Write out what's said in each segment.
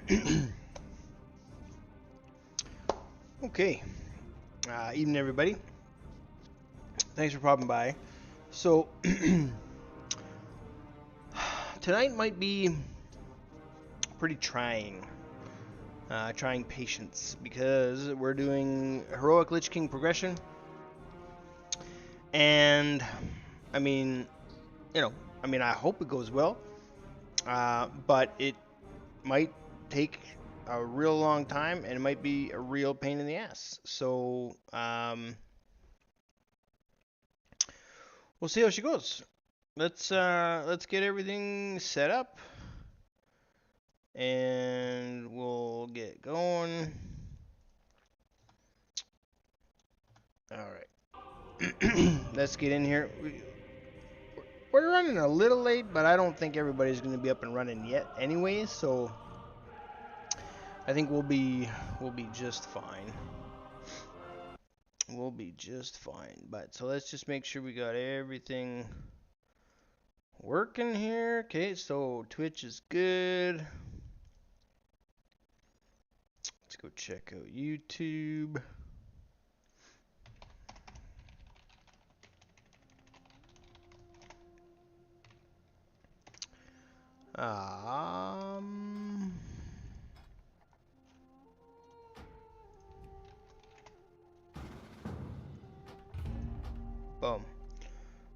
Okay, evening everybody. Thanks for popping by. So tonight might be pretty trying patience because we're doing heroic Lich King progression, and I mean, I hope it goes well, but it might take a real long time and it might be a real pain in the ass. So we'll see how she goes. Let's get everything set up and we'll get going. All right, let's get in here. We're running a little late, but I don't think everybody's going to be up and running yet, anyways. So I think we'll be just fine. We'll be just fine. But so let's just make sure we got everything working here. Okay, so Twitch is good. Let's go check out YouTube. Boom.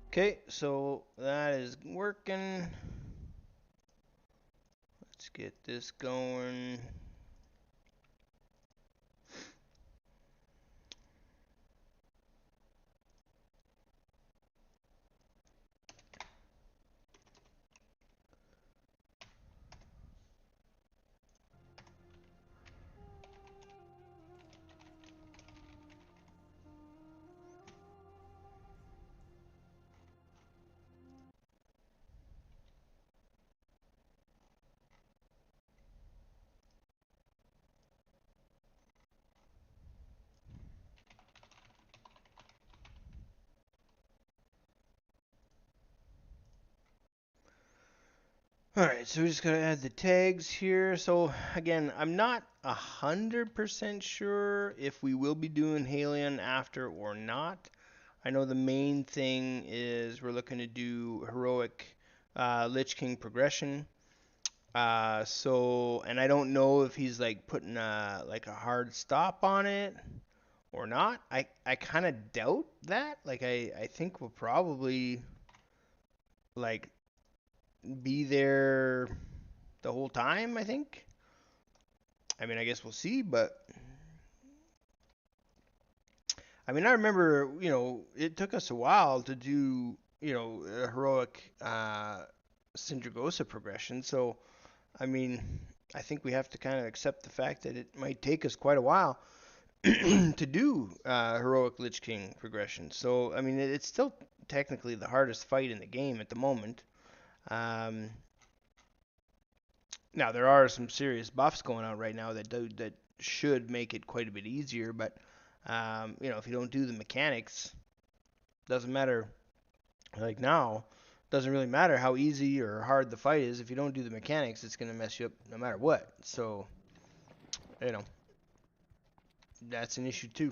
Okay, so that is working. Let's get this going. Alright, so we just gotta add the tags here. So again, I'm not 100% sure if we will be doing Halion after or not. I know the main thing is we're looking to do heroic Lich King progression. And I don't know if he's like putting like a hard stop on it or not. I kind of doubt that. Like I think we'll probably like be there the whole time, I think. I mean, I guess we'll see, but I mean, I remember, it took us a while to do, a heroic Syndragosa progression. So, I mean, I think we have to kind of accept the fact that it might take us quite a while to do heroic Lich King progression. So, I mean, it's still technically the hardest fight in the game at the moment. Um, Now there are some serious buffs going on right now that should make it quite a bit easier, but if you don't do the mechanics, doesn't matter. Like now, doesn't really matter how easy or hard the fight is. If you don't do the mechanics, it's gonna mess you up no matter what. So, you know, that's an issue too.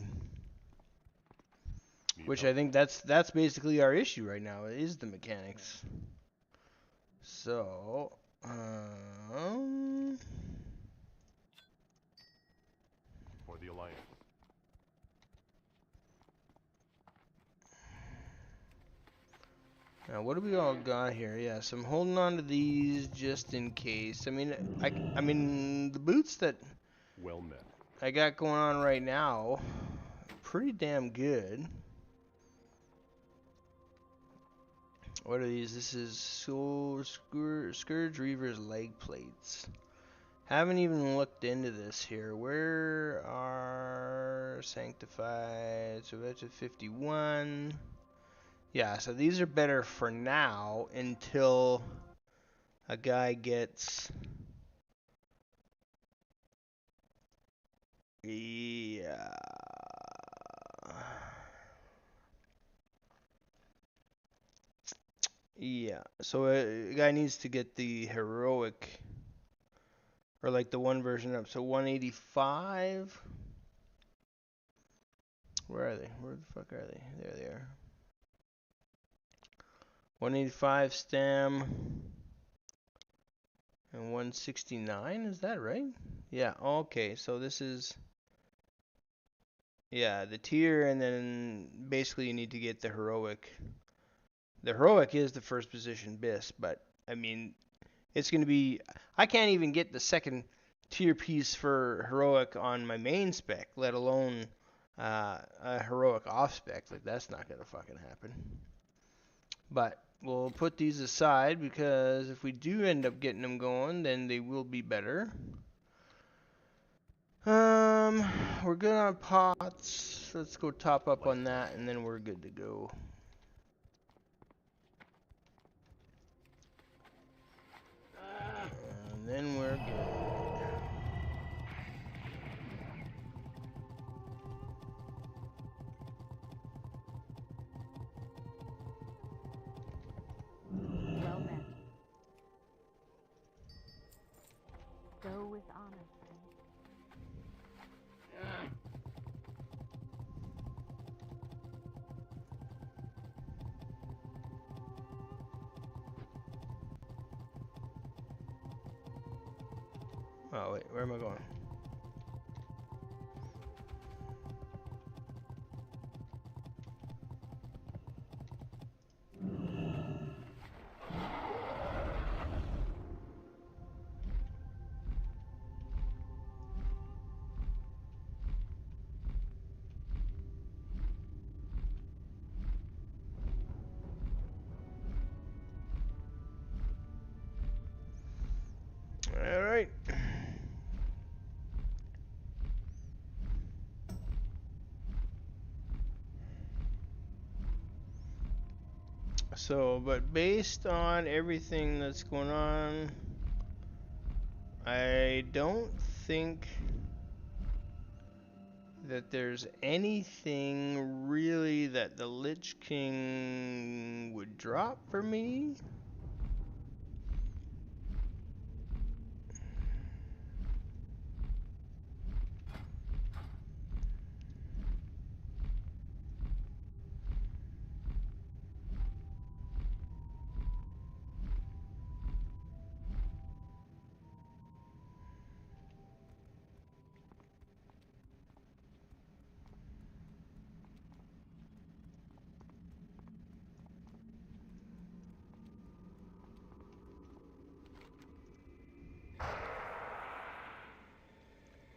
Which I think that's basically our issue right now is the mechanics. So, for the Alliance. Now, what do we all got here? Yes, I'm holding on to these just in case. I mean, I mean, the boots that Well met. I got going on right now, pretty damn good. What are these? This is Scourge Reaver's leg plates. Haven't even looked into this here. Where are Sanctified? So that's a 51. Yeah, so these are better for now until a guy gets... Yeah. Yeah. So a guy needs to get the heroic Or like the one version up. So 185. Where are they? Where the fuck are they? There they are. 185 stem. And 169, is that right? Yeah, okay, so this is, yeah, the tier, and then basically you need to get the heroic. The heroic is the first position BIS, but I mean, it's going to be, I can't even get the second tier piece for heroic on my main spec, let alone a heroic off spec. Like, that's not going to fucking happen. But we'll put these aside because if we do end up getting them going, then they will be better. We're good on pots. Let's go top up on that, and then we're good to go. And then we're good. Well met. Go with honor, friend. Oh, wait, where am I going? All right. So, but based on everything that's going on, I don't think that there's anything really that the Lich King would drop for me.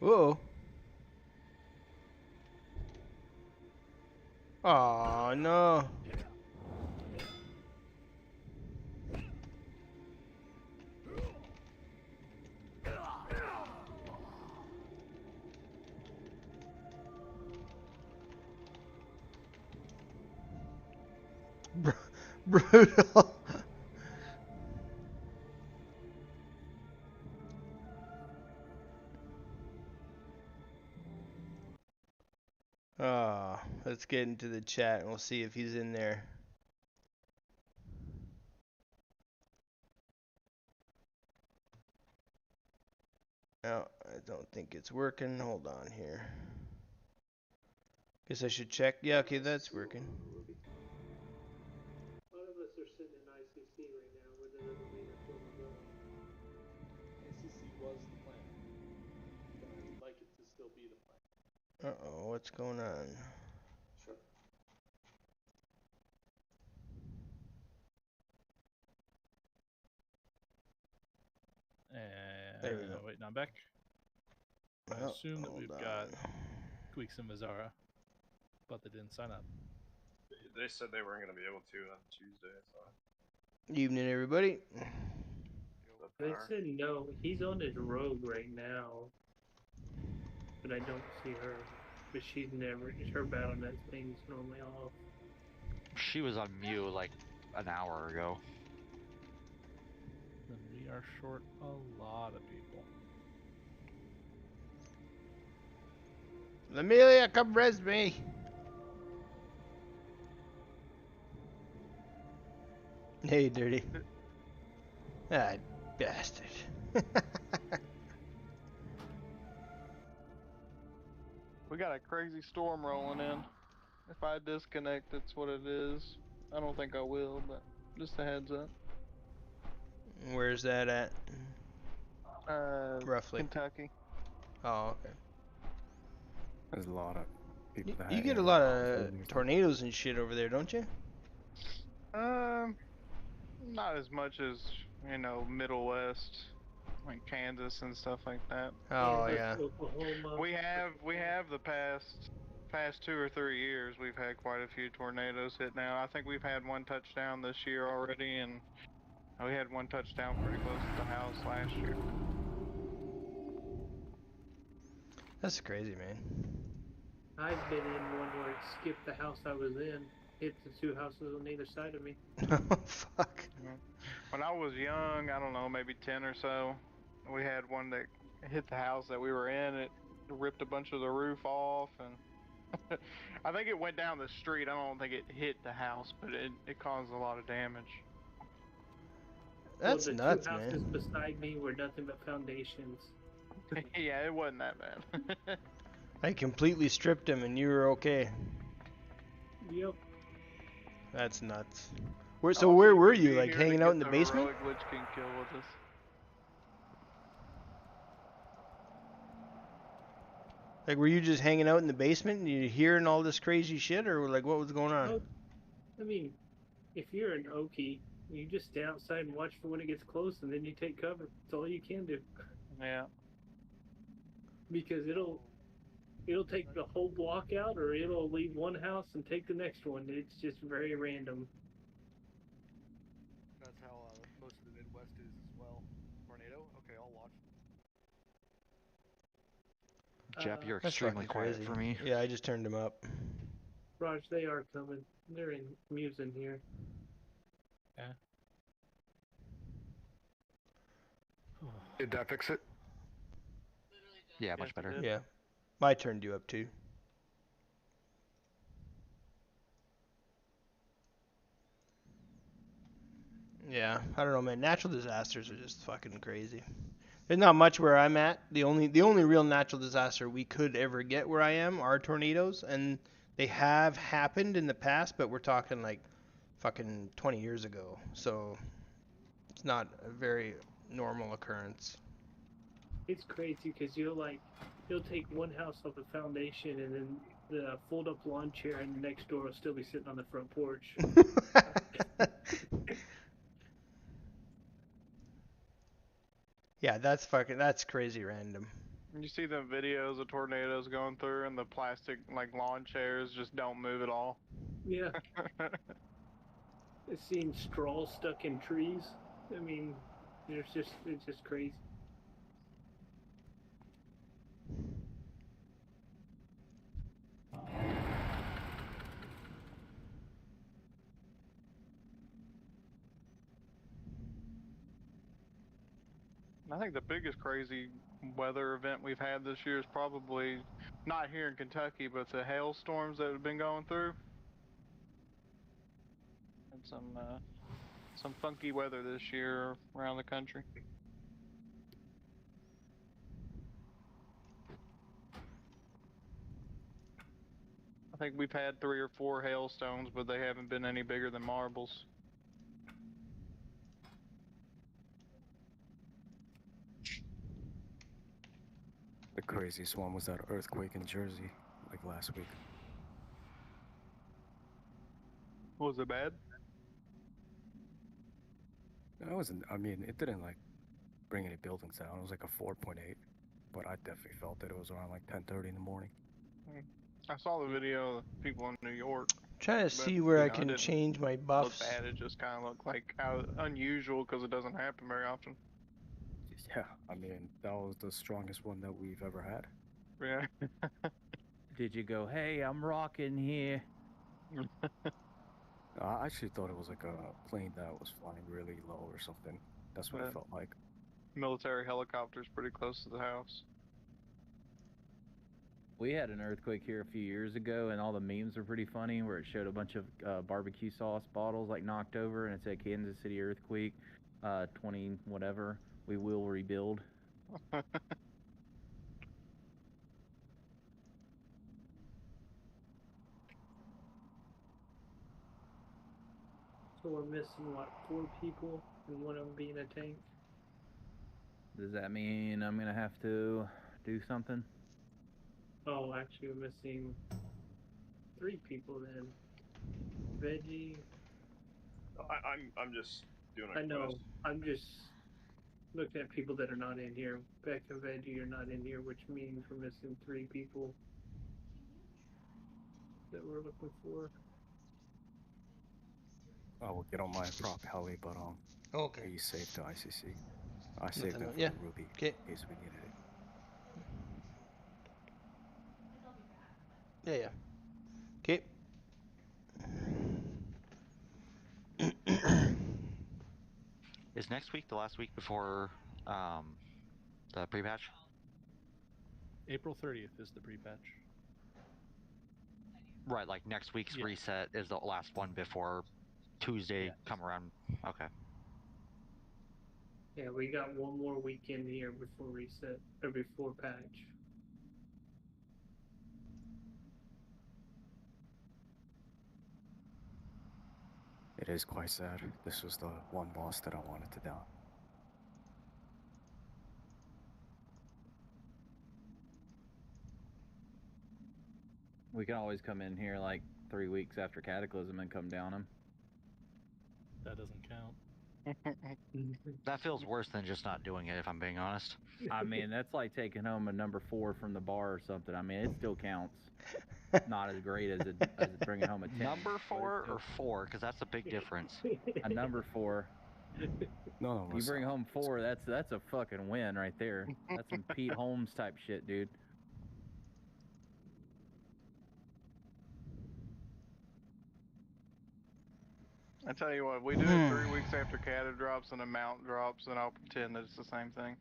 Whoa. Oh no. Brutal. Oh, let's get into the chat and we'll see if he's in there. No, I don't think it's working. Hold on here. Guess I should check. Yeah, okay, that's working. A lot of us are sitting in ICC right now. Where that doesn't mean that's where we're going. ICC was the plan. And I would like it to still be the plan. Uh-oh, what's going on? Sure. There we go. Wait, now I'm back. I Oh, assume that hold we've on. got Tweaks and Mazzara, but they didn't sign up. They said they weren't going to be able to on Tuesday, so. Evening, everybody. They said no. He's on his rogue right now. But I don't see her. But she's never. Her battle net thing's normally off. She was on mute like an hour ago. Then we are short a lot of people. Amelia, come res me. Hey, dirty. Ah, bastard. We got a crazy storm rolling in. If I disconnect, that's what it is. I don't think I will, but just a heads up. Where's that at? Roughly. Kentucky. Oh, okay. There's a lot of people that You had get a lot of tornadoes and shit over there, don't you? Not as much as, you know, Middle West, like Kansas and stuff like that. Oh, Kansas, yeah. Oklahoma. We have the past 2 or 3 years we've had quite a few tornadoes hit now. I think we've had one touchdown this year already, and we had one touchdown pretty close to the house last year. That's crazy, man. I've been in one where it skipped the house I was in, hit the 2 houses on either side of me. Oh, fuck. When I was young, I don't know, maybe 10 or so, we had one that hit the house that we were in. It ripped a bunch of the roof off, and I think it went down the street. I don't think it hit the house, but it caused a lot of damage. That's well, the nuts, 2 houses man. beside me were nothing but foundations. Yeah, it wasn't that bad. I completely stripped him and you were okay. Yep. That's nuts. So where were you? Like hanging out in the basement? Heroic Lich King kill with us. Like, were you just hanging out in the basement and you hearing all this crazy shit, or like what was going on? Oh, I mean, if you're an Okie, you just stay outside and watch for when it gets close, and then you take cover. That's all you can do. Yeah. Because it'll take the whole block out, or it'll leave one house and take the next one. It's just very random. That's how most of the Midwest is as well. Tornado? Okay, I'll watch. Jep, you're That's extremely fucking quiet crazy. for me. Yeah, I just turned him up. Raj, they are coming. They're in musing here. Yeah. Did that fix it? Yeah, much better. Yeah. I turned you up too. Yeah, I don't know, man. Natural disasters are just fucking crazy. There's not much where I'm at. The only real natural disaster we could ever get where I am are tornadoes, and they have happened in the past, but we're talking like fucking 20 years ago. So it's not a very normal occurrence. It's crazy because you'll take one house off the foundation, and then the fold-up lawn chair and the next door will still be sitting on the front porch. Yeah, that's crazy random. You see the videos of tornadoes going through, and the plastic like lawn chairs just don't move at all. Yeah. I've seen straw stuck in trees. I mean, it's just crazy. I think the biggest crazy weather event we've had this year is probably not here in Kentucky, but the hailstorms that have been going through. And some funky weather this year around the country. I think we've had 3 or 4 hailstones, but they haven't been any bigger than marbles. The craziest one was that earthquake in Jersey, like last week. Was it bad? It wasn't. I mean, it didn't like bring any buildings down. It was like a 4.8, but I definitely felt that it was around like 10:30 in the morning. I saw the video of people in New York. Trying to see where I can change my buffs. Look bad. It just kind of looked like unusual because it doesn't happen very often. Yeah, I mean, that was the strongest one that we've ever had. Yeah. Did you go, hey, I'm rocking here? I actually thought it was like a plane that was flying really low or something. That's what it felt like. Military helicopters pretty close to the house. We had an earthquake here a few years ago, and all the memes were pretty funny, where it showed a bunch of barbecue sauce bottles like knocked over, and it said Kansas City earthquake, 20 whatever. We will rebuild. So we're missing what, 4 people, and one of them being a tank. Does that mean I'm gonna have to do something? Oh, actually, we're missing 3 people then. Veggie. I'm just doing a I know. quest. I'm just looking at people that are not in here. Beck and Veggie are not in here, which means we're missing 3 people that we're looking for. I will get on my prop heli, but Okay. he's saved to ICC. I saved Nothing. him for Yeah. the Ruby Okay. in case we needed it. Yeah, yeah. Okay. Is next week the last week before the pre-patch? April 30th is the pre-patch. Right, like next week's Yeah. reset is the last one before Tuesday Yeah. come around. Okay. Yeah, we got one more weekend here before reset, or before patch. It is quite sad. This was the one boss that I wanted to down. We can always come in here like 3 weeks after Cataclysm and come down him. That doesn't count. That feels worse than just not doing it, if I'm being honest. I mean, that's like taking home a number 4 from the bar or something. I mean, it still counts. Not as great as bringing home a 10. Number 4 or 4? Because that's a big difference. A number 4. No, You bring home 4, that's a fucking win right there. That's some Pete Holmes type shit, dude. I tell you what, we do it 3 weeks after Cata drops and a mount drops, and I'll pretend that it's the same thing.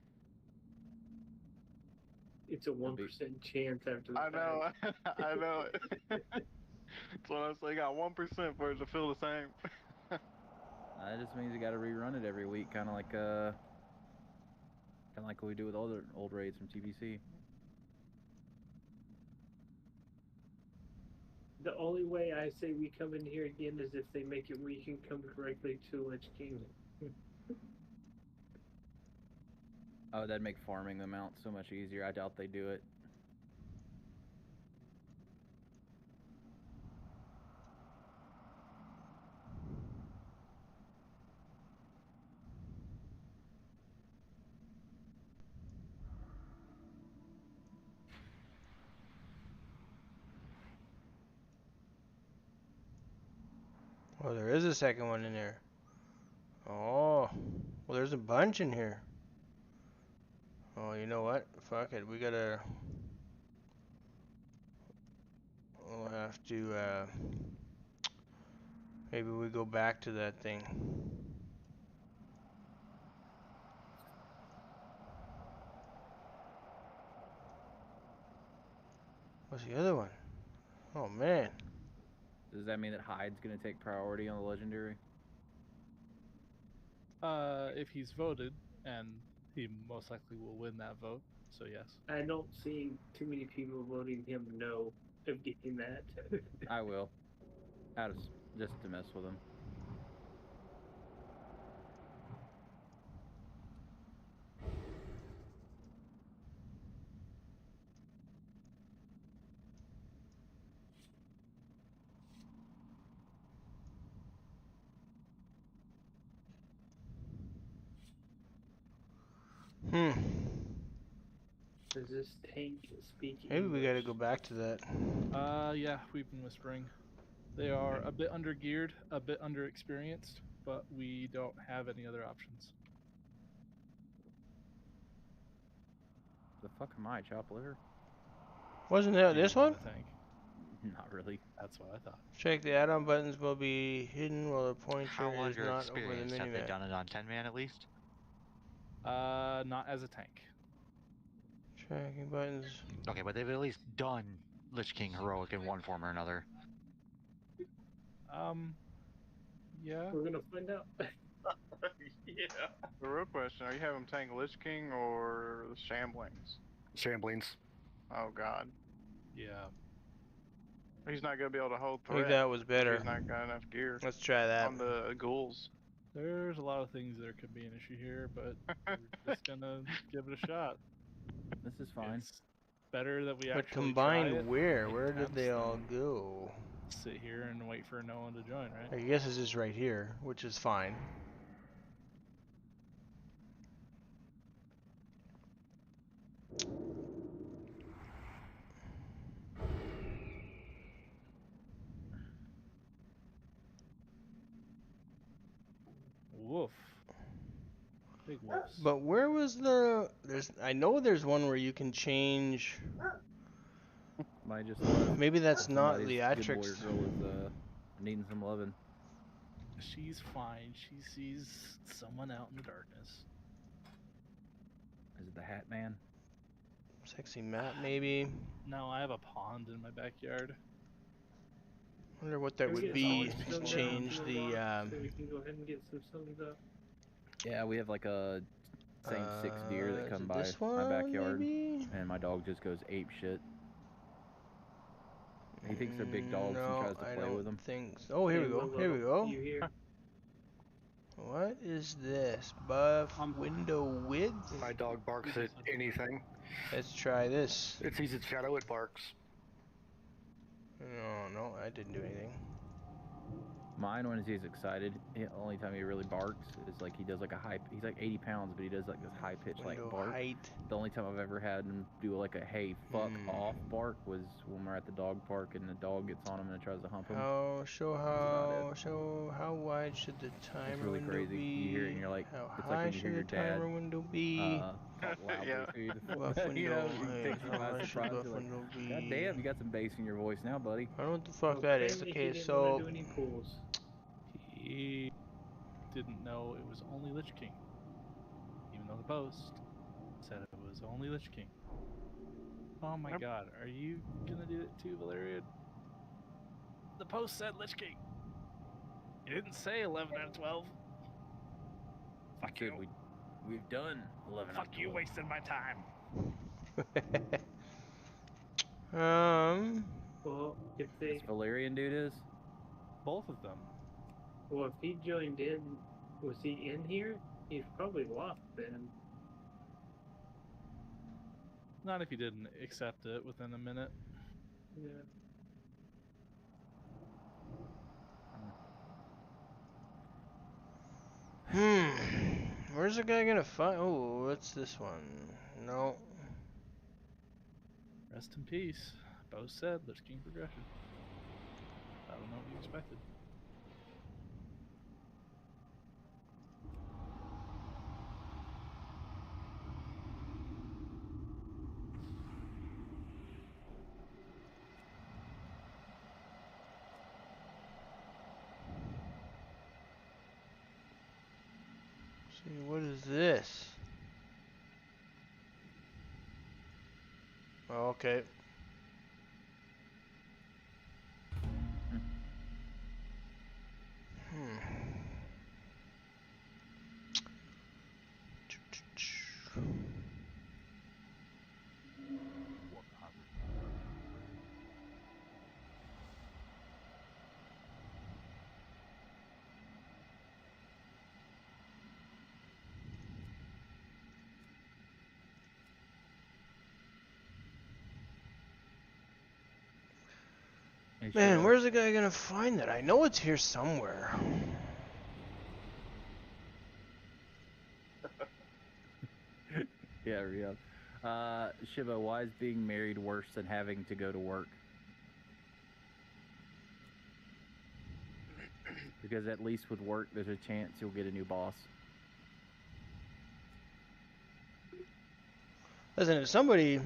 It's a 1% chance after the I know, patch. I know it. That's what I say. Got 1% for it to feel the same. That just means you got to rerun it every week, kind of like what we do with other old raids from TBC. The only way I say we come in here again is if they make it where you can come directly to Lich King. Oh, that'd make farming the mount so much easier. I doubt they do it. Oh, there is a second one in there. Oh, well, there's a bunch in here. Oh, you know what? Fuck it. We'll have to, maybe we go back to that thing. What's the other one? Oh, man. Does that mean that Hyde's going to take priority on the legendary? If he's voted, and he most likely will win that vote, so yes. I don't see too many people voting him no of getting that. I will. Just to mess with him. Does this tank speak Maybe we English? gotta go back to that. Yeah, we've been whispering. They are a bit under geared, a bit under experienced, but we don't have any other options. The fuck am I, chop liver? Wasn't that this one? Tank. Not really. That's what I thought. Check the add-on buttons will be hidden while the pointer How is under not over the experienced? Have they minimap. done it on 10-man at least? Not as a tank. Tracking buttons. Okay, but they've at least done Lich King Heroic in one form or another. Yeah. We're gonna find out. Yeah. The real question, are you having tank Lich King or the Shamblings? Shamblings. Oh god. Yeah. He's not gonna be able to hold I think threat. that was if better. He's not got enough gear Let's try that. on the ghouls. There's a lot of things that could be an issue here, but we're just gonna give it a shot. This is fine. It's better that we But actually combined try it where? and Where did attempts they all than go? sit here and wait for no one to join, right? I guess it's just right here, which is fine. Woof. Big woofs. But where was the? I know there's one where you can change. Might just Maybe that's not somebody's the good boy or Atrix. girl is needing some loving. She's fine. She sees someone out in the darkness. Is it the Hat Man? Sexy Matt, maybe. No, I have a pond in my backyard. Wonder what that Can we would get be some to sun down change to the. rock so we can go ahead and get some suns up. Yeah, we have like a same 6 deer that is come it by this my one, backyard, maybe? and my dog just goes ape shit. He thinks they're big dogs No, and tries to I play don't with them. think so. Oh, here Hey, we go. Willow, Here we go. You here? What is this? Buff window width? My dog barks at anything. Let's try this. It sees its shadow, it barks. No, I didn't do anything. Mine, when he's excited, the only time he really barks is like he does like a high. He's like 80 pounds, but he does like this high pitched like Window bark. height. The only time I've ever had him do like a hey fuck off bark was when we're at the dog park and the dog gets on him and tries to hump him. Show how wide should the timer It's really window crazy. be? You hear it and you're like, how it's high like when you should hear the your dad timer window be? talk loudly Yeah. to you. Buff You know, window, he hey, takes you how by high should surprise. buff You're like, window be? God damn, you got some bass in your voice now, buddy. I don't know what the fuck that is. Apparently Okay, he didn't so want to do any pools. He didn't know it was only Lich King. Even though the post said it was only Lich King. Oh my god, are you gonna do it too, Valerian? The post said Lich King. It didn't say 11 out of 12. Fuck Dude, you. we've done 11 Fuck you, wasting my time. Well, if they, This Valerian dude is? Both of them. well, if he joined in, was he in here? He's probably locked then. Not if you didn't accept it within a minute. Yeah. Where's the guy gonna find? Oh, what's this one? No. Rest in peace. Bo said Lich King progression. I don't know what you expected. See, what is this? Oh, okay. Man, where's the guy gonna find that? I know it's here somewhere. Yeah, real. Shiba, why is being married worse than having to go to work? Because at least with work, there's a chance you'll get a new boss. Listen, if somebody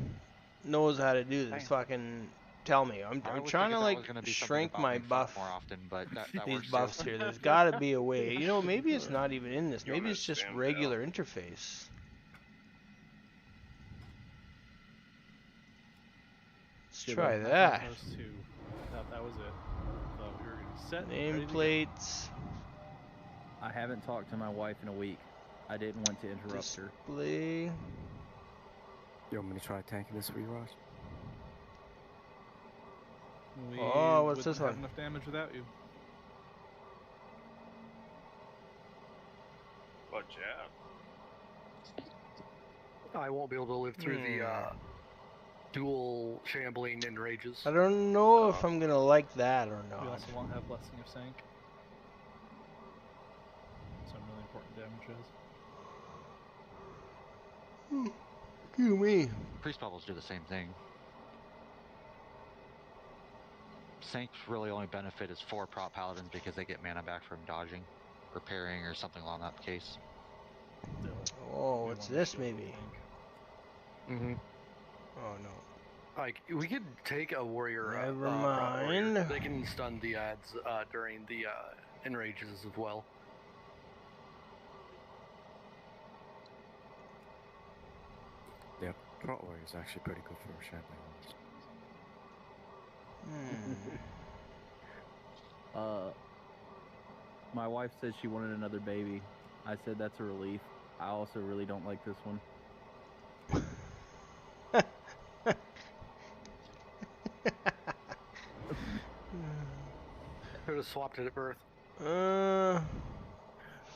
knows how to do this, fucking tell me. I'm trying to like shrink my buff. more often, but that These works buffs too. here. There's got to be a way. You know, maybe it's not even in this. Maybe it's just regular interface. Let's try that. Those two. I thought that was it. Thought we were gonna set. Nameplates. I haven't talked to my wife in a week. I didn't want to interrupt her. Display. You want me to try tanking this for you, Ross? We Oh, what's wouldn't this have one? enough damage without you. But yeah. I won't be able to live through the dual shambling and rages. I don't know if I'm gonna like that or We not. also won't have Blessing of Sank. Some really important damages. Excuse me. Priest bubbles do the same thing. Sank's really only benefit is for prop paladins because they get mana back from dodging, or parrying, or something along that case. Oh, what's this maybe? Mm-hmm. Oh no. Like, we could take a warrior. Never prop warrior. mind. They can stun the ads during the enrages as well. Yeah, Prot Warrior is actually pretty good for shambling. My wife said she wanted another baby. I said that's a relief. I also really don't like this one. Could have swapped it at birth.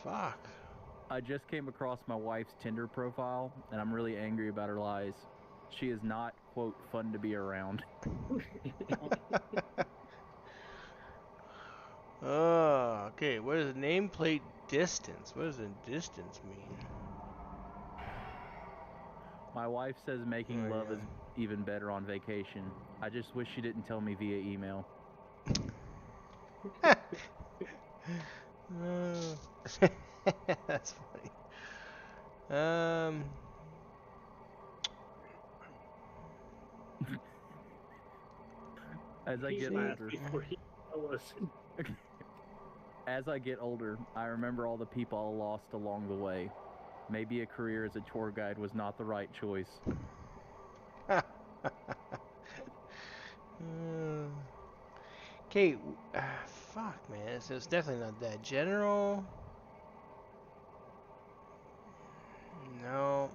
Fuck. I just came across my wife's Tinder profile, and I'm really angry about her lies. She is not, quote, fun to be around. Okay, what is nameplate distance? What does the distance mean? My wife says making love is even better on vacation. I just wish she didn't tell me via email. That's funny. As I get older, as I get older, I remember all the people I lost along the way. Maybe a career as a tour guide was not the right choice. Okay, fuck, man. So it's definitely not that. General. No.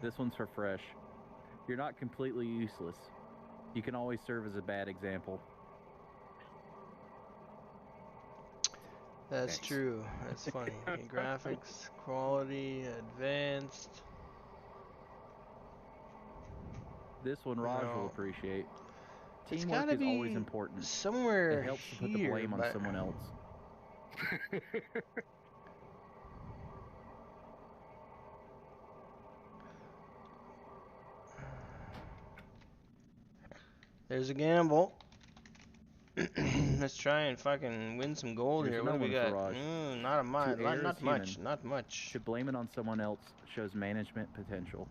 This one's for fresh. You're not completely useless. You can always serve as a bad example. That's true. That's funny. Okay, graphics, quality, advanced. This one Raj will No. appreciate. It's Teamwork gotta is always be important. somewhere It helps to put the here, blame on but- someone else. There's a gamble. Let's try and fucking win some gold Here's here. What do we another got? one for Raj. Not a mine. To err Not is much. human. Not much. To blame it on someone else shows management potential.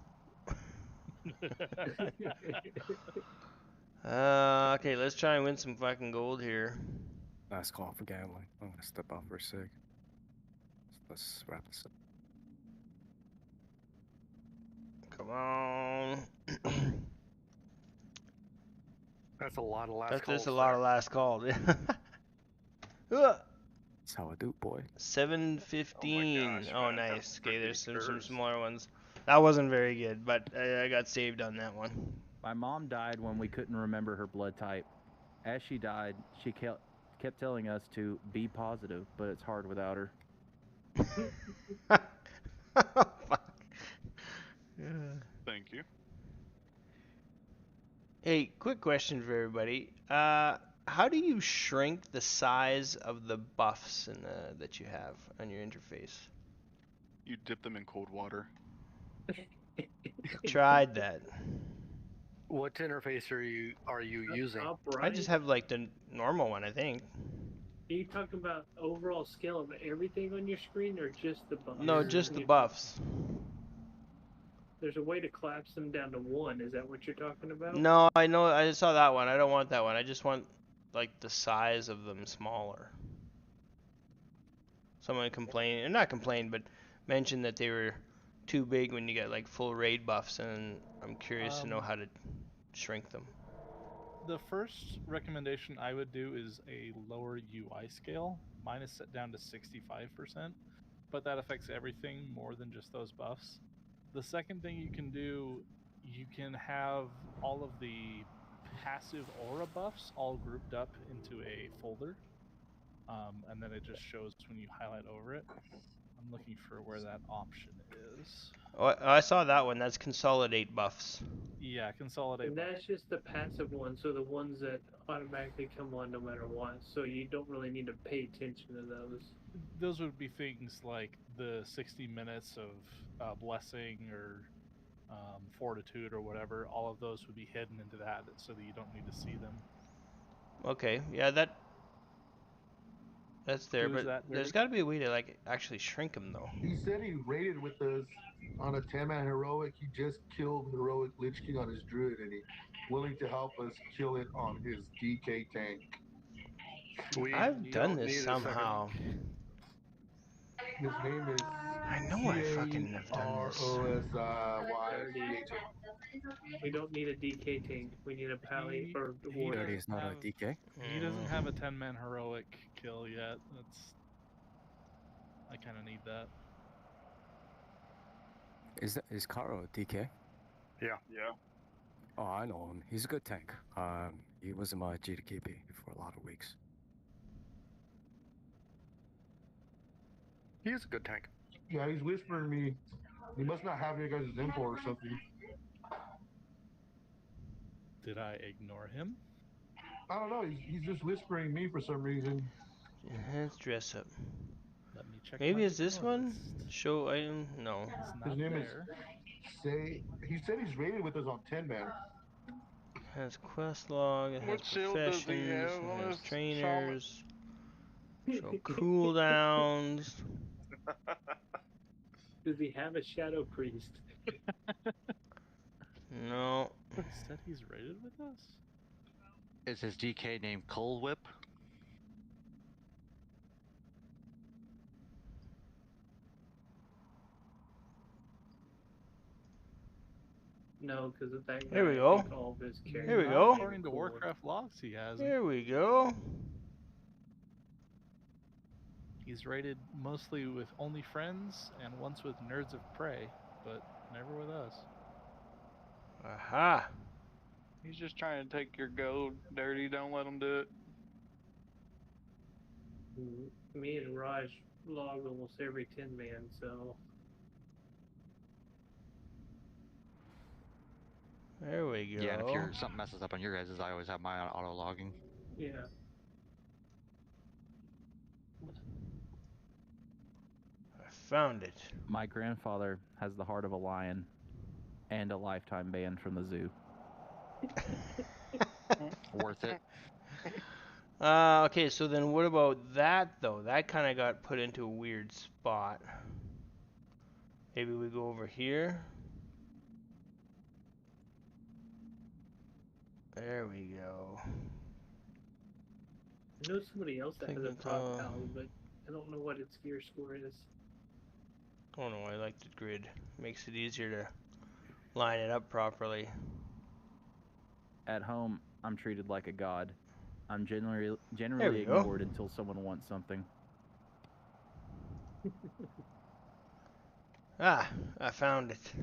Okay, let's try and win some fucking gold here. Last call for gambling. I'm gonna step out for a sec. Let's wrap this up. Come on. That's a lot of last calls. That's a lot of last calls. That's how I do, boy. 7:15. gosh, Oh, man, got nice. Okay, there's some curves. smaller ones. That wasn't very good, but I got saved on that one. My mom died when we couldn't remember her blood type. As she died, she kept telling us to be positive, but it's hard without her. Thank you. Hey, quick question for everybody. How do you shrink the size of the buffs that you have on your interface? You dip them in cold water. Tried that. What interface are you using? Top I right. just have like the normal one, I think. Are you talking about overall scale of everything on your screen, or just the buffs? No, just the buffs. There's a way to collapse them down to 1. Is that what you're talking about? No, I know. I saw that one. I don't want that one. I just want like the size of them smaller. Someone complained, or not complained, but mentioned that they were too big when you get like full raid buffs, and I'm curious to know how to shrink them. The first recommendation I would do is a lower UI scale. Mine is set down to 65%, but that affects everything more than just those buffs. The second thing you can do, you can have all of the passive aura buffs all grouped up into a folder, and then it just shows when you highlight over it. I'm looking for where that option is. Oh, I saw that one. That's consolidate buffs. Yeah, consolidate. And that's just the passive ones, so the ones that automatically come on no matter what. So you don't really need to pay attention to those. Those would be things like the 60 minutes of blessing or fortitude or whatever. All of those would be hidden into that, so that you don't need to see them. Okay, yeah, that's there, but there's got to be a way to like actually shrink them though. He said he raided with us on a 10-man heroic. He just killed heroic Lich King on his druid, and he's willing to help us kill it on his DK tank. I've done this somehow. His name is I know I fucking have done this. CAROSY. We don't need a DK tank. We need a pally or a Dirty warrior. is not a DK. He doesn't have a 10-man heroic kill yet. I kind of need that. Is Karo a DK? Yeah. Yeah. Oh, I know him. He's a good tank. He was in my GTKP for a lot of weeks. He is a good tank. Yeah, he's whispering to me. He must not have your guys' info or something. Did I ignore him? I don't know. He's just whispering me for some reason. Enhanced dress up. Let me check. Maybe it's this one? Show item? No. His name is Say. He said he's raided with us on 10-man. Has quest log, it has What shield does he professions, have it on has his trainers, show cooldowns. Does he have a shadow priest? No. He said he's raided with us? Is his DK named Cold Whip? No, because of that guy. Here we I go. think all of his Here we characters go. are According to cool. Warcraft logs, he has. Here we go. He's raided mostly with only friends and once with Nerds of Prey, but never with us. Aha. He's just trying to take your gold, Dirty. Don't let him do it. Me and Raj log almost every 10-man, so There we go. Yeah, and if something messes up on your guys', I always have my auto logging. yeah. I found it. My grandfather has the heart of a lion and a lifetime ban from the zoo. Worth it. Okay, so then what about that though? That kind of got put into a weird spot. Maybe we go over here. There we go. I know somebody else that has a Think prop pal, but I don't know what its gear score is. Oh no, I like the grid. Makes it easier to line it up properly. At home, I'm treated like a god. I'm generally we go. ignored until someone wants something. Ah, I found it.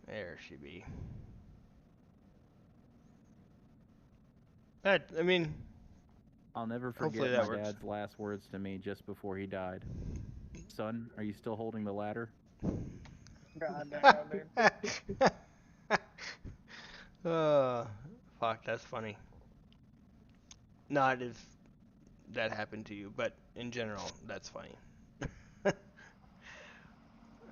There she be. I mean, I'll never hopefully forget that my works. dad's last words to me just before he died. Son, are you still holding the ladder? God damn, dude. Fuck, that's funny. Not if that happened to you, but in general, that's funny. Today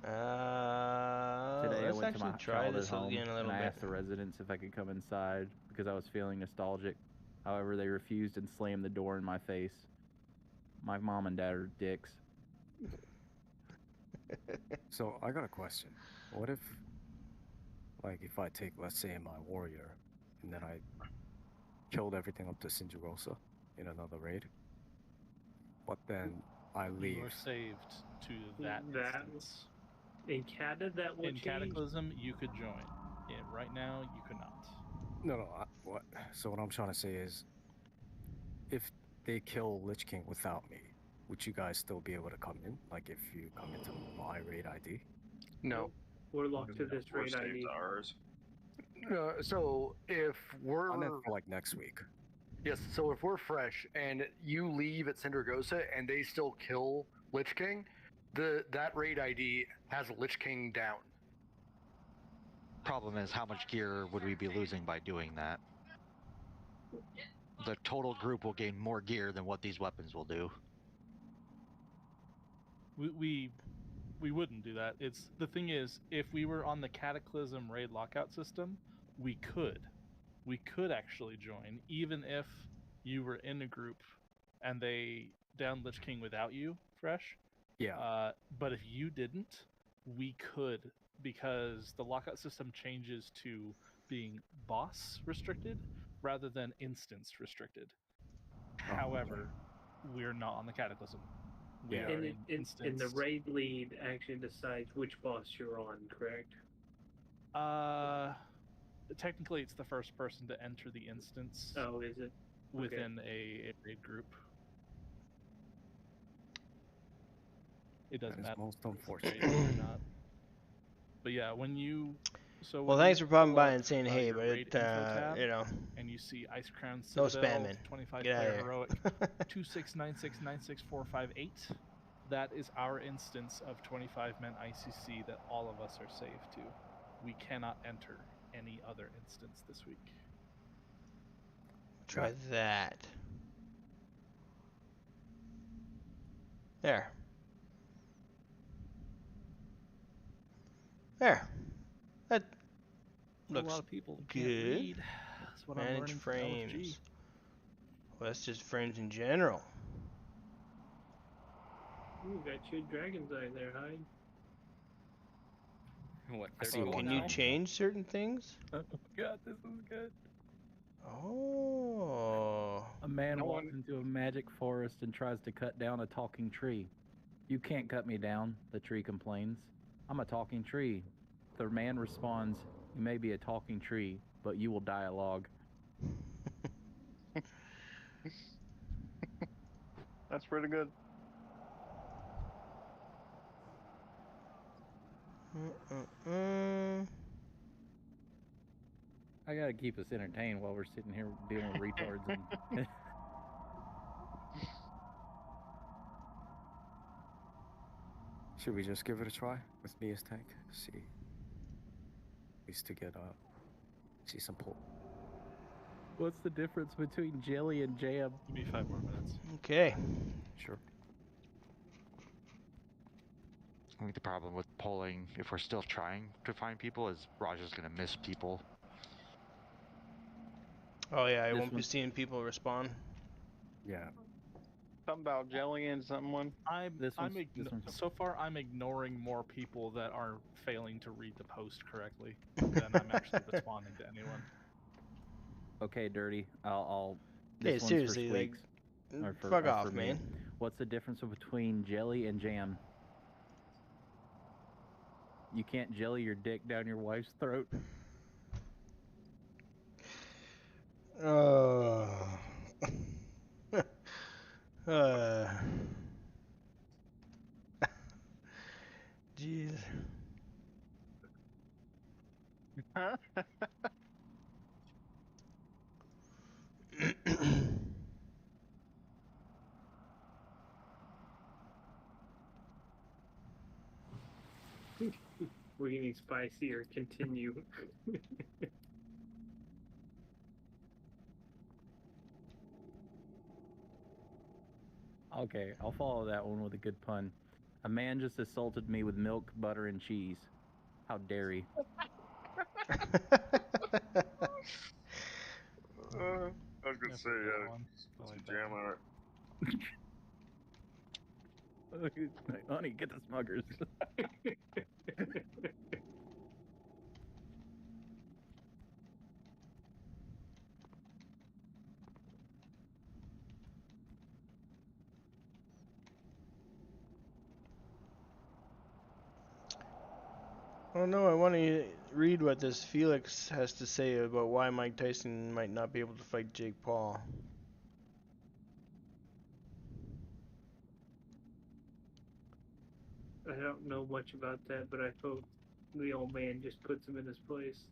I let's went to actually my try childhood this home again a and little I bit. asked the residents if I could come inside because I was feeling nostalgic. However, they refused and slammed the door in my face. My mom and dad are dicks. So I got a question. What if, like, if I take, let's say, my warrior, and then I killed everything up to Sinjarosa in another raid, but then I leave. You are saved to that instance. In Cata, that will In change. Cataclysm, you could join. Right now, you could not. No, what? So what I'm trying to say is, if they kill Lich King without me, would you guys still be able to come in? Like if you come into my raid ID? No. We're locked to this We're raid saved ID. to ours. So if we're I meant for like next week. yes, so if we're fresh and you leave at Cindergosa and they still kill Lich King, that raid ID has Lich King down. Problem is, how much gear would we be losing by doing that? The total group will gain more gear than what these weapons will do. We wouldn't do that. It's the thing is, if we were on the Cataclysm raid lockout system, we could actually join, even if you were in a group and they downed Lich King without you, fresh. Yeah. But if you didn't, we could, because the lockout system changes to being boss restricted rather than instance restricted. However, we're not on the Cataclysm. We are in instance. And the raid lead actually decides which boss you're on, correct? Technically, it's the first person to enter the instance. Oh, is it? Within a raid group. It doesn't matter. Most unfortunate. Not. But yeah, when you well, thanks for popping by and saying hey, but it, you know, and you see Ice Crown no Citadel, spamming. 25 Get player outta heroic 269696458. That is our instance of 25-men ICC that all of us are saved to. We cannot enter any other instance this week. Try that. There. That looks a lot of people good. Can't read. That's what I'm Manage learning from frames. LFG. Well, that's just frames in general. Ooh, got your dragon's eye there, Hyde. What, So can you change certain things? Oh god, this is good. Oh. A man walks into a magic forest and tries to cut down a talking tree. You can't cut me down, the tree complains. I'm a talking tree. The man responds, you may be a talking tree, but you will die a log. That's pretty good. I gotta keep us entertained while we're sitting here dealing with retards. And Should we just give it a try with Mia's tank? See, at least to get see some pull. What's the difference between jelly and jam? Give me 5 more minutes. Okay. Sure. I think the problem with polling, if we're still trying to find people, is Roger's going to miss people. Oh yeah, I won't be seeing people respond. Yeah. Something about jelly and someone. So far, I'm ignoring more people that are failing to read the post correctly than I'm actually responding to anyone. Okay, Dirty. I'll Hey, seriously, like, fuck off, man. What's the difference between jelly and jam? You can't jelly your dick down your wife's throat. Jeez. We're getting spicier. Continue. Okay, I'll follow that one with a good pun. A man just assaulted me with milk, butter, and cheese. How dare he? I was gonna say, it's a jam art. Honey, get the smuggers. Oh no, I want to read what this Felix has to say about why Mike Tyson might not be able to fight Jake Paul. I don't know much about that, but I hope the old man just puts him in his place.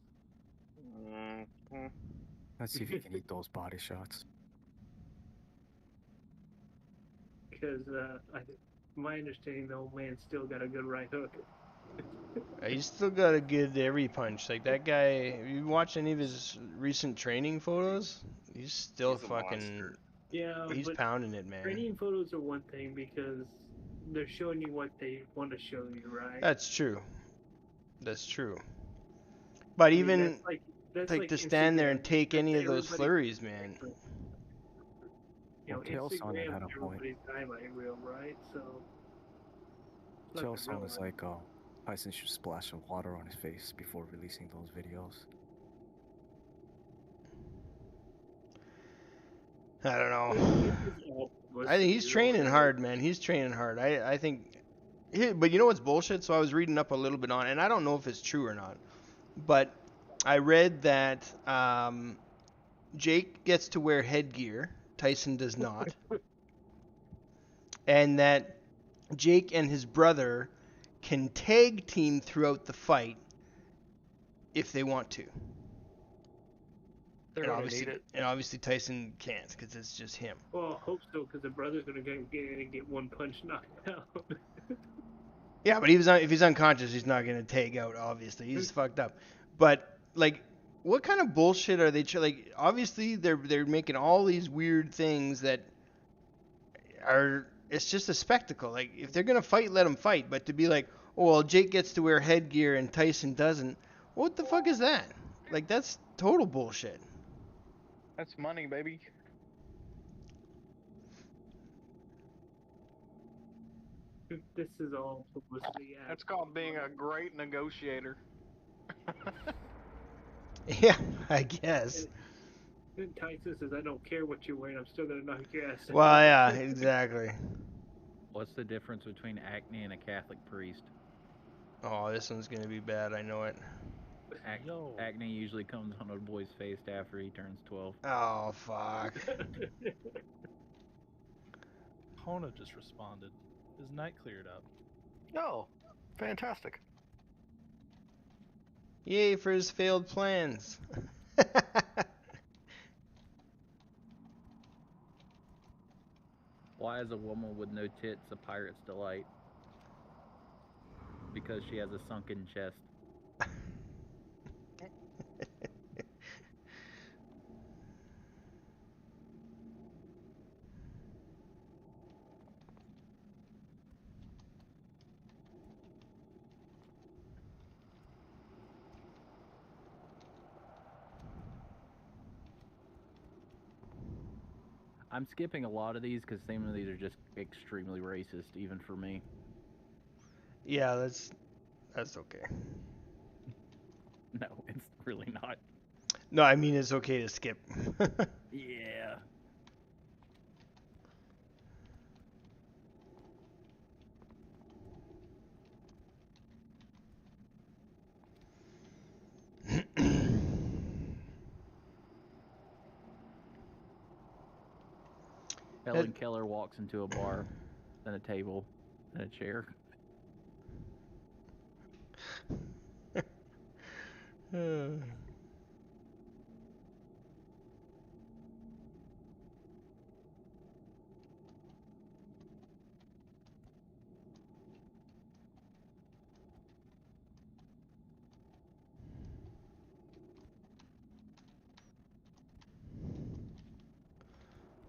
Let's see if he can eat those body shots. Because my understanding, the old man's still got a good right hook. He's still got a good every punch. Like that guy, if you watch any of his recent training photos, he's still He's a fucking. monster. Yeah, He's but pounding it, man. training photos are one thing because they're showing you what they want to show you, right? That's true. That's true. But I mean, even that's like like to stand there Instagram. and take any of those Everybody- flurries, man. You know, Well, Chael Sonnen Instagram had is a point. everybody's highlight reel, right? So. it's not Chael the real Sonnen is life. like, Tyson should splash some water on his face before releasing those videos. I don't know. This is all I think he's publicity, training though. hard, man. He's training hard. I think. But you know what's bullshit? So I was reading up a little bit on it, and I don't know if it's true or not. But I read that Jake gets to wear headgear, Tyson does not. And that Jake and his brother can tag team throughout the fight if they want to. They're gonna need it. And obviously Tyson can't because it's just him. Well, I hope so, because the brother's gonna get one punch knocked out. Yeah, but if he's unconscious, he's not gonna tag out. Obviously, he's fucked up. But like, what kind of bullshit are they? Like, obviously they're making all these weird things that are. It's just a spectacle. Like, if they're gonna fight, let them fight. But to be like, oh well, Jake gets to wear headgear and Tyson doesn't. What the fuck is that? Like, that's total bullshit. That's money, baby. This is all publicity. That's called being a great negotiator. Yeah, I guess. And Tyson says, "I don't care what you're wearing. I'm still gonna knock your ass out." Well, yeah, exactly. What's the difference between acne and a Catholic priest? Oh, this one's gonna be bad. I know it. Acne usually comes on a boy's face after he turns 12. Oh, fuck. Hona just responded. His night cleared up. Oh, fantastic. Yay for his failed plans. Why is a woman with no tits a pirate's delight? Because she has a sunken chest. I'm skipping a lot of these because some of these are just extremely racist, even for me. Yeah, that's okay. No, it's really not. No, I mean it's okay to skip. Yeah. Helen Keller walks into a bar, then a table, then a chair.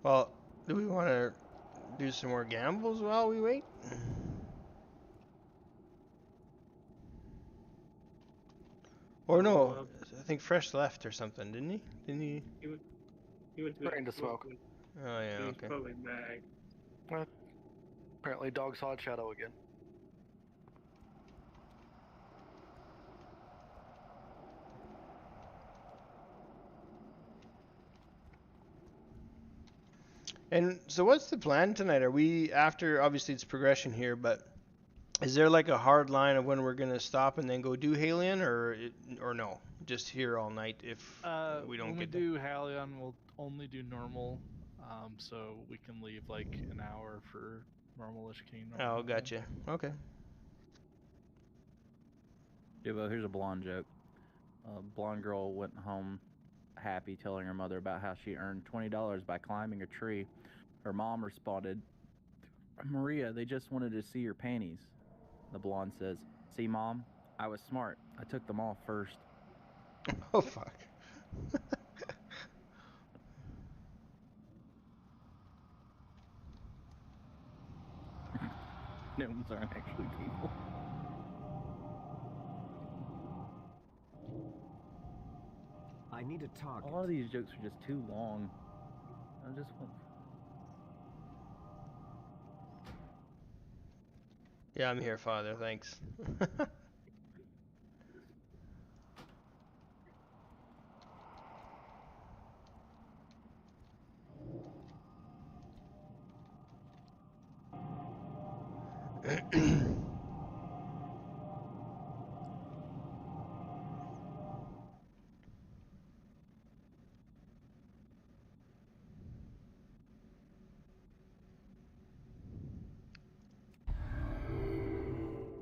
Well, do we want to do some more gambles while we wait? Or no, I think Fresh left or something, didn't he? Didn't he? He went to Starting to smoke. Oh yeah, He's okay. probably back. Well, apparently dog saw shadow again. And so what's the plan tonight? Are we after, obviously it's progression here, but is there like a hard line of when we're going to stop and then go do Halion, or no? Just here all night if we don't when get we do Halion, we'll only do normal, so we can leave like an hour for normal Lich King. Oh, gotcha. Okay. Dubo, here's a blonde joke. A blonde girl went home happy, telling her mother about how she earned $20 by climbing a tree. Her mom responded, "Maria, they just wanted to see your panties." The blonde says, "See, Mom, I was smart. I took them off first." Oh, fuck. Gnomes aren't actually people. I need a target. A lot of these jokes are just too long. I just want... Yeah, I'm here, Father. Thanks.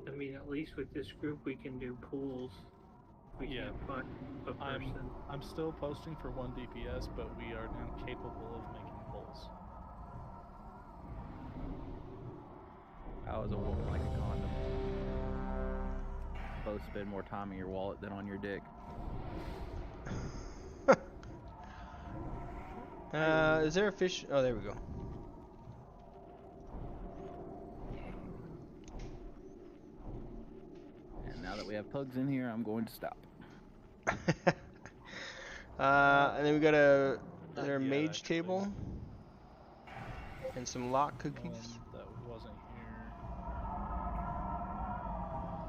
I mean, at least with this group, we can do pools. We Yeah. can't find a person. I'm still posting for 1 DPS, but we are now capable of making pulls. I was a woman like a condom. Both spend more time in your wallet than on your dick. Is there a fish? Oh, there we go. And now that we have pugs in here, I'm going to stop. And then we got a Not their yet, mage actually. table and some lock cookies. That wasn't here.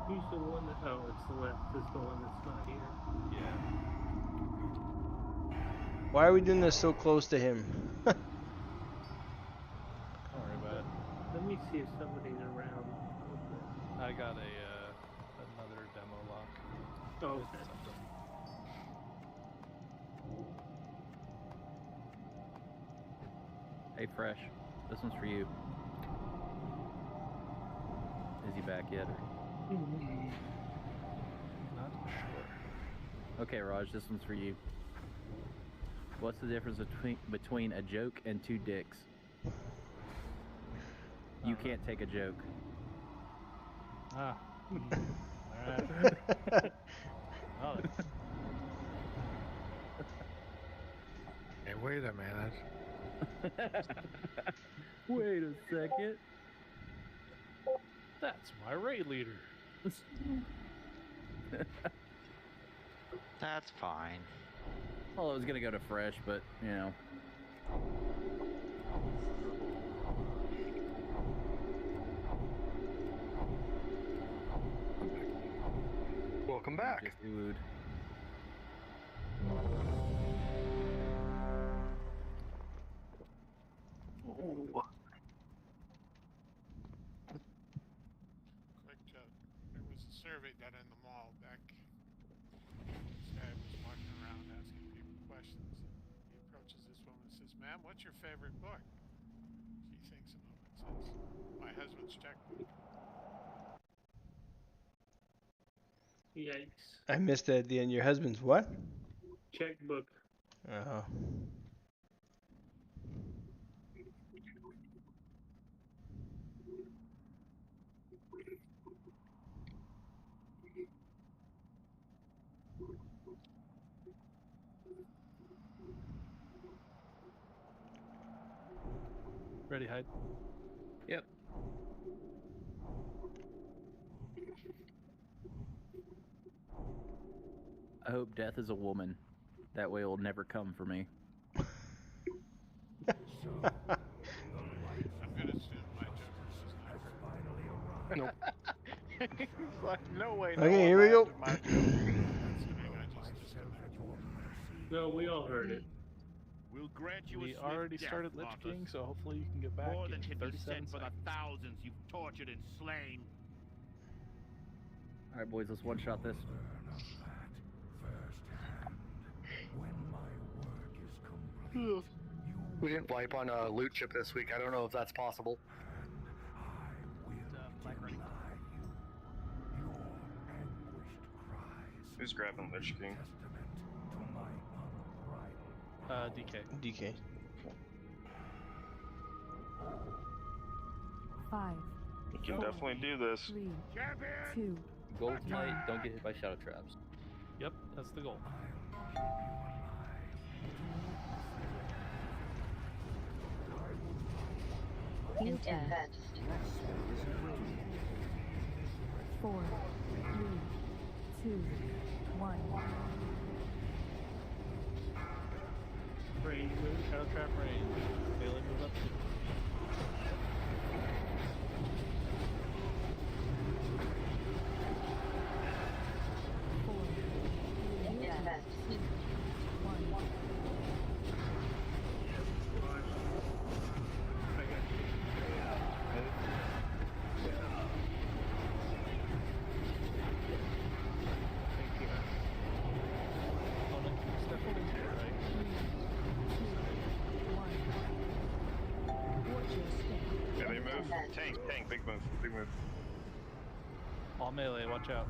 Who's the one that? Oh, it's the left. Is the one that's not here. Yeah. Why are we doing this so close to him? Don't worry about it. Let me see if somebody's around. I got a another demo lock. Oh, With okay. something. Hey, Fresh, this one's for you. Is he back yet? Or... Not sure. Okay, Raj, this one's for you. What's the difference between a joke and two dicks? You can't take a joke. Ah. Alright. Oh, Hey, wait a minute. Wait a second. that's my raid leader. That's fine. Well, I was gonna go to Fresh, but you know. Welcome back. Just oohed. Quick joke. There was a survey done in the mall back. This guy was walking around asking people questions. He approaches this woman and says, "Ma'am, what's your favorite book?" She thinks a moment and says, "My husband's checkbook." Yikes. I missed that at the end. Your husband's what? Checkbook. Oh. Ready, hide. Yep. I hope death is a woman. That way it'll never come for me. I'm gonna assume my joke was not. Nope. He's like, no way. Okay, here we go. No, we all heard it. We'll grant you a We swift already death, started Lich Marcus. King, so hopefully you can get back More in than can be 37 said for the seconds. thousands you've tortured and slain. Alright, boys, let's one shot this. We didn't wipe on a loot chip this week. I don't know if that's possible. Who's grabbing Lich King? DK. DK. 5. You can definitely do this. 3, 2, Goal tonight, don't get hit by shadow traps. Yep, that's the goal. Intent. 4, 3, 2, 1. Range move. Shadow trap range. Bailey move up to. Yeah, they move. Tank, big move, big move. All melee, watch out.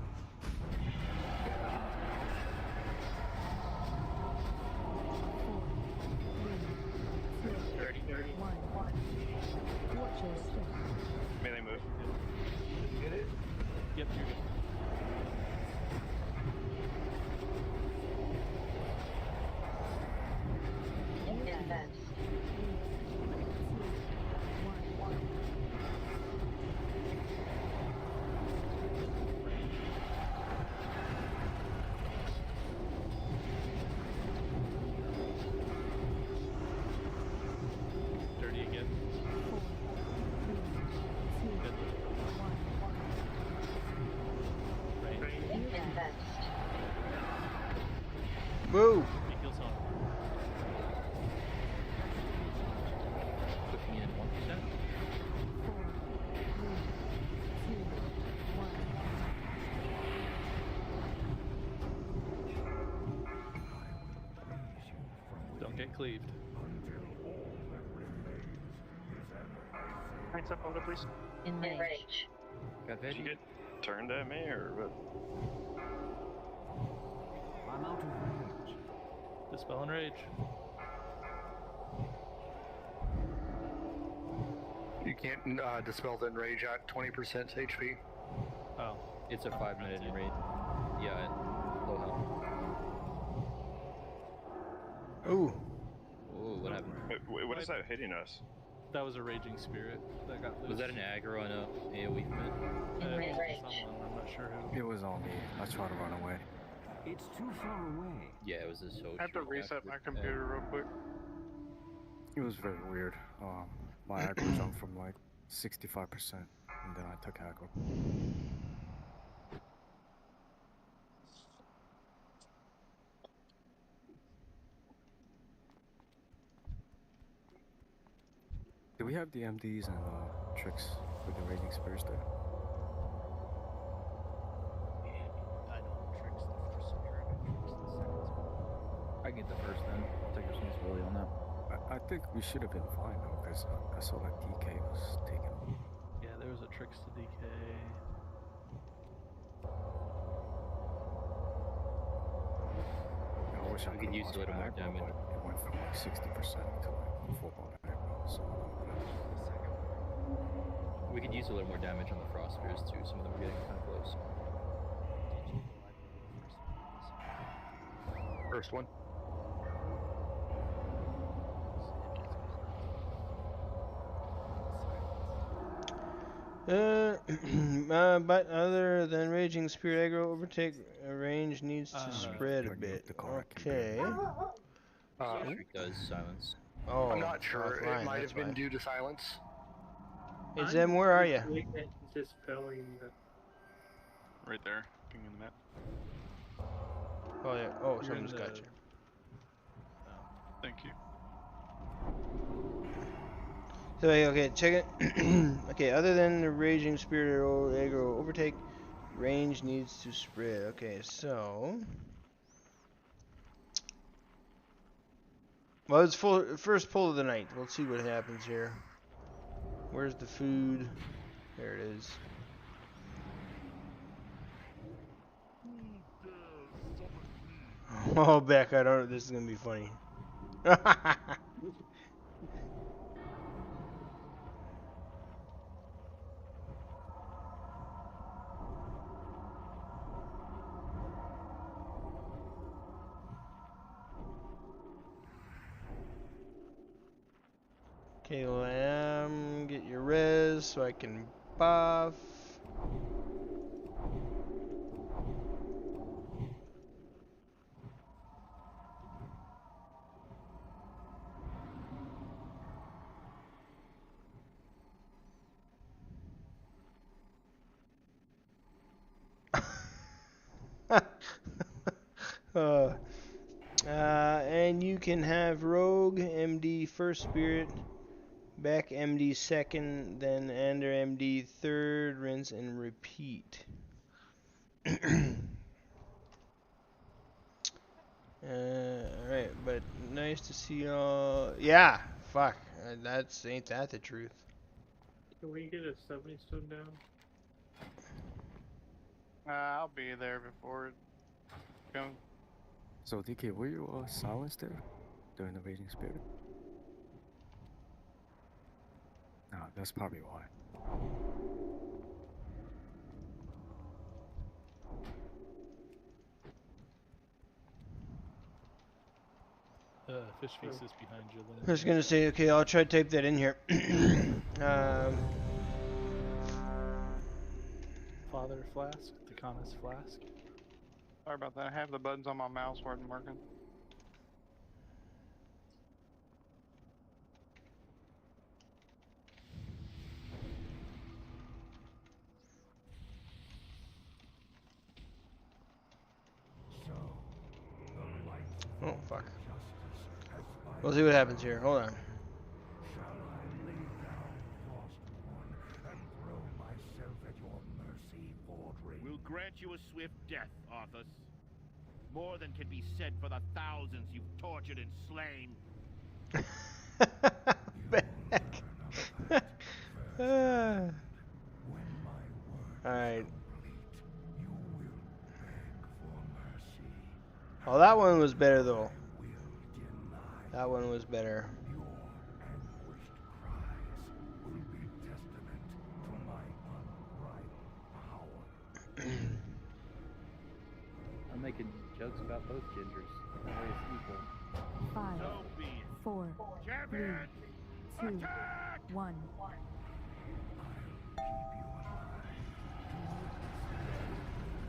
Melee move. Get it? Yep, you're good. Dirty again. Good. Whoa! He kills on. Pushing in 1%. Don't get cleaved. Points up over, please. In range. Got Did you veggie. get turned at me or what? I'm out of range. Dispel and rage. You can't dispel the enrage at 20% HP. Oh. It's a 5-minute enrage. Yeah, and low health. Ooh. Ooh, what happened? What is that hitting us? That was a raging spirit that got loose. Was that an aggro on a AoE from it? Someone, I'm not sure who. It was on me. I tried to run away. It's too far away. Yeah, it was a social. I have to reset my computer real quick. It was very weird. My aggro jumped from like 65%, and then I took aggro. Do we have the MDs and tricks with the Raging Spirits there? I know tricks the first spirit, tricks the second. I can get the first then. I'll take responsibility on that. I think we should have been fine though, because I saw that DK was taken. Yeah, there was a tricks to DK. I wish I We could use a little more damage. But it went from like 60% to like full blown aggro. So We could use a little more damage on the frost spears too. Some of them are getting kind of close. First one. But other than raging spirit aggro, overtake range needs to spread a bit. Okay. Streak does silence. Oh, I'm not sure. offline, It might that's have been why. due to silence. Hey Zem, where are you? Dispelling the Right there, pinging the map. Oh yeah. Oh, You're someone's in got the- you. Thank you. So okay, check it. Okay, other than the raging spirit or aggro overtake, range needs to spread. Okay, so well, it's first pull of the night. We'll see what happens here. Where's the food? There it is. Oh, Beck, I don't. This is gonna be funny. Okay, Lamb, get your res so I can buff. And you can have Rogue, MD first spirit, Beck MD second, then Ender MD third, rinse and repeat. Alright, but nice to see y'all. Yeah, fuck. Ain't that the truth? Can we get a 70 stone down? I'll be there before it comes. So, DK, were you silenced there during the Raging Spirit? No, that's probably why. Fish face is behind you. I was gonna say, okay, I'll try to type that in here. Father Flask, Takana's Flask. Sorry about that. I have the buttons on my mouse weren't working. Oh, fuck. We'll see what happens here. Hold on. We'll grant you a swift death, Arthas. More than can be said for the thousands you've tortured and slain. Alright. Oh, that one was better, though. That one was better. I'm making jokes about both genders. Various equal. 5, 4, 3, 2, 1.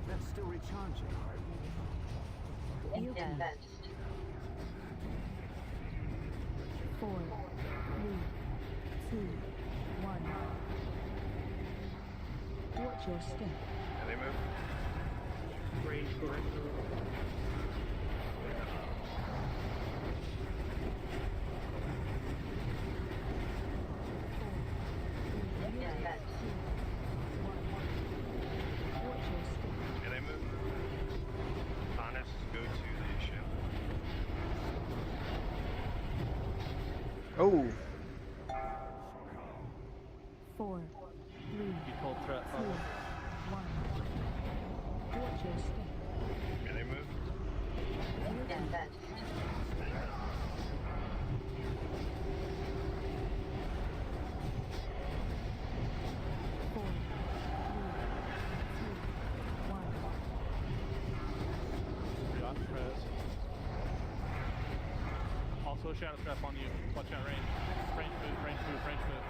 That's still recharging. Yield to 4, 3, 2, 1. Watch your step. Can they move? Range correct. Can they move? Honest, go to the ship. Oh. 4, 3, 2, You told threat, 1. Watch your step. Can they move? Also a shadow trap on you. Watch out, range. Range move, range move, range move.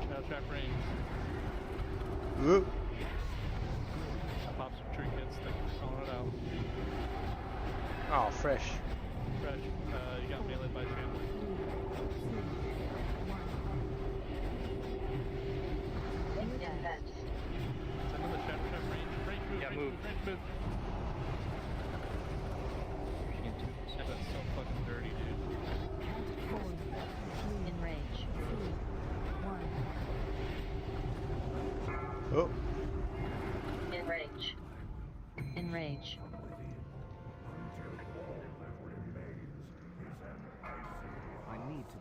Shadow trap range. Whoop. I popped some trinkets. Thank you for calling it out. Oh, fresh. Fresh. You got meleeed by Chandler. Send another shadow trap range. Range move, range move, range move. That's so fucking dirty, dude. 4, 3, in range. 2, 1. Oh. In range. In range.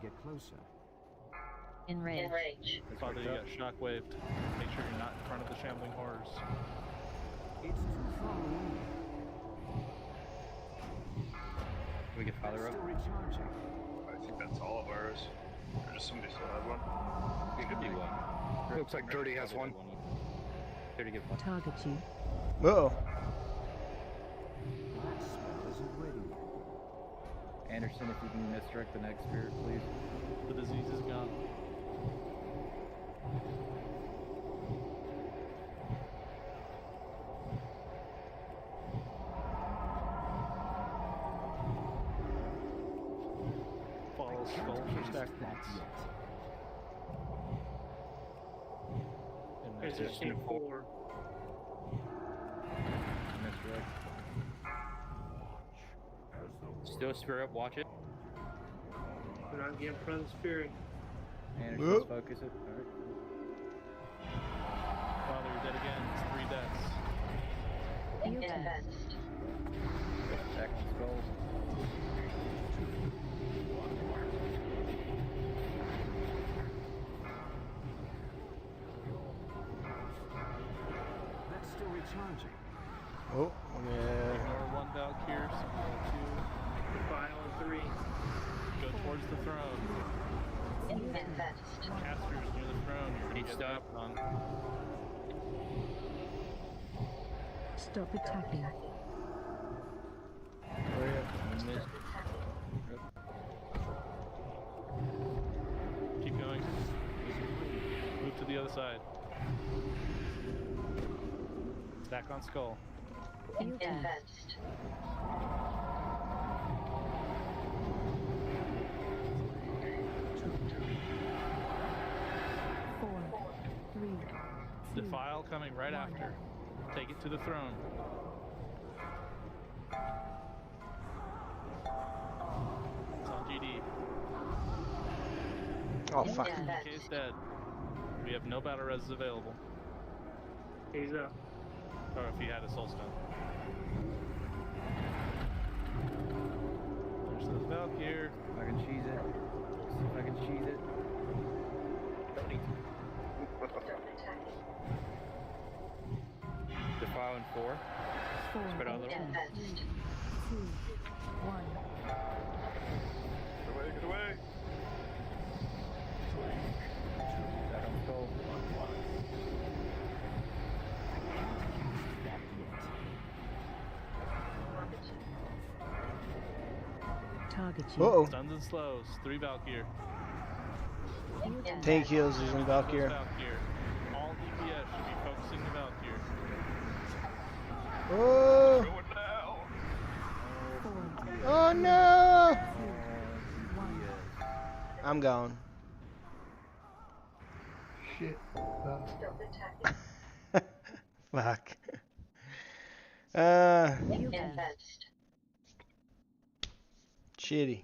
get closer. Enrage. Father, you got shockwaved. Make sure you're not in front of the shambling horrors. It's too far away. Can we get Father up? Still recharging. I think that's all of ours. Or does somebody still have one? Could be one. Looks like Dirty has one. Dirty get one. Target you. Uh-oh. That spell isn't ready yet. Anderson, if you can misdirect the next spirit, please. The disease is gone. Follow skull for stack points. And There's that's a it. C4. Misdirect. Still spirit up, watch it. We're not getting in front of the spirit. Anderson, Whoop. focus it. Alright. Father, you're dead again. It's 3 deaths. Field test. Back on skull. That's still recharging. Oh, yeah. Ignore 1 Valkyrie, Symbol 5 on 3. 2. Go towards the throne. Casters near the throne. You're gonna get Stop. stepped on. Stop attacking. Keep going. Move to the other side. Stack on skull. Field test. Four, three, Defile coming right after. Take it to the throne. It's on GD. Oh, fuck. DK is dead. We have no battle res available. He's up. Or if he had a soul stone. There's the Valkyrie. I can cheese it. See if I can cheese it. Don't need to. Defile in 4. Spread out a little. 2, 1. Get away, get away! Back on skull. Target you. Uh-oh. Stuns and slows. 3 Valkyrie. Tank heals using Valkyrie. Valkyrie. All DPS should be focusing the Valkyrie. Oh! Going down! Oh no! 2, 1. I'm gone. Shit. Fuck. Field test. Shitty.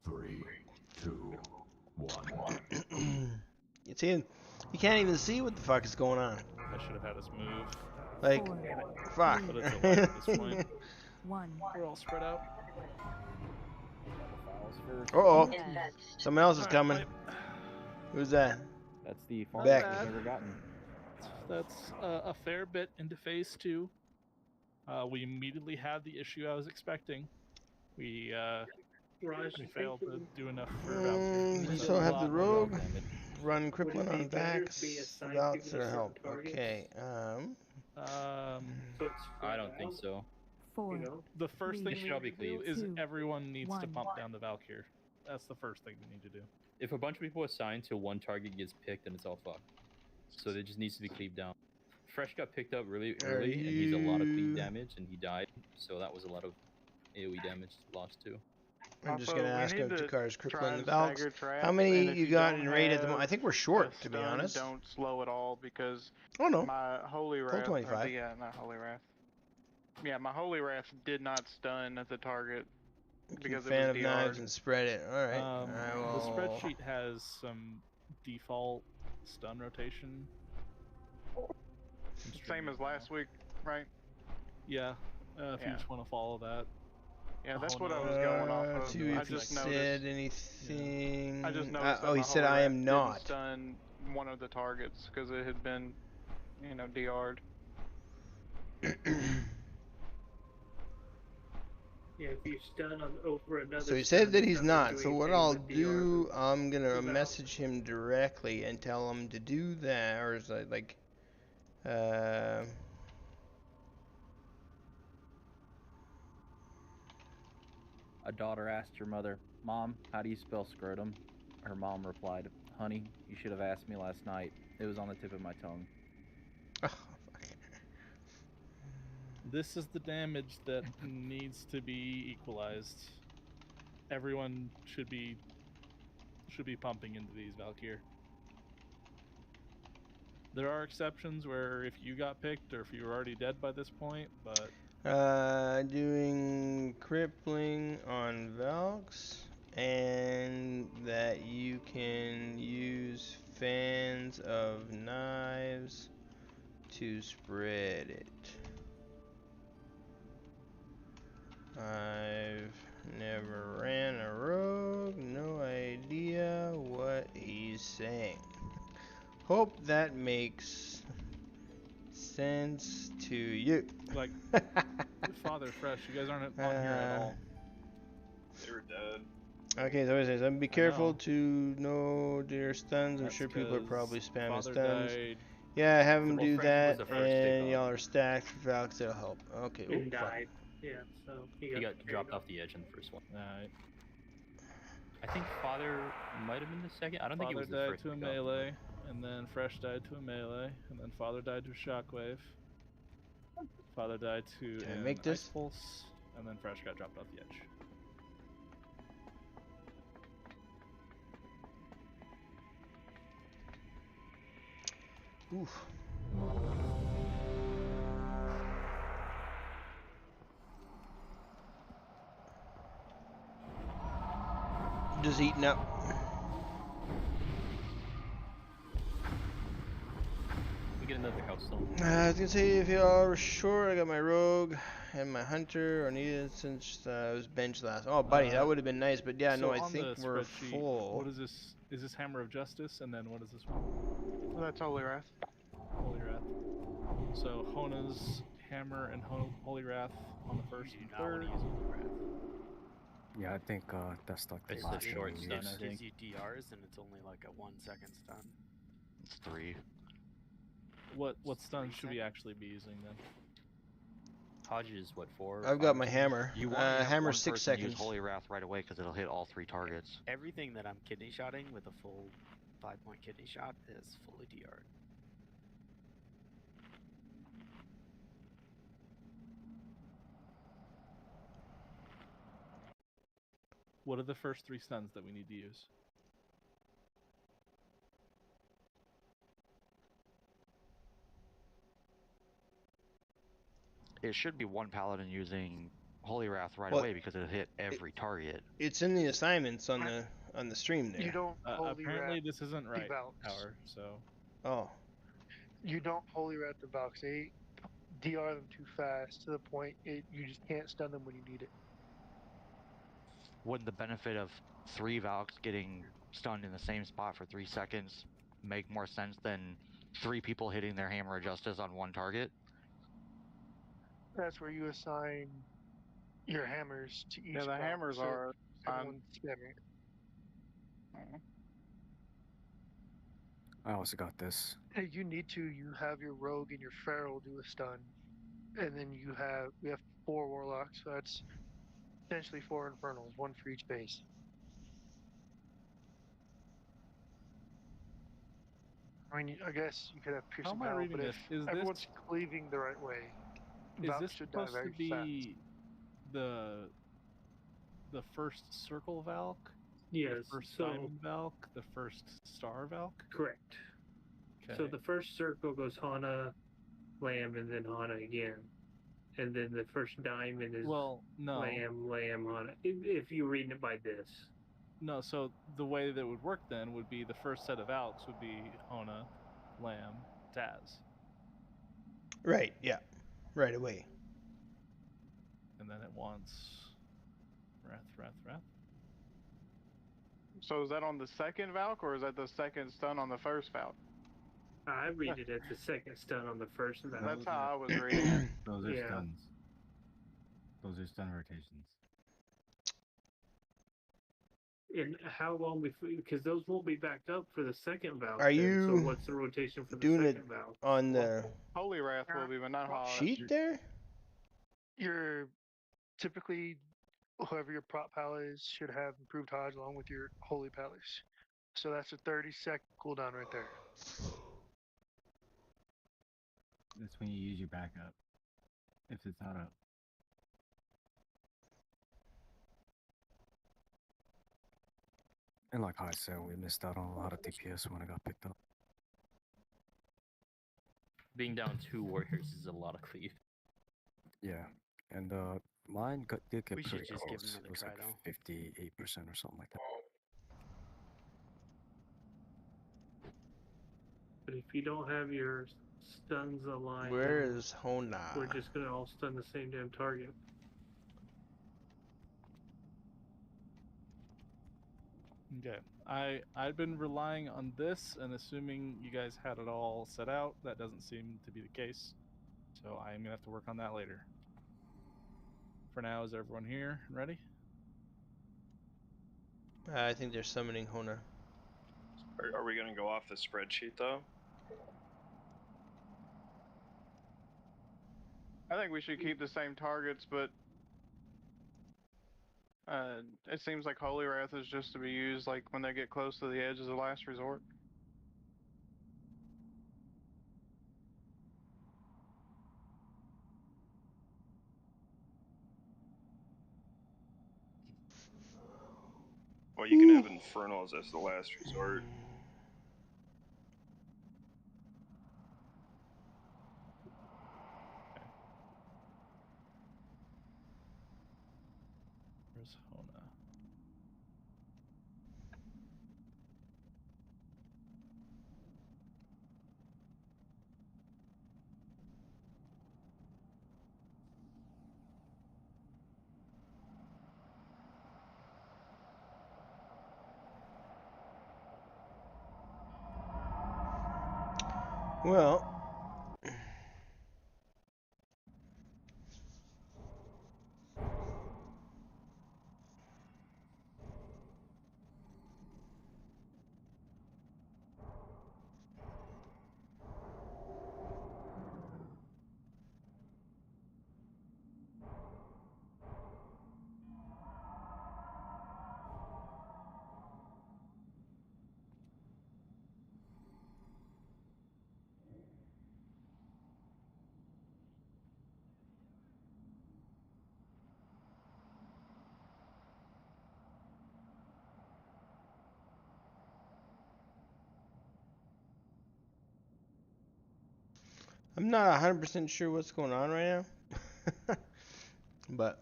Three, two, one. It's in. You can't even see what the fuck is going on. I should have had us move. Like, fuck. But it's a lot at this point. 1. We're all spread out. Uh-oh. Someone else is coming. Who's that? That's the Beck. farthest I've ever gotten. That's a fair bit into phase 2. We immediately had the issue I was expecting. We failed to do enough for Valkyrie. We still have the rogue. Damage. Run crippling on backs be assigned without to their certain help. targets? Okay. So it's I don't think so. 4. You know? The first thing It we should all need be to do cleaved. is 2, everyone needs to 1. pump down the Valkyrie. That's the first thing we need to do. If a bunch of people assign to one target gets picked, then it's all fucked. So it just needs to be cleaved down. Fresh got picked up really early, and he's a lot of cleave damage, and he died. So that was a lot of AoE damage lost too. I'm just Also, gonna we ask need if to Jakar's try crippling the and Valks. stagger traps, How and many if you got don't in raid at the have moment? I think we're a short, to be stun, honest. Don't slow at all because Oh no. my Holy Full Wrath, 25. yeah, not Holy Wrath. Yeah, my Holy Wrath did not stun at the target because it Fan was of knives DR'd. and spread it. All right. The spreadsheet has some default stun rotation. Same as last week, right? Yeah. If you Yeah. just want to follow that. Yeah, that's what I was going off of. See I if he just said noticed. anything. I just noticed that Oh, he my said holy I wrath am didn't not. stun one of the targets because it had been, DR'd. Yeah, if you stun on over another. So he stun, said that it's he's not gonna not. do So what anything I'll but DR do, the I'm gonna valve. message him directly and tell him to do that, or is it like, A daughter asked her mother, "Mom, how do you spell scrotum?" Her mom replied, "Honey, you should have asked me last night. It was on the tip of my tongue." This is the damage that needs to be equalized. Everyone should be pumping into these Valkyr. There are exceptions where if you got picked or if you were already dead by this point, but doing crippling on Valks, and that you can use fans of knives to spread it. I've never ran a rogue, no idea what he's saying. Hope that makes sense to you. like Father Fresh, you guys aren't on here at all. They were dead. Okay, so it says, be careful to know their stuns. I'm That's sure people are 'cause probably spamming Father stuns. died. Yeah, have them Well, do Fresh was that, the first to and go. y'all are stacked for Valks. That'll help. Okay. And Oop, fuck. died. Yeah, so He got dropped off the edge in the first one. Alright. I think Father might have been the second. I don't think he Father was the died first to a to go. melee, and then Fresh died to a melee, and then Father died to a shockwave. Father died to Can I an make this? ice pulse, and then Fresh got dropped off the edge. Oof. Just eating up. We get another house stone. I was gonna say, if y'all were short, I got my rogue and my hunter, or needed since I was benched last. Oh, buddy, that would have been nice, but yeah, so no, I on think the we're spreadsheet, full. What is this? Is this Hammer of Justice, and then what is this one? Well, that's Holy Wrath. Holy Wrath. So Hona's Hammer and Holy Wrath on the first and third. Yeah, I think that's like the It's last the short one we stun, use. I think. Gives you DRs and it's only like a 1 second stun. It's 3. What stun should we actually be using then? Hodge is what, 4? I've got my hammer. You want to have hammer one 6 person seconds. use Holy Wrath right away because it'll hit all 3 targets. Everything that I'm kidney shotting with a full 5-point kidney shot is fully DR'd. What are the first 3 stuns that we need to use? It should be one paladin using Holy Wrath right Well, away because it'll hit every target. It's in the assignments on the stream there. You don't Holy apparently Wrath this isn't right, Valks. Power, so... Oh. You don't Holy Wrath the Valks. They DR them too fast to the point you just can't stun them when you need it. Wouldn't the benefit of 3 Valks getting stunned in the same spot for 3 seconds make more sense than 3 people hitting their Hammer of Justice on 1 target? That's where you assign your hammers to each. Yeah, the Valk, hammers so are everyone's spamming it. I also got this. If you need to, you have your rogue and your feral do a stun, and then we have 4 warlocks, so that's essentially 4 infernals, 1 for each base. I mean, I guess you could have How piercing am I battle, reading but this? if Is everyone's this... cleaving the right way, Is Valks this should die supposed very to be the first Circle Valk? Yes, The first so... Diamond Valk? The first Star Valk? Correct. Okay. So the first circle goes Hana, Lamb, and then Hana again. And then the first diamond is Well, no. Lamb, Hana. If you're reading it by this. No, so the way that would work then would be the first set of Valks would be Hona, Lamb, Taz. Right, yeah. Right away. and then it wants Wrath. So is that on the second Valk, or is that the second stun on the first Valk? I read it as the second stun on the first Valk. That's how I was reading it. Those are Yeah. stuns. Those are stun rotations. And how long before? Because those won't be backed up for the second Valk. Are then, you So what's the rotation for the doing it second Valk? on the Holy Wrath will be, but not Holish. sheet there? You're typically whoever your prop pal is should have improved Hodge along with your holy palace. So that's a 30-second cooldown right there. That's when you use your backup. If it's not up. And like I said, we missed out on a lot of DPS when it got picked up. Being down 2 warriors is a lot of cleave. Yeah, and mine did get We should pretty just give close. another It was try, like though. 58% or something like that. But if you don't have your stuns aligned, Where then is Hona? we're just gonna all stun the same damn target. Okay, I'd been relying on this and assuming you guys had it all set out. That doesn't seem to be the case, so I'm gonna have to work on that later. For now, is everyone here and ready? I think they're summoning Hona. Are we going to go off the spreadsheet though? I think we should keep the same targets, but it seems like Holy Wrath is just to be used like when they get close to the edge as a last resort. Well, you can have Infernals as the last resort. Where's Hona? Well, I'm not 100% sure what's going on right now, but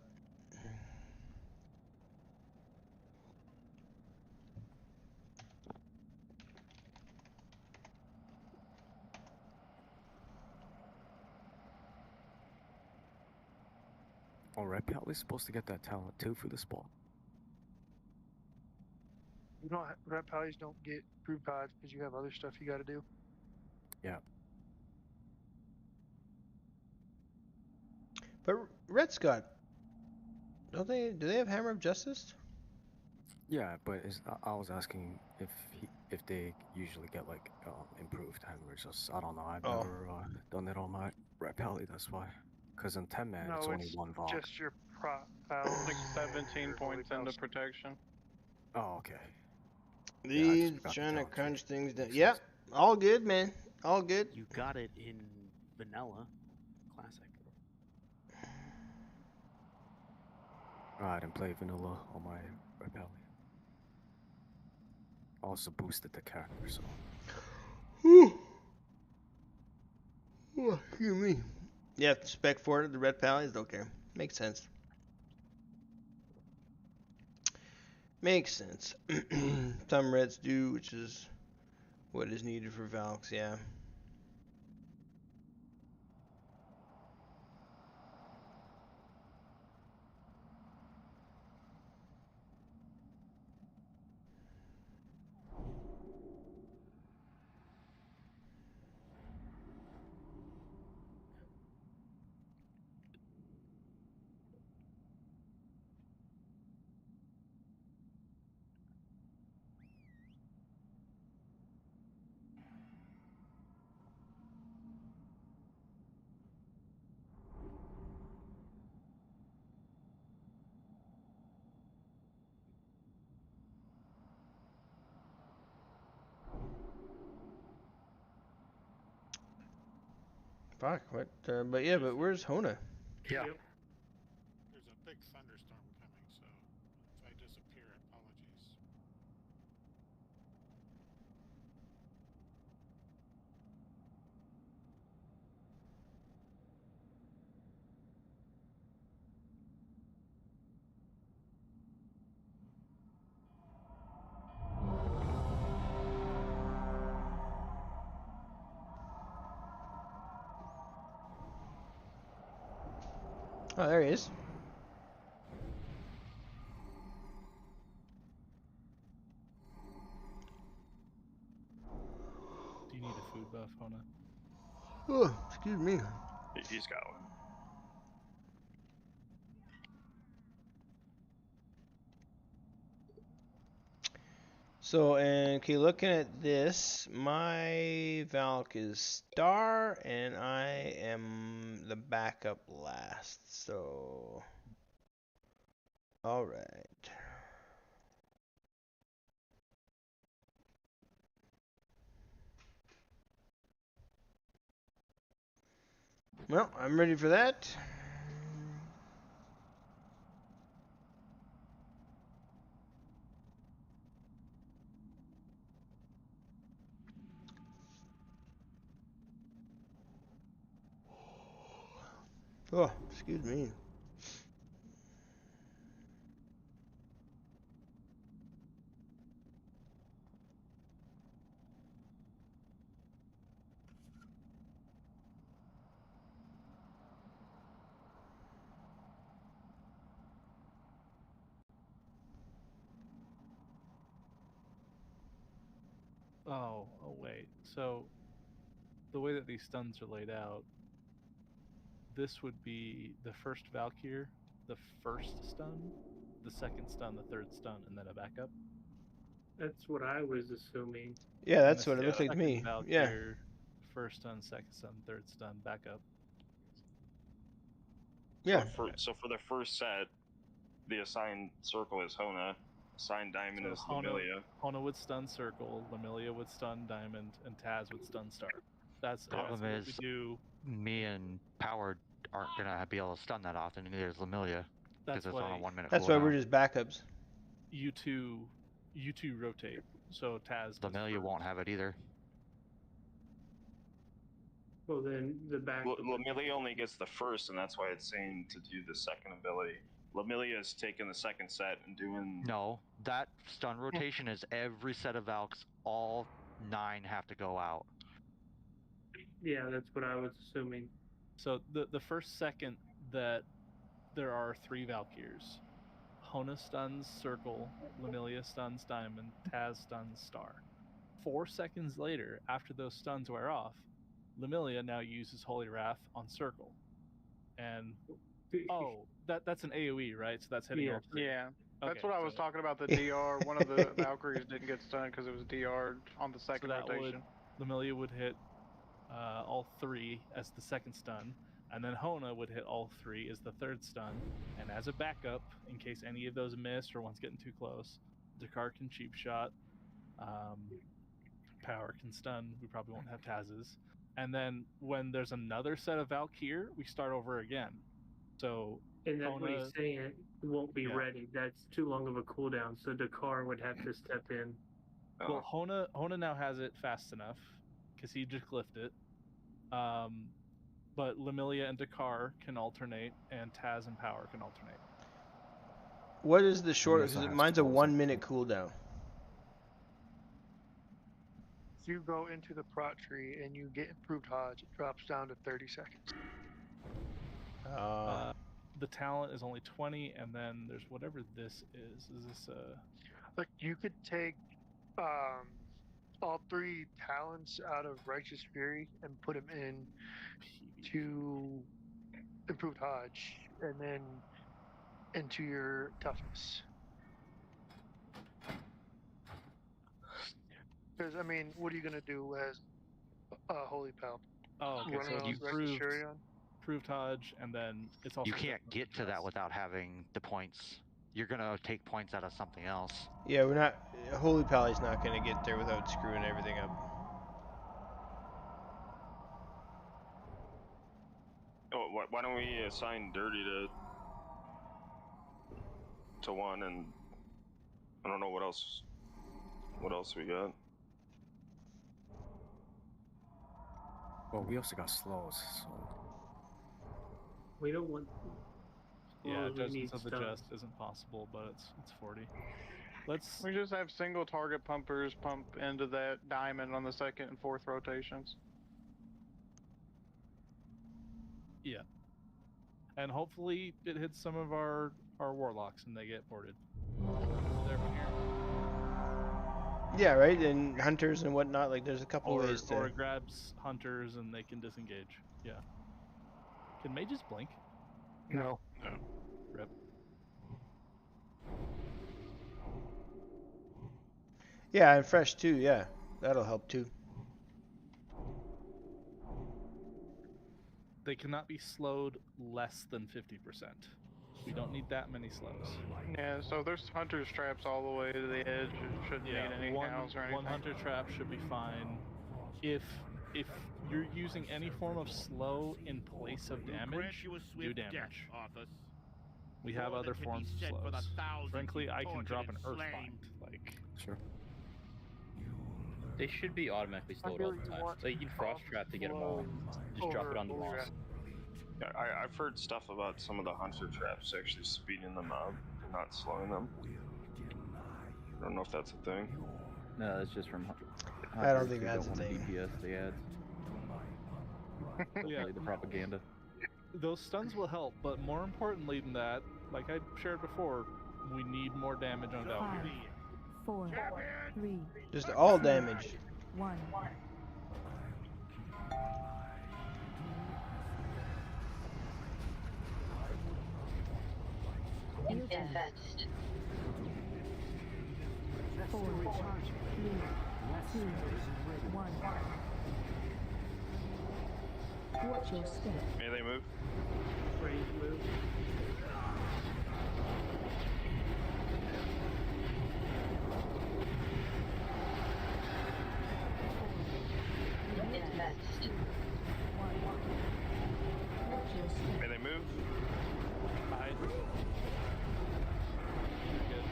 Oh, Red Pally supposed to get that talent too for the spot. You don't Red Pallies don't get improved Hodge because you have other stuff you got to do. Yeah. but Red Scott, don't they? Do they have Hammer of Justice? Yeah, but I was asking if they usually get like improved hammers. Just I don't know. I've never done it on my Red Pally. That's why. Because in 10 man, it's only one Valk. Just your prop pal. Like 17 points into protection. Oh, okay. These trying to crunch things down. Yep, all good, man. All good. You got it in vanilla. Classic. I didn't play vanilla on my Red Pally. Also boosted the character, so. Excuse me. Yeah, spec for it, the Red Pally is okay. Makes sense. Makes sense. Some Reds do, which is what is needed for Valks, yeah. Fuck, what? But yeah, but where's Hona? Yeah. Yep. There's a big thunderstorm coming, so if I disappear, apologies. Oh, there he is. Do you need a food buff, Hona? Oh, excuse me. He's got one. So, and okay, looking at this, my Valk is star, and I am the backup last. So, all right. Well, I'm ready for that. Oh, excuse me. Oh, wait. So the way that these stuns are laid out, this would be the first Valkyr, the first stun, the second stun, the third stun, and then a backup. That's what I was assuming. Yeah, And that's the what it looked like to second me. Valkyr, Yeah. first stun, second stun, third stun, backup. Yeah. So for the first set, the assigned circle is Hona, assigned diamond So is Lamilia. Hona would stun Circle, Lamilia would stun Diamond, and Taz would stun Star. That's Problem what is, we do. me and Power aren't gonna be able to stun that often. Neither is Lamilia because That's it's on a why. 1 minute That's why cooldown. we're just backups. You two rotate. So Taz. Lamilia won't have it either. Well, then the backup. Lamilia only gets the first, and that's why it's saying to do the second ability. Lamilia is taking the second set and doing. No, that stun rotation is every set of Valks. All 9 have to go out. Yeah, that's what I was assuming. So the first second that there are 3 Valkyrs, Hona stuns Circle, Lamilia stuns Diamond, Taz stuns Star. 4 seconds later, after those stuns wear off, Lamilia now uses Holy Wrath on Circle. And that's an AoE, right? So that's hitting all 3. Yeah. That's Okay, what I was talking about, the DR. One of the Valkyries didn't get stunned because it was DR'd on the second rotation. Lamilia would hit all 3 as the second stun, and then Hona would hit all 3 as the third stun. And as a backup, in case any of those miss or one's getting too close, Dakar can cheap shot. Power can stun. We probably won't have Taz's. And then when there's another set of Valkyr, we start over again. So and that's what he's saying. It won't be ready. That's too long of a cooldown. So Dakar would have to step in. Well, Hona now has it fast enough because he just glyphed it. But Lamilia and Dakar can alternate, and Taz and Power can alternate. What is the short? Because mine's a 1 minute cooldown. If you go into the prot tree and you get improved Hodge, it drops down to 30 seconds. The talent is only 20, and then there's whatever this is. Is this Like you could take all 3 talents out of Righteous Fury and put them in to improved Hodge, and then into your toughness. Because I mean, what are you gonna do as Holy Pal? Oh, okay. Run So around you with Righteous Fury on? proved Hodge, and then it's also You can't get to that without having the points. You're gonna take points out of something else. Yeah, we're not. Holy Pally's not gonna get there without screwing everything up. why don't we assign Dirty to one, and I don't know what else we got. Well, we also got slows, so We don't want. Yeah, we need Judgments of the stuns. Just isn't possible, but it's 40. Let's. We just have single target pumpers pump into that diamond on the second and fourth rotations. Yeah. And hopefully it hits some of our warlocks and they get boarded. There from here. Yeah, right. And hunters and whatnot. Like, there's a couple Or, ways to. or it grabs hunters and they can disengage. Yeah. Can mages blink? no. Rip. Yeah, and fresh too. Yeah, that'll help too. They cannot be slowed less than 50%. We don't need that many slows. Yeah, so there's hunter's traps all the way to the edge. It shouldn't need any house or anything. One hunter trap should be fine. If you're using any form of slow in place of damage, do damage. We have other forms of slows. Frankly, I can drop an Earthbind. Like, sure. They should be automatically slowed all the time. So you can frost trap to get them all. Just drop it on the boss. Yeah, I've heard stuff about some of the hunter traps actually speeding them up, not slowing them. I don't know if that's a thing. No, that's just from. I don't think who that's a want the thing. DPS they add. yeah, The propaganda. those stuns will help, but more importantly than that, like I shared before, we need more damage on Valkyrie. 5, 4, 3, Just all damage. 1. Invest. 4, 3, 2, 1. Watch your step. Melee move. Range move. Invest. Watch your step. Melee move. Hide. Good.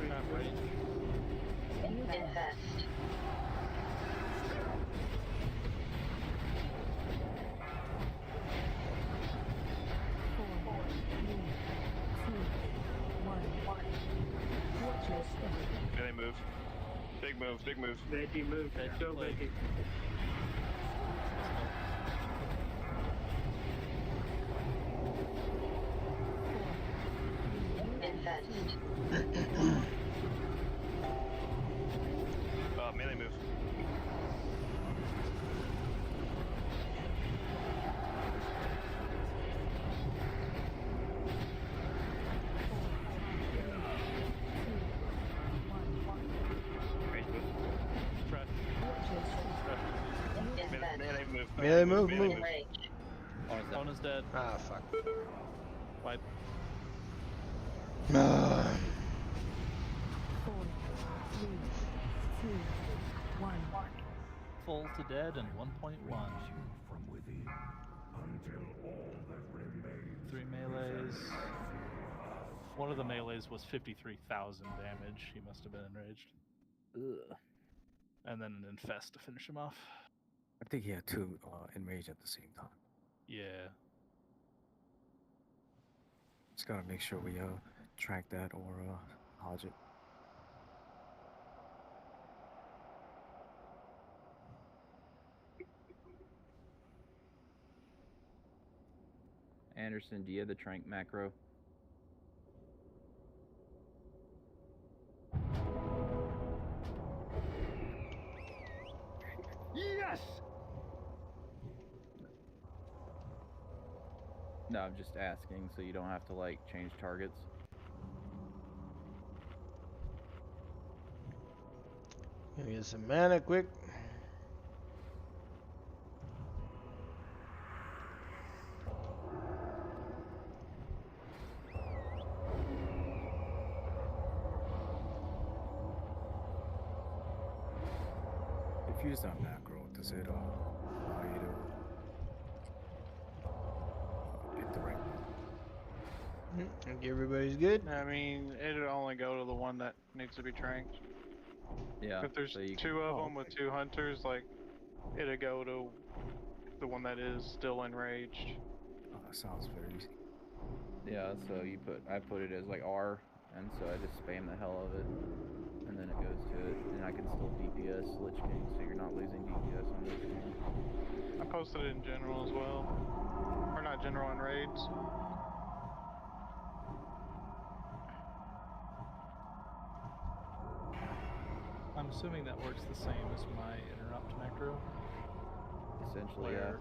Trap range. Invest. Melee move. Big move, big move. Veggie move. Let's go, Veggie. Invest. Melee move. Fresh. Melee move. Melee move, move. Ona's dead. Ah, fuck. Wipe. 4, 3, 2, 1. Full to dead and 1.1. From within until all that remains. 3 melees. One of the melees was 53,000 damage. He must have been enraged. Ugh. And then an infest to finish him off. I think he had two enraged at the same time. Yeah. Just gotta make sure we track that or hodge it. Anderson, do you have the trank macro? Yes! No, I'm just asking so you don't have to like change targets. Gonna get some mana quick. if you use that macro, does it allow you to pick the right one? Think everybody's good? I mean, it'll only go to the one that needs to be tranked. Yeah. If there's so you two can, of them with two hunters, like, it'll go to the one that is still enraged. Oh, that sounds very easy. Yeah, so I put it as like R, and so I just spam the hell of it, and then it goes to it, and I can still DPS Lich King, so you're not losing DPS on Lich King. I posted it in general as well. Or not general, in raids. I'm assuming that works the same as my interrupt macro. Essentially, yeah.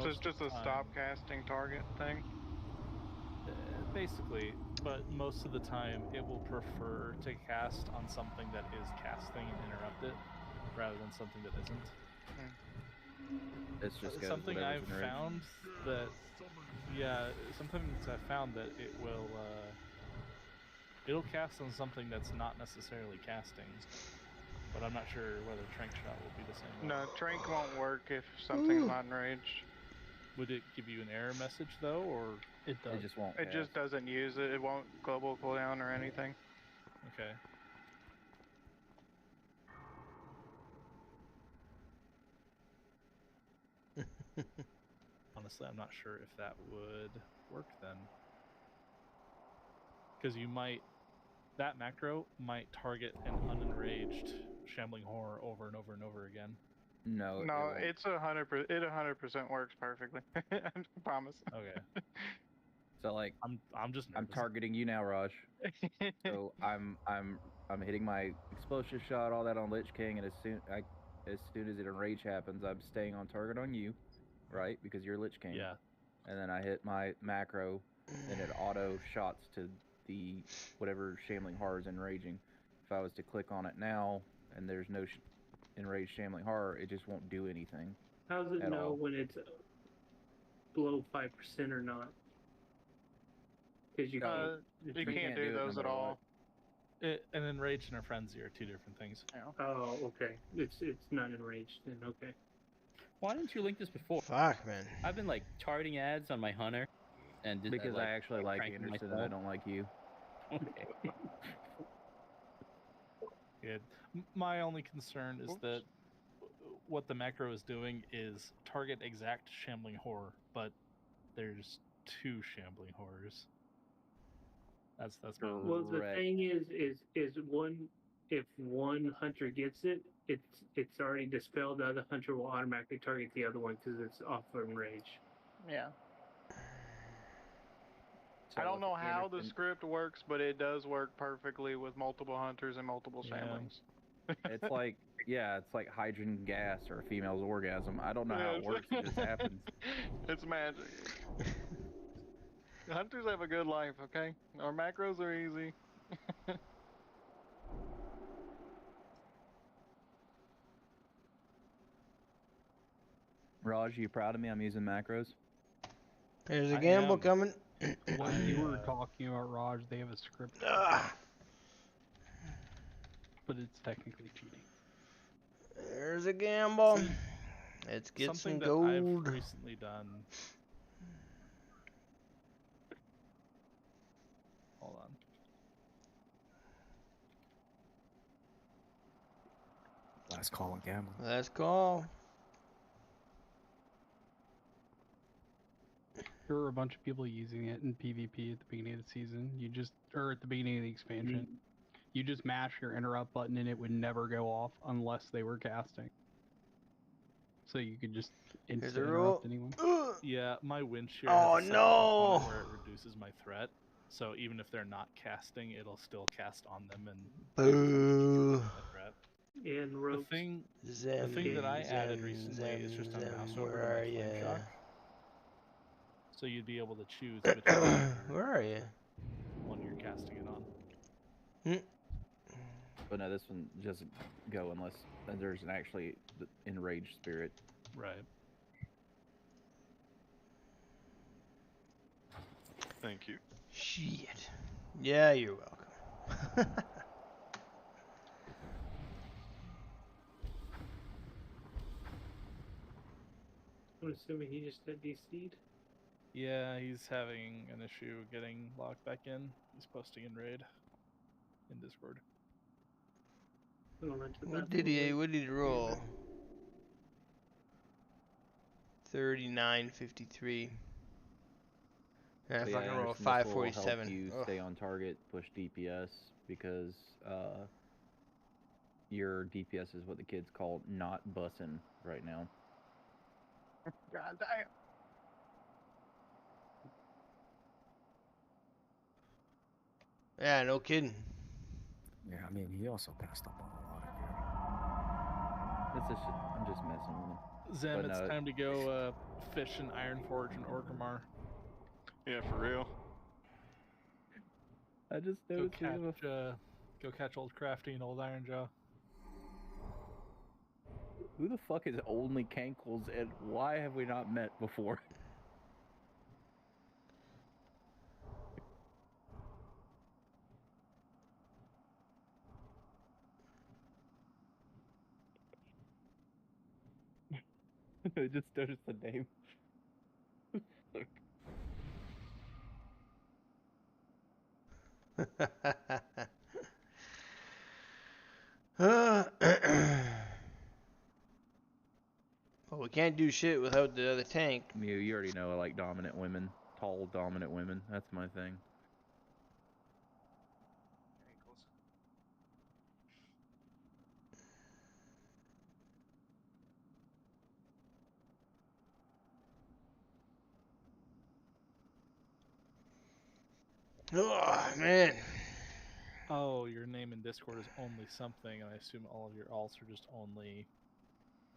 So it's just a stop casting target thing? Basically, but most of the time it will prefer to cast on something that is casting and interrupt it, rather than something that isn't. It's just something I've found that, yeah, sometimes I've found that it will, it'll cast on something that's not necessarily casting, but I'm not sure whether Trank Shot will be the same way. No, Trank won't work if something's not enraged. Would it give you an error message though, or it does? It just won't. It just doesn't use it. It won't global cooldown or anything. Okay. Honestly, I'm not sure if that would work then. Because that macro might target an unenraged Shambling Horror over and over and over again. No, it's 100%. It 100% works perfectly. I promise. Okay. So like, I'm just nervous. I'm targeting you now, Raj. So I'm hitting my explosive shot, all that on Lich King, and as soon as it enrage happens, I'm staying on target on you, right? Because you're Lich King. Yeah. And then I hit my macro, and it auto shots to the whatever Shambling Horror is enraging. If I was to click on it now, and there's no enraged Shambling Horror, it just won't do anything. How does it know when it's below 5% or not? Because you can't do those at all. An enraged and a frenzy are two different things. Yeah. Oh, okay. It's not enraged then. Okay. Why didn't you link this before? Fuck, man. I've been like targeting ads on my hunter, and because I actually like Anderson and I don't like you. Okay. Good. My only concern is that what the macro is doing is target exact Shambling Horror, but there's two Shambling Horrors. That's Well, the thing is one, if one hunter gets it, it's already dispelled. The other hunter will automatically target the other one because it's off of enrage. Yeah. So I don't know how the script works, but it does work perfectly with multiple hunters and multiple shamblings. It's like, yeah, it's like hydrogen gas or a female's orgasm. I don't know how it works. It just happens. It's magic. Hunters have a good life, okay? Our macros are easy. Raj, you proud of me? I'm using macros. There's a gamble coming. What you were talking about, Raj, they have a script. But it's technically cheating. There's a gamble. Let's get something some gold. I've recently done. Hold on. Last call on gambling. Last call. There were a bunch of people using it in PvP at the beginning of the season. Or at the beginning of the expansion. You just mash your interrupt button and it would never go off unless they were casting. So you could just instant interrupt anyone. Yeah, my wind shear Oh, has a no! component where it reduces my threat. So even if they're not casting, it'll still cast on them and Boo. threat. And the thing that I added recently is just a mouse over to my flame shock. So you'd be able to choose which where are you? One you're casting it on. But no, this one doesn't go unless there's an actually enraged spirit. Right. Thank you. Shit. Yeah, you're welcome. I'm assuming he just got DC'd. Yeah, he's having an issue getting logged back in. He's posting in raid in Discord. What did he roll? 39.53. Yeah, But if I can roll Anderson, this will help 547. you stay on target, push DPS, because your DPS is what the kids call not bussin' right now. God damn. Yeah, no kidding. Yeah, I mean, he also passed up on a lot of gear. I'm just messing with him. Zem, But it's no, time to go fish in Iron Forge and Orgrimmar. Yeah, for real. I just Go noticed go catch old Crafty and old Iron Jaw. who the fuck is only Cankles, and why have we not met before? I just noticed the name. Well, we can't do shit without the other tank. You already know I like dominant women. Tall, dominant women. That's my thing. Oh, man. Oh, your name in Discord is only something, and I assume all of your alts are just only.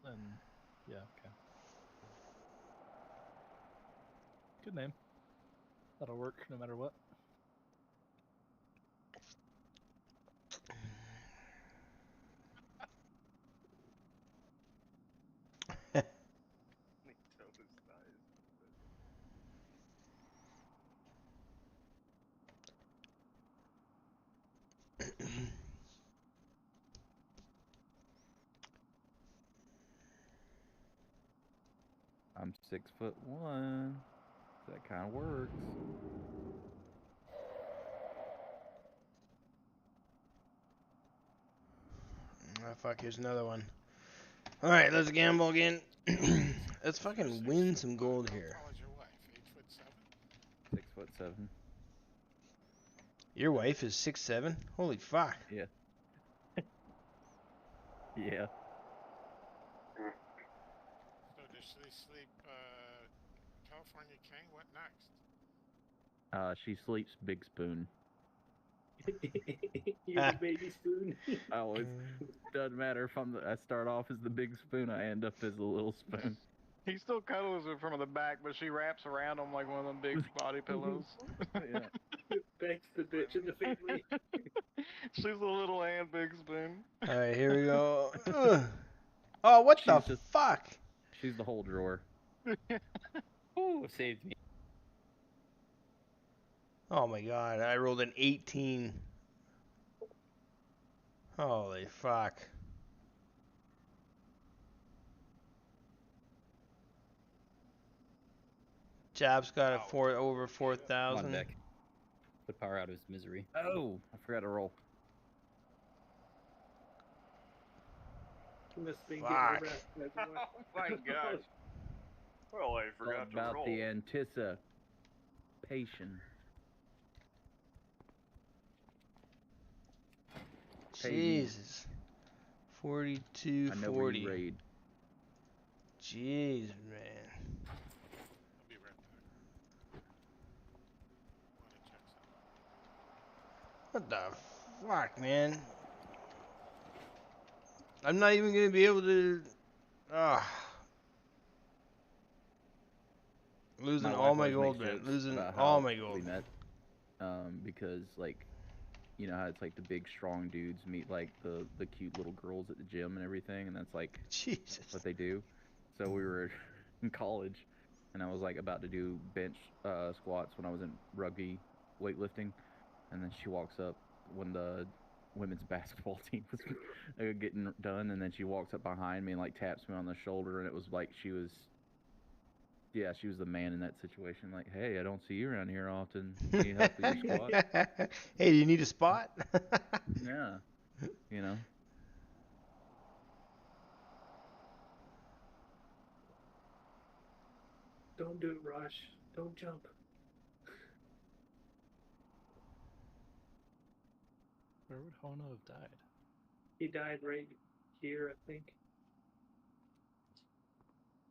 And yeah, okay. Good name. That'll work no matter what. I'm 6'1". That kind of works. Oh, fuck, here's another one. Alright, let's gamble again. Let's fucking win some gold here. How tall is your wife? 8'7"? 6'7". Your wife is 6'7"? Holy fuck. Yeah. Yeah. So does she sleep California King? What next? She sleeps big spoon. You're the baby spoon. I always doesn't matter if I start off as the big spoon, I end up as the little spoon. He still cuddles her from the back, but she wraps around him like one of them big body pillows. Yeah. Beck's the bitch in the family. She's a little and big spoon. Alright, here we go. Oh, what the fuck? She's the whole drawer. Ooh, saved me. Oh my god, I rolled an 18. Holy fuck. Jab's got a over 4,000. Come on, Beck. Put power out of his misery. Oh, I forgot to roll. He must have been Fuck. getting the rest. Oh my gosh. Well, I forgot to About roll. the anticipation. Jesus. 42, I know 40. where you raid. Jeez, man. I'll be right back. What the fuck, man? I'm not even gonna be able to. Losing all my gold, man. Losing all my gold. We met, because like, you know how it's like the big strong dudes meet like the cute little girls at the gym and everything, and that's like Jesus what they do. So we were in college, and I was like about to do bench squats when I was in rugby weightlifting, and then she walks up when the women's basketball team was getting done, and then she walks up behind me and like taps me on the shoulder, and it was like she was Yeah, she was the man in that situation. Like, hey, I don't see you around here often. Can you help with your squad? Hey, do you need a spot? Yeah. You know? Don't do it, Raj. Don't jump. Where would Hono have died? He died right here, I think.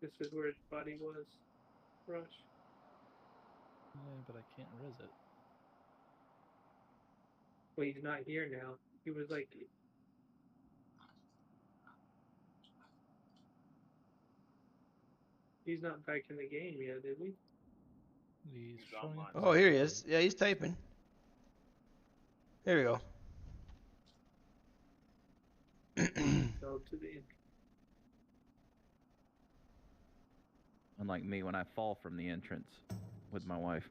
This is where his body was, Raj. Yeah, but I can't res it. Well, he's not here now. He was like... He's not back in the game yet, is he? He's showing up. Oh, here he is. Yeah, he's typing. Here we go. Fell to the end. Unlike me when I fall from the entrance with my wife.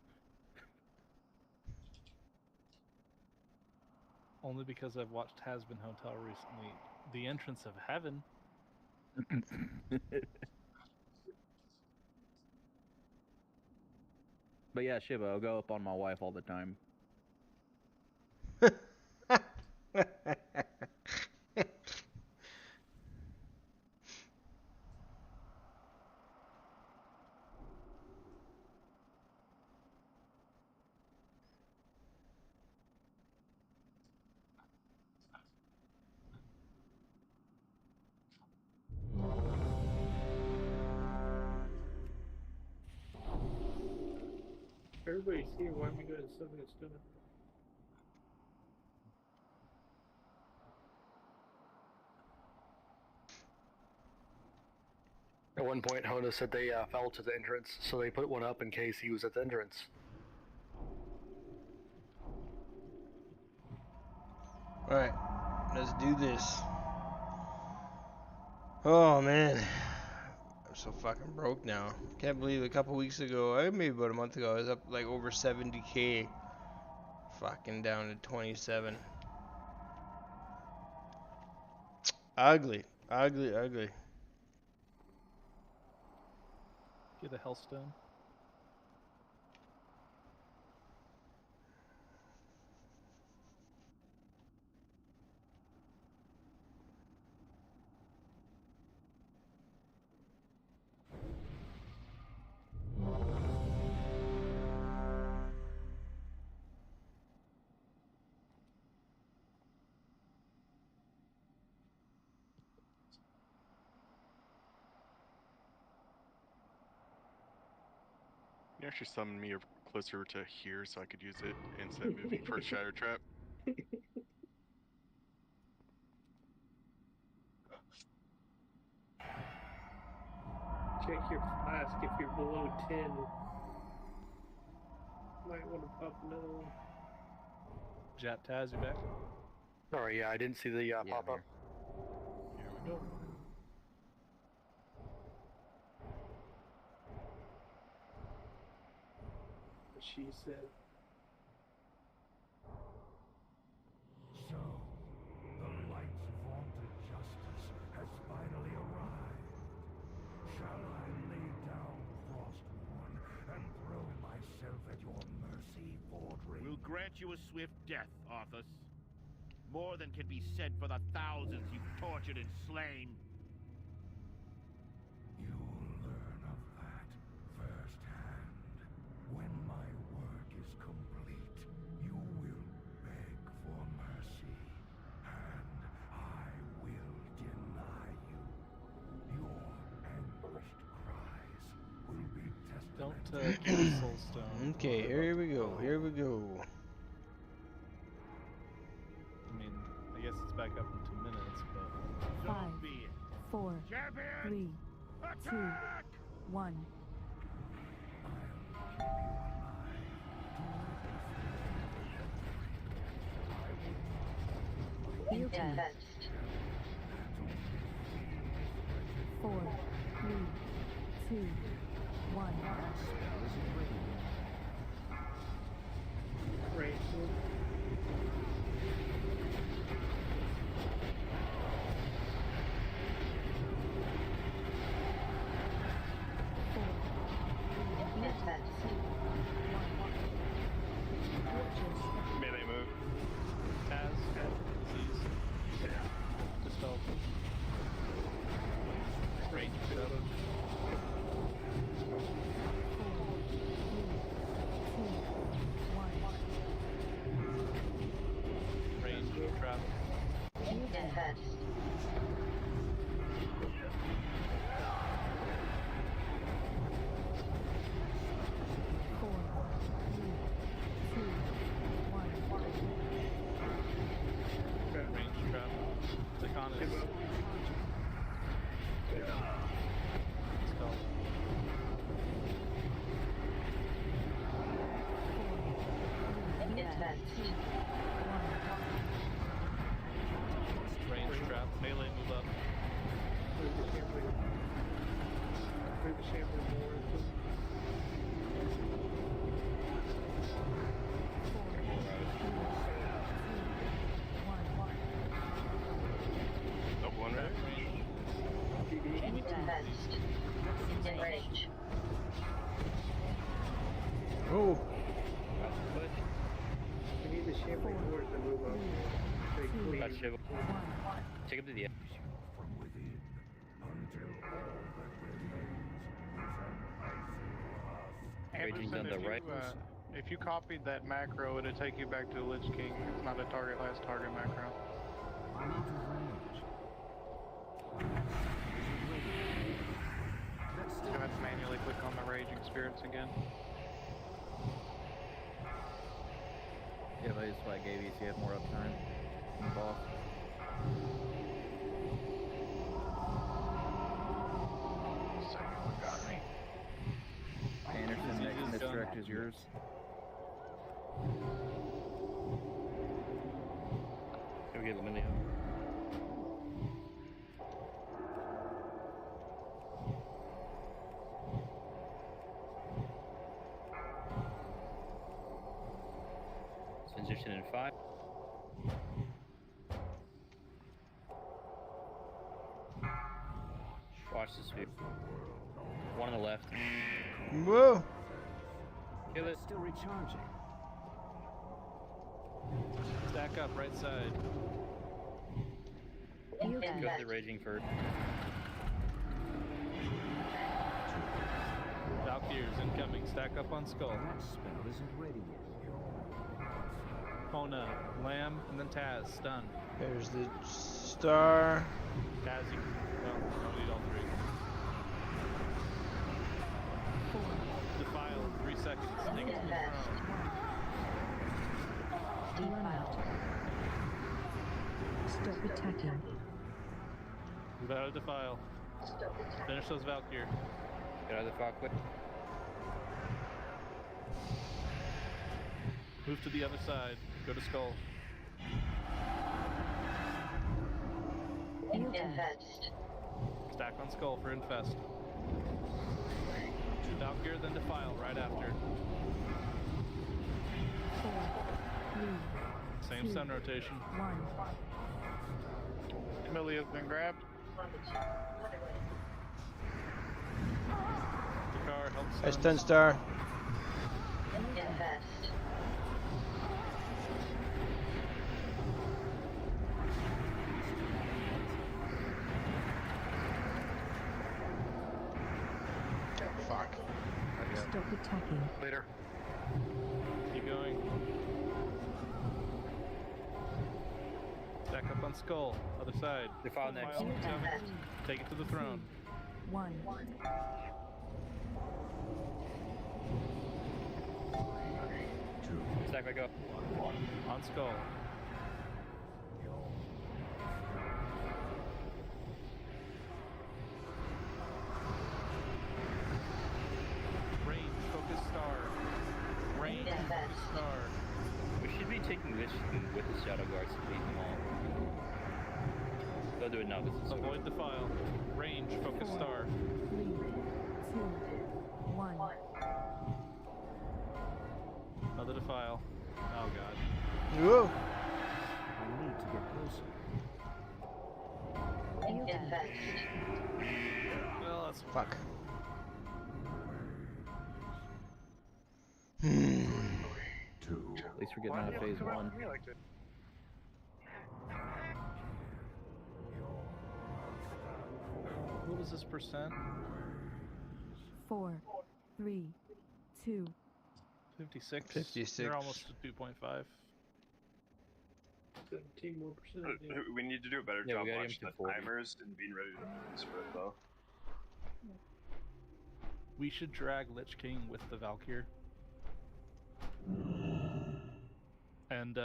Only because I've watched Has-Been Hotel recently. The Entrance of Heaven. But yeah, Shiba, I'll go up on my wife all the time. Everybody's here. Why are we doing something that's done? At one point, Hono said they fell to the entrance, so they put one up in case he was at the entrance. Alright, let's do this. Oh man, I'm so fucking broke now. Can't believe a couple weeks ago, maybe about a month ago, I was up like over 70k. Fucking down to 27. Ugly, ugly, ugly. Get a Hellstone. You actually summoned me closer to here so I could use it instead of moving for a shadow trap. Check your flask if you're below 10. Might want to pop another one. Jap Taz, you back? Sorry, yeah, I didn't see the pop up. Here we go. She said. So, the light's vaunted justice has finally arrived. Shall I lay down Frostborn and throw myself at your mercy, Fordring? We'll grant you a swift death, Arthas. More than can be said for the thousands you've tortured and slain. You'll learn of that firsthand. When my work is complete, you will beg for mercy, and I will deny you. Your anguished cries will be Don't testament. get a soul stone. Okay, here we go, here we go. I mean, I guess it's back up in 2 minutes, but... 5, 4, 3, 2, 1. Heal team. 4, 3, 2, 1. Right. Range trap, melee move up. Double one right? Oh. We need the shambling horse to move up. Got Shiva. Take him to the edge. Raging's on the right. If you copied that macro, it'd take you back to the Lich King. It's not a target last target macro. You have to manually click on the Raging Spirits again. Yeah, that's why I gave you, so you have more uptime on the boss. Got me. Anderson, next misdirect is yours. Go get Lemelio. Transition in 5. Watch this view. One on the left. Whoa! Kill it. Still recharging. Stack up, right side. Go to the Raging first. Valkyries incoming. Stack up on Skull. That spell isn't ready yet. Kona, Lamb, and then Taz. Stun. There's the star. Taz, you don't need all 3. Defile, 3 seconds. Take it to the throne. Stop attacking. Move out of Defile. Finish those Valkyrie. Get out of the fog quick. Move to the other side. Go to Skull. Infest. Stack on Skull for Infest. Valkyrie, then Defile right after. 4, 3, Same sun rotation. 1. Emilio's been grabbed. Dakar, help I stun star. Infest. Fuck. Stop attacking. Later. Keep going. Stack up on Skull. Other side. Defile next. Take it to the throne. 1. Stack back up. On Skull. Range, focus star. Range, focus star. We should be taking Lich King with the Shadow Guards to lead them all. They'll do it now because it's Avoid the file. Range, focus star. 3, 2, 1. Another defile. Oh god. Whoa! I need to get closer. Infest. Well, that's Fuck. At least we're getting out of phase 1. What was this percent? 4, 3, 2. 56. 56. They're almost at 2.5. 17 more percent. We need to do a better Yeah, job we got him watching to the 40. timers and being ready to release for it though. We should drag Lich King with the Valkyr. And,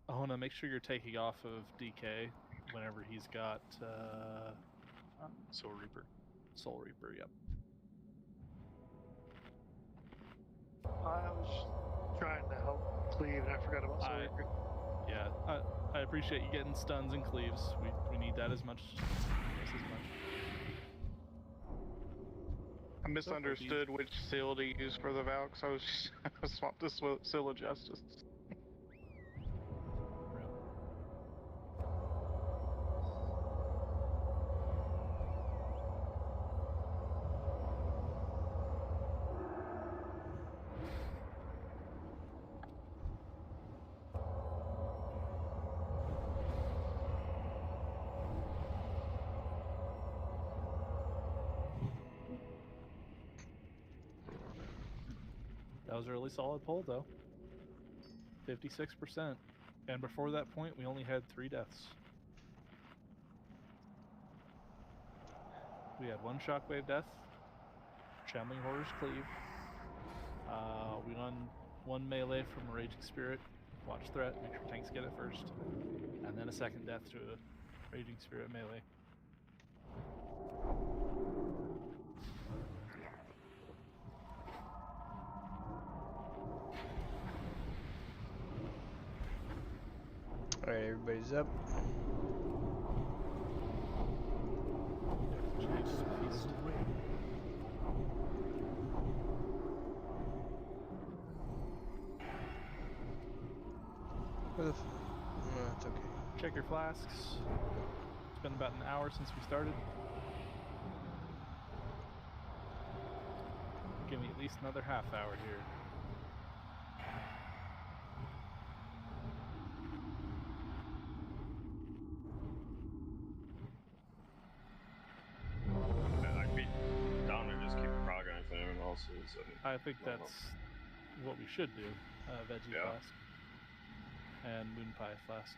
Hona, make sure you're taking off of DK. whenever he's got Soul Reaper. Soul Reaper, yep. I was trying to help cleave and I forgot about Soul Reaper. Yeah, I appreciate you getting stuns and cleaves. We need that as much. I misunderstood which seal to use for the Valks. I swapped the Seal of Justice. That was a really solid pull, though. 56%. And before that point, we only had 3 deaths. We had 1 Shockwave death, Shambling Horror's Cleave. We won 1 melee from a Raging Spirit, Watch Threat, make sure tanks get it first. And then a 2nd death to a Raging Spirit melee. Alright, everybody's up. No, it's okay. Check your flasks. It's been about an hour since we started. Give me at least another half hour here. I'd be down to just keep progging if anyone else is. I think that's what we should do. Veggie Flask and Moon Pie Flask.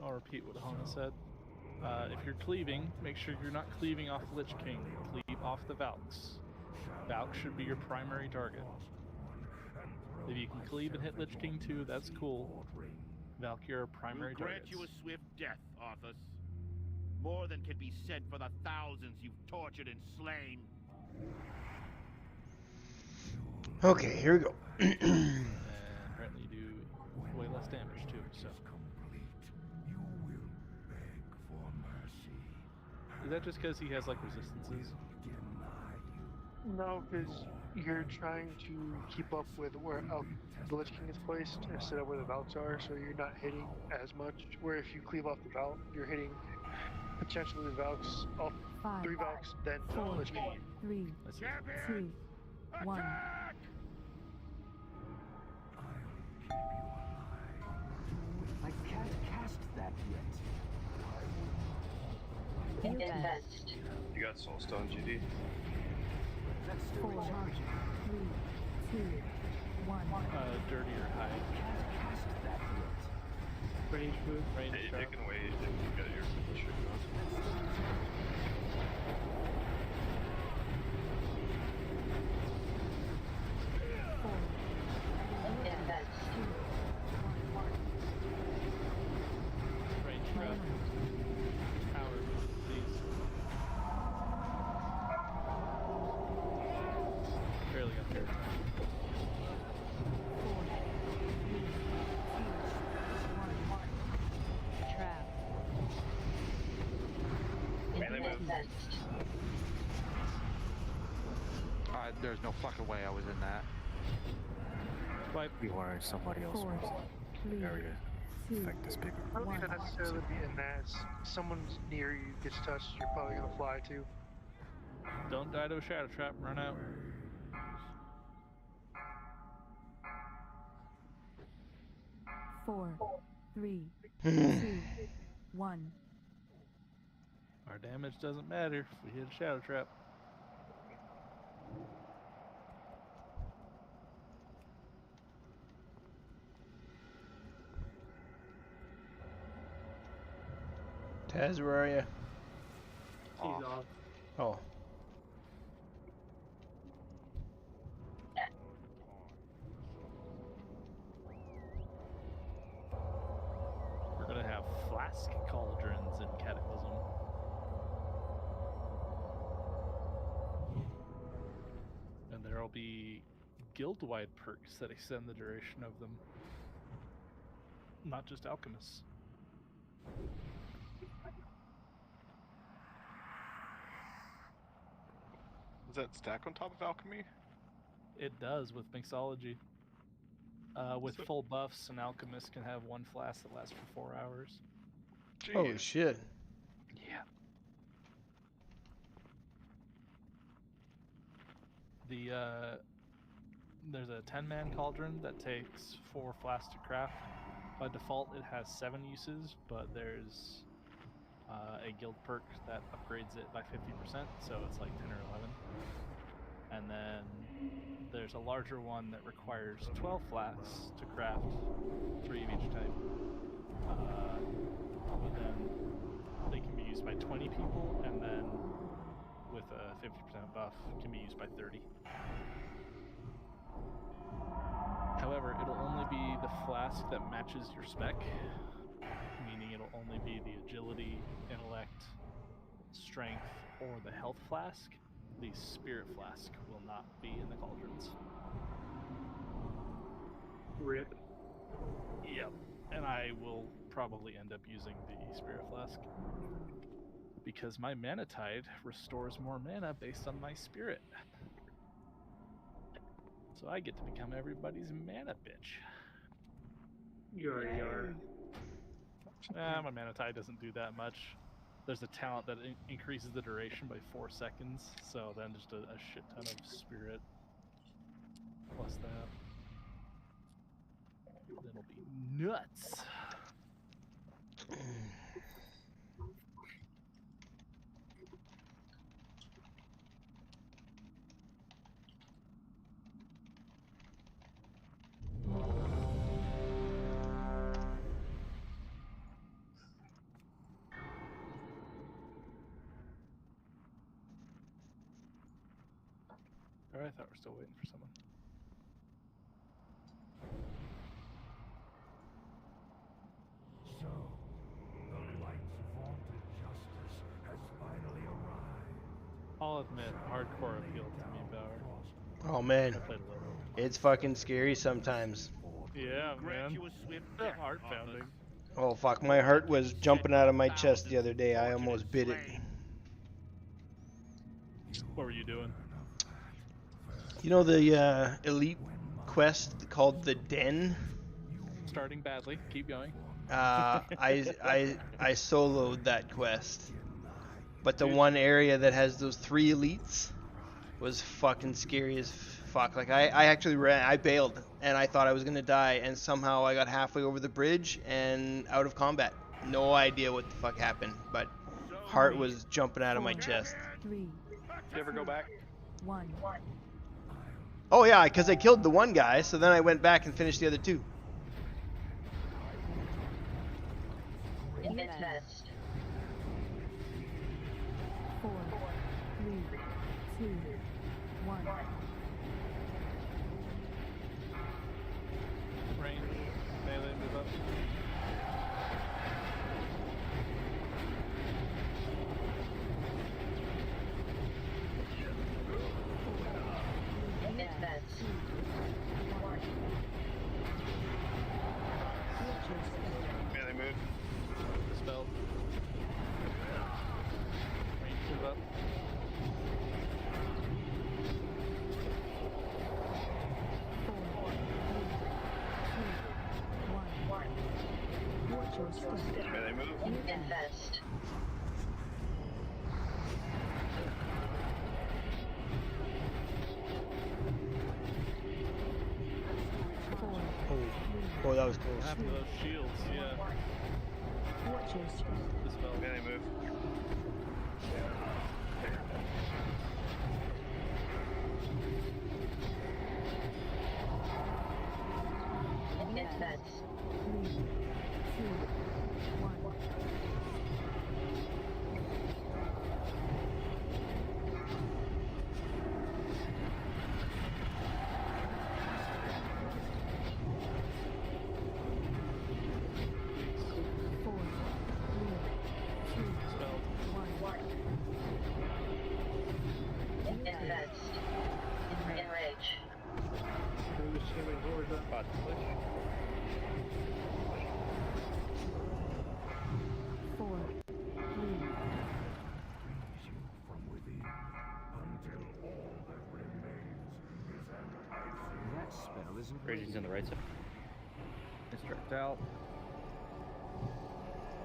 I'll repeat what Hana said. If you're cleaving, make sure you're not cleaving off Lich King. Cleave off the Valks. Valk should be your primary target. If you can cleave and hit Lich King too, that's cool. Valk, your primary We'll target. grant you a swift death, Arthas. More than can be said for the thousands you've tortured and slain. Okay, here we go. And apparently you do way less damage too, so. Is that just because he has like resistances? No, because you're trying to keep up with where the Lich King is placed instead of where the Valks are, so you're not hitting as much. Where if you cleave off the Valk, you're hitting potentially the Valks, all 3 Valks, then the Lich King. 3, 2, 1. I can't cast that yet. Invest. You got Soulstone, GD? 4, 3, 2, 1. Dirtier hide. Cast that yet. Range move. Range Hey, trap. you can wait if you got your position. Range trap. Power, please. Barely got there. Trap. Melee move. There's no fucking way I was in that. You are somebody else was in the area. Affect this bigger. I don't need to necessarily be in that. Someone's near you gets touched, you're probably gonna fly too. Don't die to a shadow trap, run out. Four, 3, 2, 1. Our damage doesn't matter if we hit a shadow trap. Taz, where are you? He's off. Oh. We're gonna have flask cauldrons in Cataclysm. And there'll be guild-wide perks that extend the duration of them. Not just alchemists. Does that stack on top of alchemy? It does with mixology. With full buffs, an alchemist can have one flask that lasts for 4 hours. Jeez. Holy shit. Yeah. There's a 10-man cauldron that takes 4 flasks to craft. By default, it has 7 uses, but there's a guild perk that upgrades it by 50%, so it's like 10 or 11. And then there's a larger one that requires 12 flasks to craft, 3 of each type. But then they can be used by 20 people, and then with a 50% buff, can be used by 30. However, it'll only be the flask that matches your spec, meaning it'll only be the agility, intellect, strength, or the health flask. The spirit flask will not be in the cauldrons. Rip. Yep. And I will probably end up using the spirit flask, because my mana tide restores more mana based on my spirit. So I get to become everybody's mana bitch. You already are. My mana tide doesn't do that much. There's a talent that increases the duration by 4 seconds, so then just a shit ton of spirit plus that. That'll be nuts. I thought we're still waiting for someone. So, the light's vaunted justice has finally arrived. I'll admit, hardcore appealed to me, Bauer. Oh man. I played a little. It's fucking scary sometimes. Yeah, man. Heart pounding. Oh fuck, my heart was jumping out of my chest the other day. I almost bit it. What were you doing? You know the elite quest called the Den? Starting badly. Keep going. I soloed that quest. But the one area that has those 3 elites was fucking scary as fuck. Like I actually ran, I bailed, and I thought I was gonna die, and somehow I got halfway over the bridge and out of combat. No idea what the fuck happened, but heart was jumping out of my chest. 3. Did you ever go back? 1. Oh yeah, because I killed the one guy, so then I went back and finished the other 2. Invest. 4, 3, 2, 1. Range, melee, move up. Invest. Melee move. Dispel. Range, move up. Melee move. Invest. Oh, that was close. What happened to those shields? Yeah. Dispel. Melee move. Invest. 3, 2, 1. Raging's on the right side. Distract out.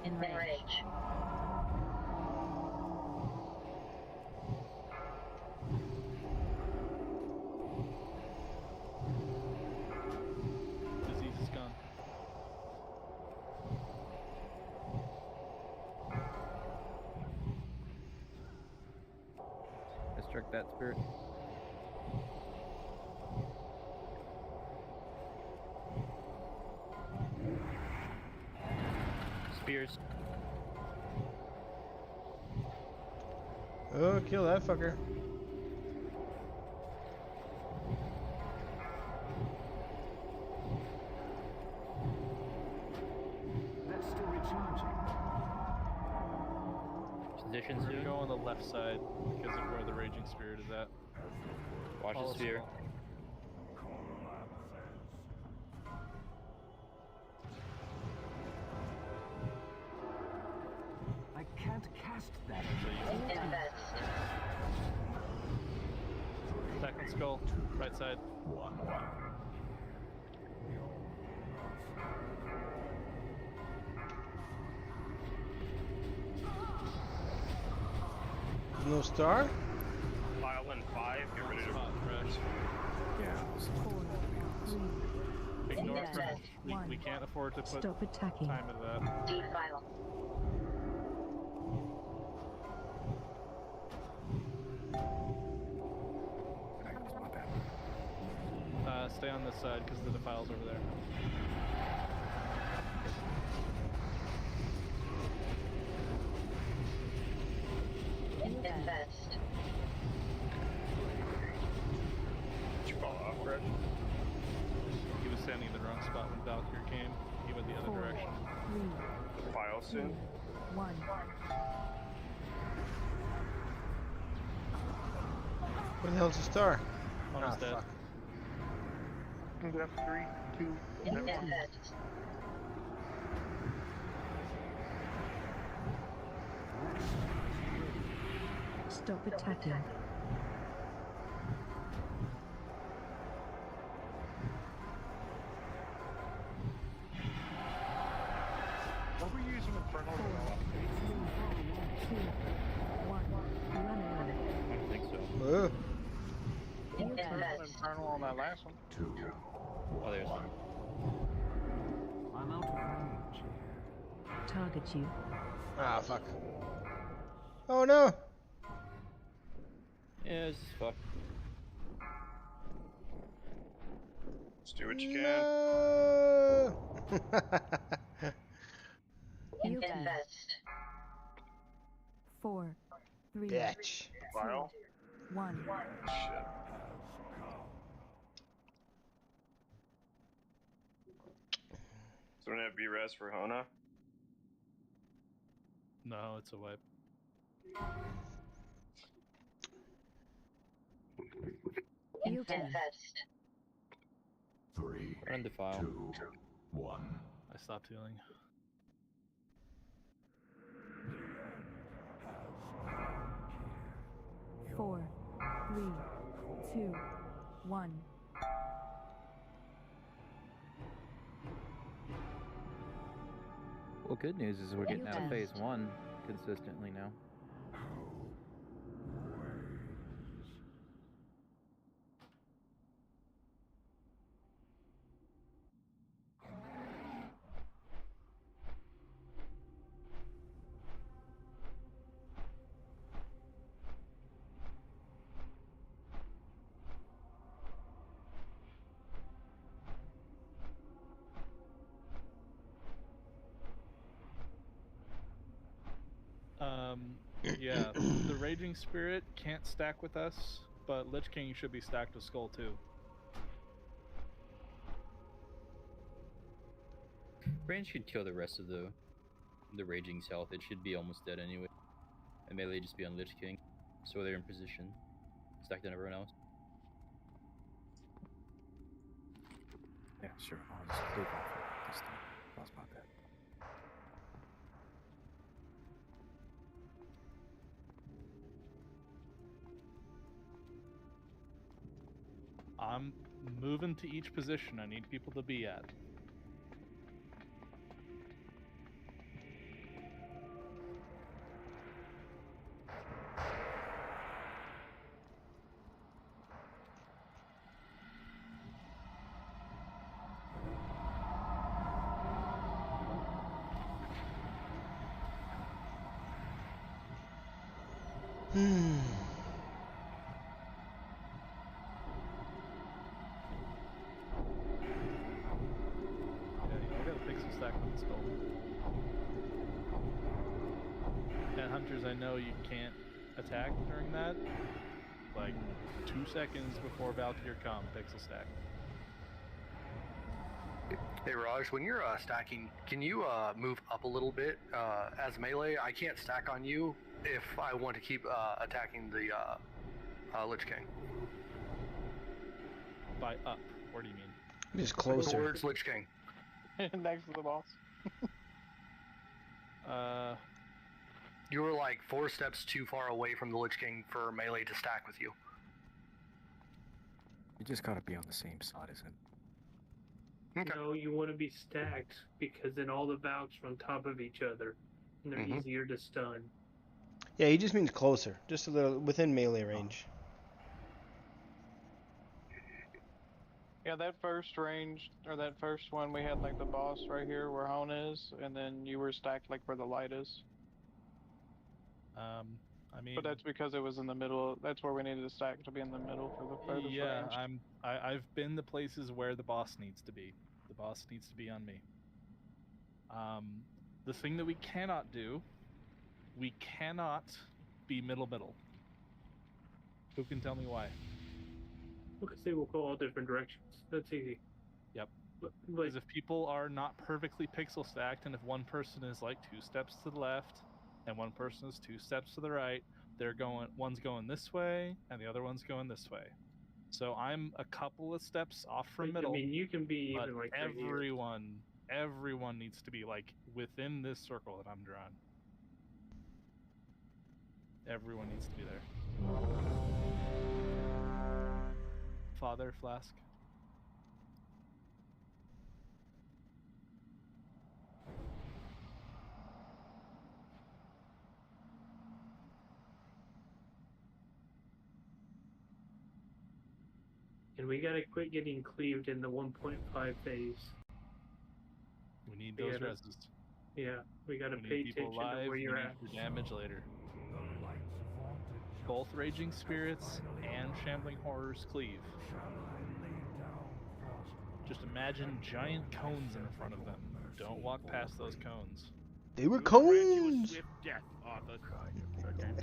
Enrage. Disease is gone. Distract that spirit. Spears. Oh, kill that fucker. That's still recharging. Position We're soon. gonna go on the left side because of where the Raging Spirit is at. Watch Follow the spear. Skull. I can't cast that. Attack on Skull. Right side. No star? File in 5, get ready to Fresh. Ignore Defense. Fresh. We can't afford to put Stop attacking. time into that. Defile. Stay on this side because the defile's over there. Invest. Did you fall off, Red? He was standing in the wrong spot when Valkyrie came. He went the other 4, direction. 3, File 2, soon. 1. Where the hell's the star? Almost dead. Fuck. Left 3, 2, and 1. Invest. Stop attacking. What were you using Infernal? 2, 1. Run away. I don't think so. Ugh. Invest. Infernal on that last one. Oh, there's one. I'm out of range. Target you. Ah, fuck. Oh no! Yeah, this is fucked. Just do what you can. No! Invest. 4, 3, Bitch. File. 1. Shit. So we're gonna have B-Res for Hona. No, it's a wipe. Invest. Run defile. I stopped healing. Four, 3, 2, 1. Well, good news is we're getting out of phase 1 consistently now. Yeah, the Raging Spirit can't stack with us, but Lich King should be stacked with Skull too. Range should kill the rest of the Raging's health. It should be almost dead anyway. And melee just be on Lich King, so they're in position, stacked on everyone else. Yeah, sure. I'll just leave off this time. That's about that. Move into each position I need people to be at. And hunters, I know you can't attack during that. Like 2 seconds before Valkyr come, pixel stack. Hey Raj, when you're stacking, can you move up a little bit? As melee, I can't stack on you if I want to keep attacking the Lich King. By up, where do you mean? Just closer. Towards Lich King. Next to the boss. You were like 4 steps too far away from the Lich King for melee to stack with you. You just gotta be on the same side as him. Okay. No, you want to be stacked because then all the Valks are on top of each other, and they're easier to stun. Yeah, he just means closer, just a little within melee range. Yeah, that first range, or that first one, we had like the boss right here where Hone is, and then you were stacked like where the light is. I mean, But that's because it was in the middle. That's where we needed to stack to be in the middle for the furthest range. I've been the places where the boss needs to be. The boss needs to be on me. The thing that we cannot do, we cannot be middle. Who can tell me why? Because they will go all different directions. That's easy. Yep. But Because if people are not perfectly pixel stacked, and if one person is like 2 steps to the left, and one person is 2 steps to the right, one's going this way, and the other one's going this way. So I'm a couple of steps off from middle. I mean, you can be but even like right here. everyone needs to be like within this circle that I'm drawing. Everyone needs to be there. Father, Flask. And we gotta quit getting cleaved in the 1.5 phase. We need those reses. Yeah, we gotta We pay need people attention to alive, where we you're need at. your damage later. Both Raging Spirits and Shambling Horrors cleave. Just imagine giant cones in front of them. Don't walk past those cones. They were cones! Swift death, Arthur.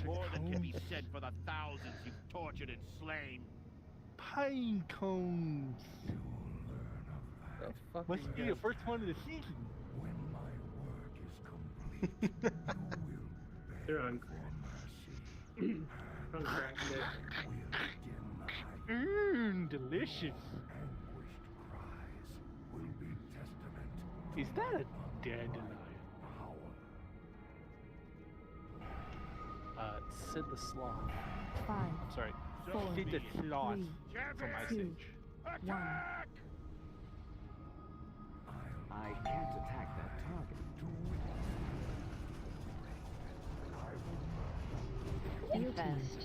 More than can be said for the thousands you've tortured and slain. Pine cones! Must be the first one of the season. They're on crack. Delicious. Is that a dandelion? Sid the Sloth. 5, Sorry. 4, Sid the Sloth 3, from Ice 2, Age. 1. I can't attack that target. Invest.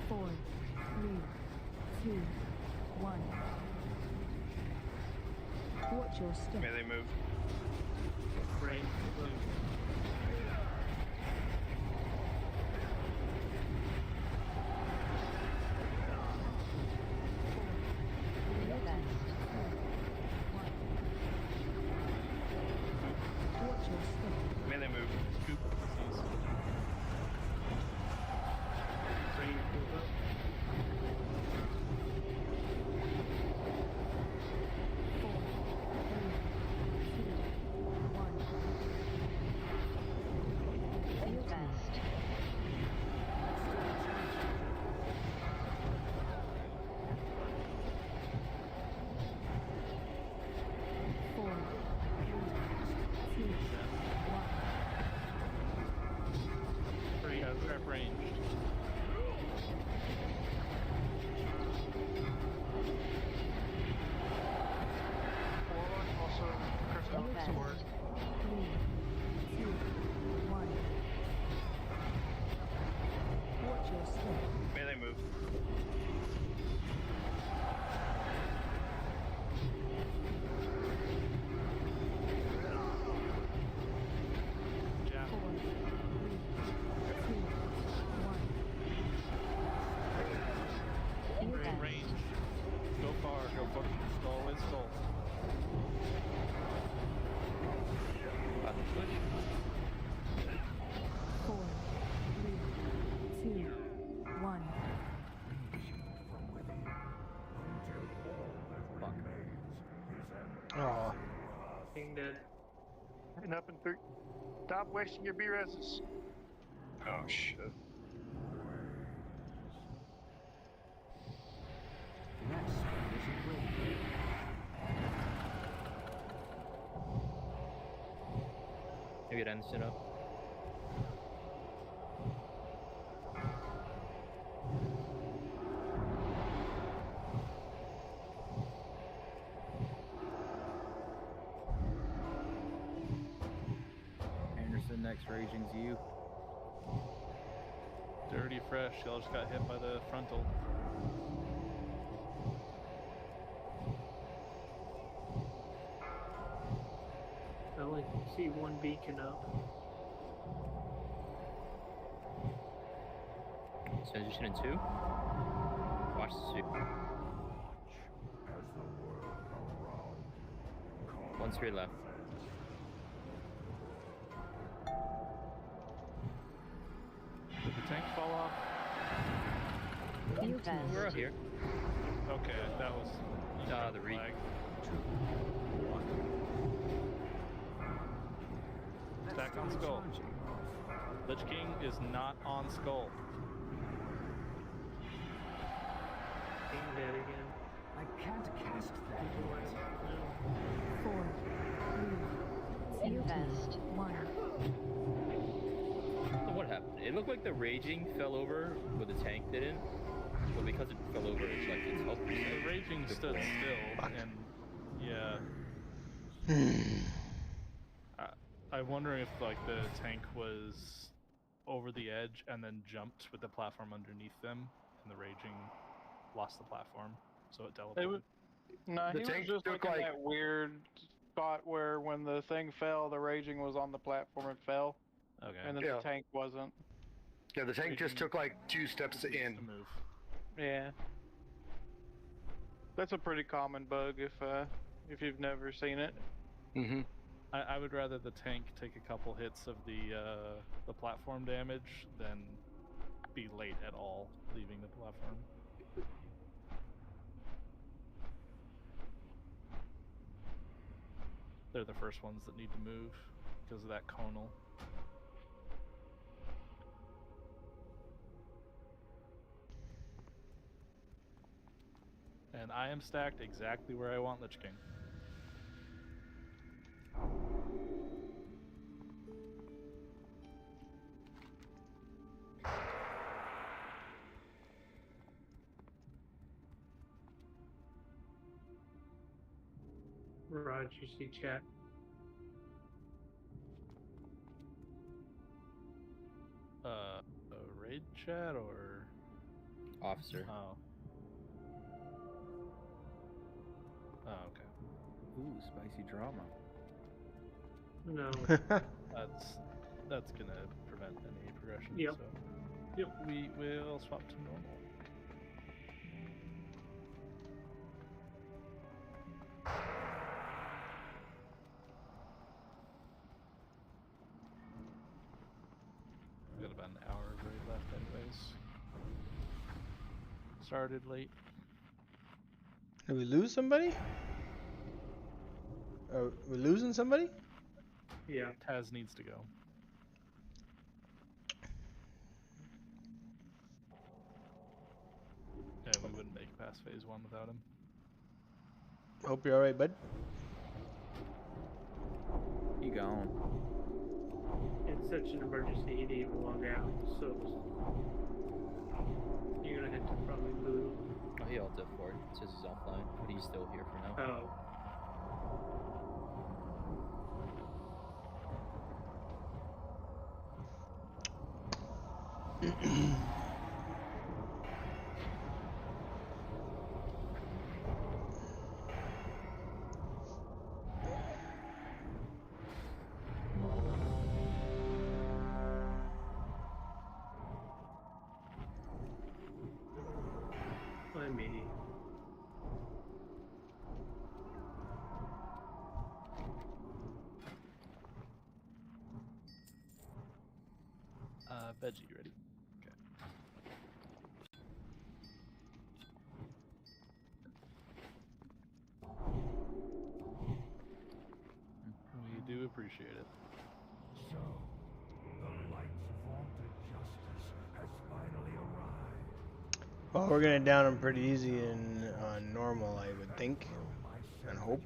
4, 3, 2, 1. Watch your step. May they move? Right. Watch your step. May they move? And up in 3. Stop wasting your B-reses. Oh shit. Next isn't ready. Maybe it ends it up. Anderson, next raging's you. Dirty fresh. Y'all just got hit by the frontal. I only see one beacon up. Transition in 2. Watch the 2. One straight left. Did the tank fall off? We're out here. Okay, that was the re. Stack on skull. Lich King is not on skull. Being dead again. I can't cast that yet. 4, 3, 2, Invest. 1. So what happened? It looked like the raging fell over, but the tank didn't. But because it fell over, it's like its health percent. The raging stood still, and yeah. I'm wondering if like the tank was over the edge and then jumped with the platform underneath them, and the raging lost the platform, so it teleported. No, The he tank was just took, looking like- at that weird spot where when the thing fell, the raging was on the platform and fell. Okay. And then Yeah. the tank wasn't. Yeah, the tank just took like 2 steps in. Move. Yeah. That's a pretty common bug if you've never seen it. Mm-hmm. I would rather the tank take a couple hits of the platform damage than be late at all leaving the platform. They're the first ones that need to move because of that conal. And I am stacked exactly where I want Lich King. Raj, you see chat. A raid chat or Officer. Oh. Oh, okay. Ooh, spicy drama. No. That's gonna prevent any progression. Yep. So Yep. we will swap to normal. Got about an hour of raid left anyways. Started late. Did we lose somebody? Are we losing somebody? Yeah. Taz needs to go. Yeah, we wouldn't make it past phase 1 without him. Hope you're alright, bud. He gone. It's such an emergency, he didn't even log out, so you're gonna have to probably boot him. Oh, he ulted for it. It says he's offline, but he's still here for now. Oh. I mean, Veggie ready. Okay. We do appreciate appreciate it. So, the light's vaunted justice has finally arrived. Well, we're gonna down him pretty easy on normal, I would think, and hope.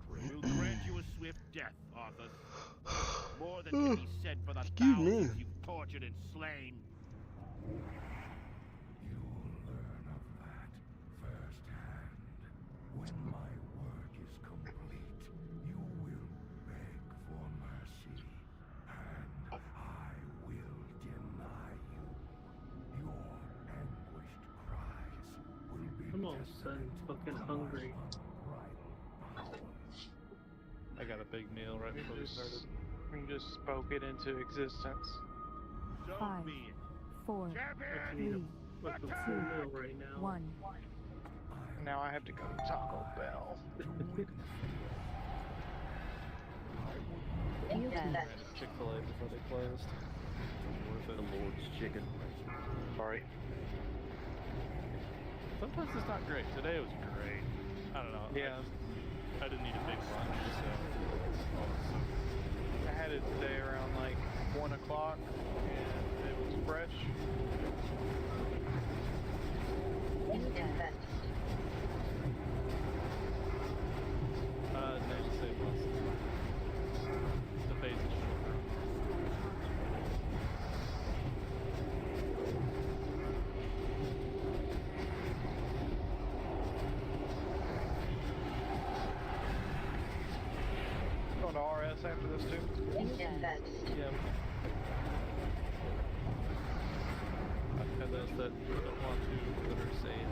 We'll grant you a swift death, Arthas. More than can be said for the Excuse me. thousands you've tortured and slain. You'll learn of that firsthand. When my work is complete, you will beg for mercy, and I will deny you. Your anguished cries will be I'm all of a sudden fucking hungry. I got a big meal right before we started. We just spoke it into existence. 5, 4, I 3, need a fucking full meal right now. 1. Now I have to go to Taco Bell. Chick-fil-A before they closed. Worth it. The Lord's chicken. Sorry. Sometimes it's not great. Today was great. I don't know. Yeah. I didn't eat a big lunch, so I had it today around like 1 o'clock, and it was fresh. Name save less. The phase is shorter. Going to RS after this too? Yeah. I've had those that don't want to, that are saying,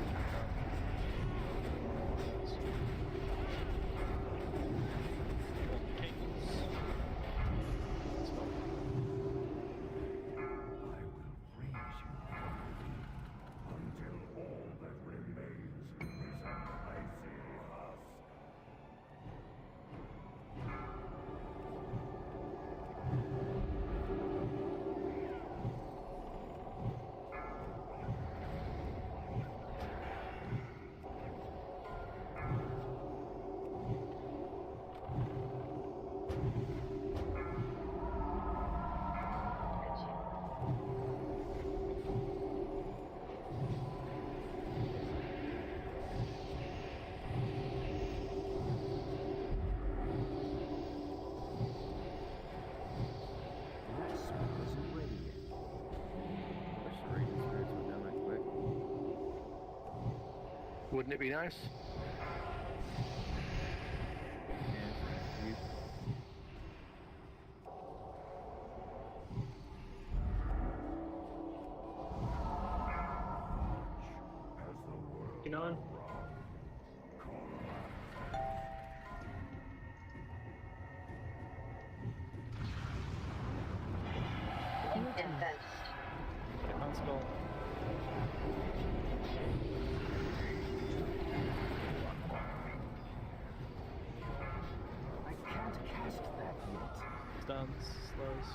Wouldn't it be nice? Get on. Console. I can't cast that yet. Stuns, slows.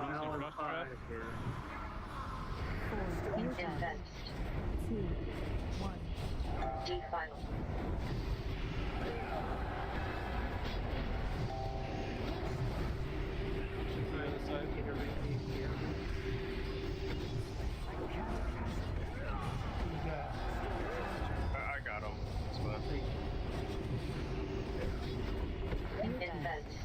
Now I'm 5 here. 4, 2, 1. Defile. I got him. It's fine. Invest.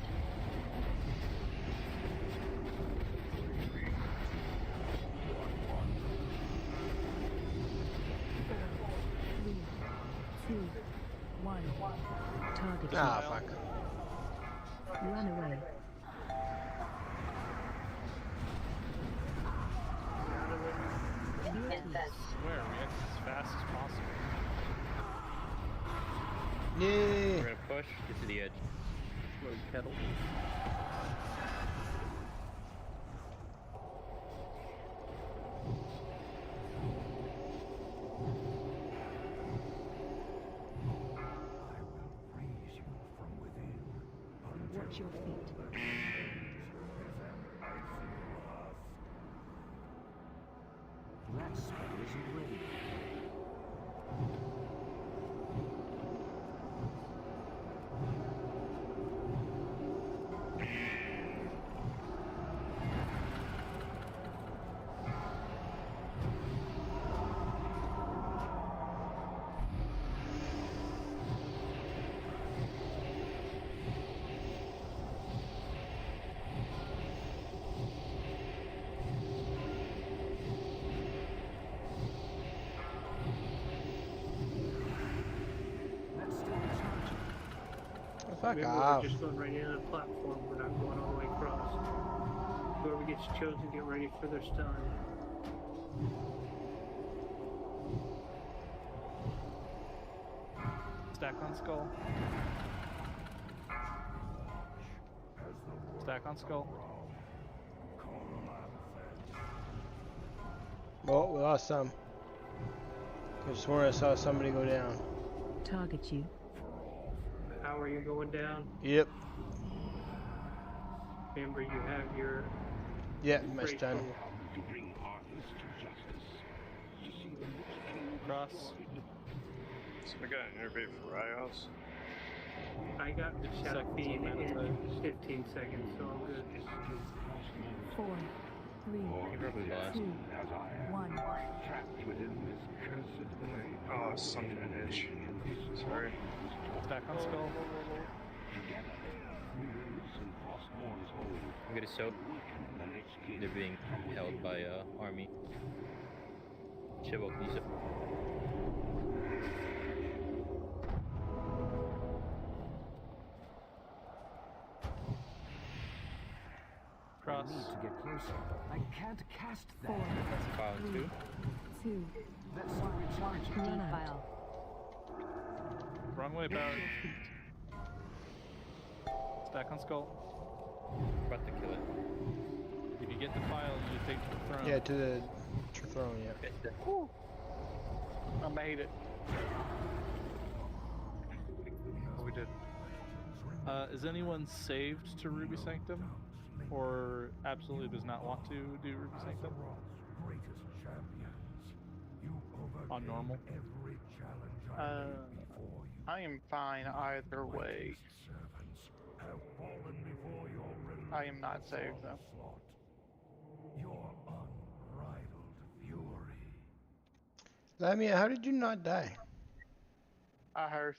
Three, two, one. Target. Ah, fuck. Run away. Invest. Swear, react as fast as possible. Yay! We're gonna push, get to the edge. Load kettle. Watch your feet. That spell isn't ready. Fuck Remember, off. we're just going right in on a platform. We're not going all the way across. Whoever gets chosen, get ready for their stun. Stack on skull. Stack on skull. Oh, we lost some. I swear I saw somebody go down. Target you. How are you going down? Yep. Remember, you have your. Yeah, my stun. Cross. So we got an interview for Rios. I got the shadow feed in 15 seconds, so I'm good. 4, 3, 2, 1. Oh, son of a bitch. Sorry. Stack on skull. I'm gonna soak. They're being held by army. Chivo, can you soak? Cross. I need to get closer. I can't cast that. 4, File 2. 2, That's 1. Run out. Defile. Wrong way about. Stack on skull. About to kill it. If you get the file, you take to the throne. Yeah, to the throne, yeah. Whew. I made it. We did. Is anyone saved to Ruby Sanctum? Or absolutely does not want to do Ruby Sanctum? On normal? I am fine either way. I am not saved though. Lamia, how did you not die? I heard.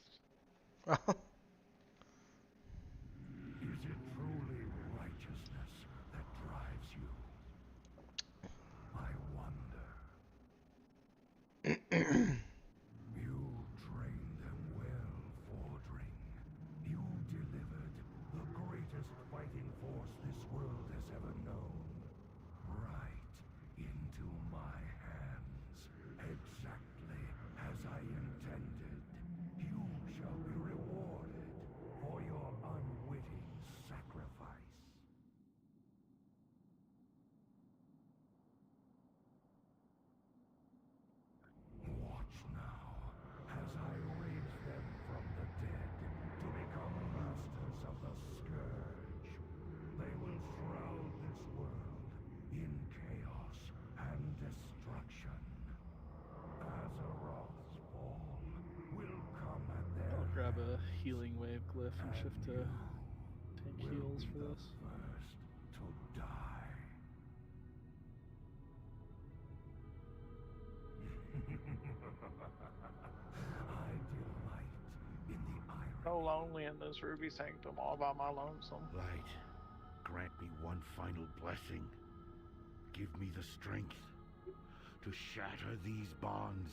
Grab a healing wave glyph and shift to tank heals for this. So lonely in this Ruby Sanctum all by my lonesome. Light, grant me one final blessing. Give me the strength to shatter these bonds.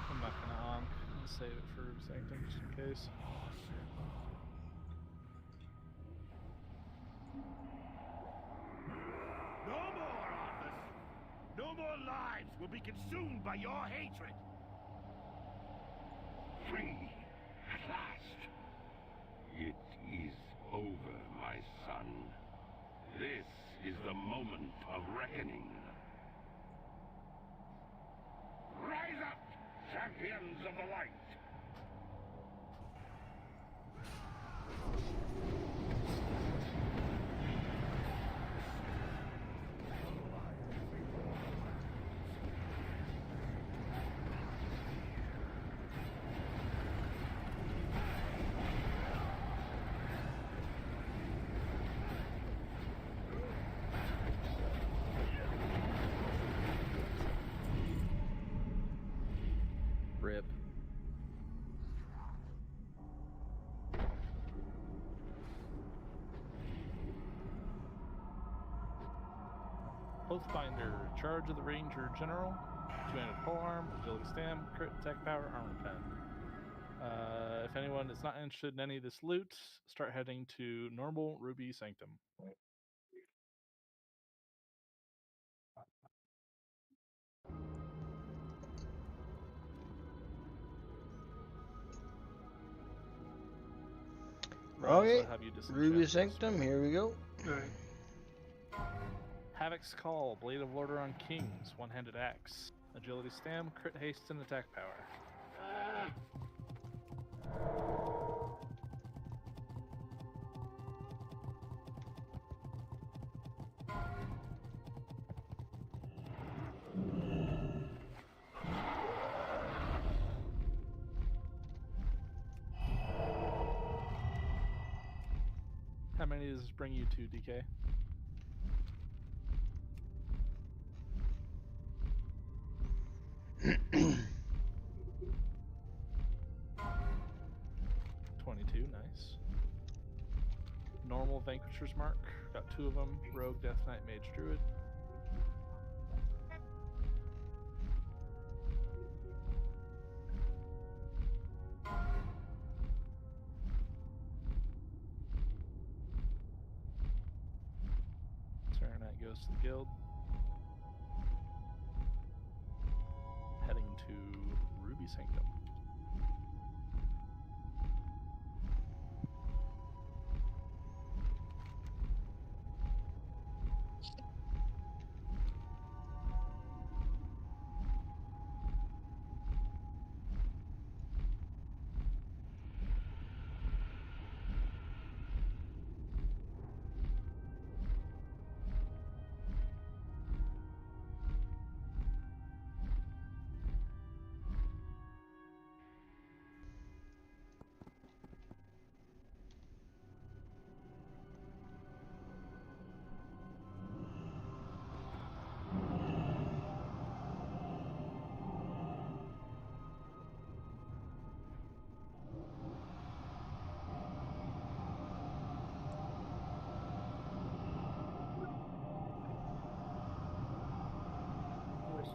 I'm not gonna honk. I'm gonna save it for Ruby Sanctum just in case. No more, Arthas! No more lives will be consumed by your hatred! Free, at last. It is over, my son. This is the moment of reckoning. Rise up, champions of the light! Rip. Oathbinder, charge of the Ranger General, 2-handed polearm, agility stam, crit attack power, armor pen. If anyone is not interested in any of this loot, start heading to normal Ruby Sanctum. Okay, have you disenchant Ruby this Sanctum, here we go. Alright. Havoc's Call, Blade of Lordaeron Kings, one-handed axe, agility stam, crit haste, and attack power. How many does this bring you to, DK? Nice. Normal Vanquisher's Mark, got 2 of them. Rogue, Death Knight, Mage, Druid. Serenite goes to the guild. Heading to Ruby Sanctum.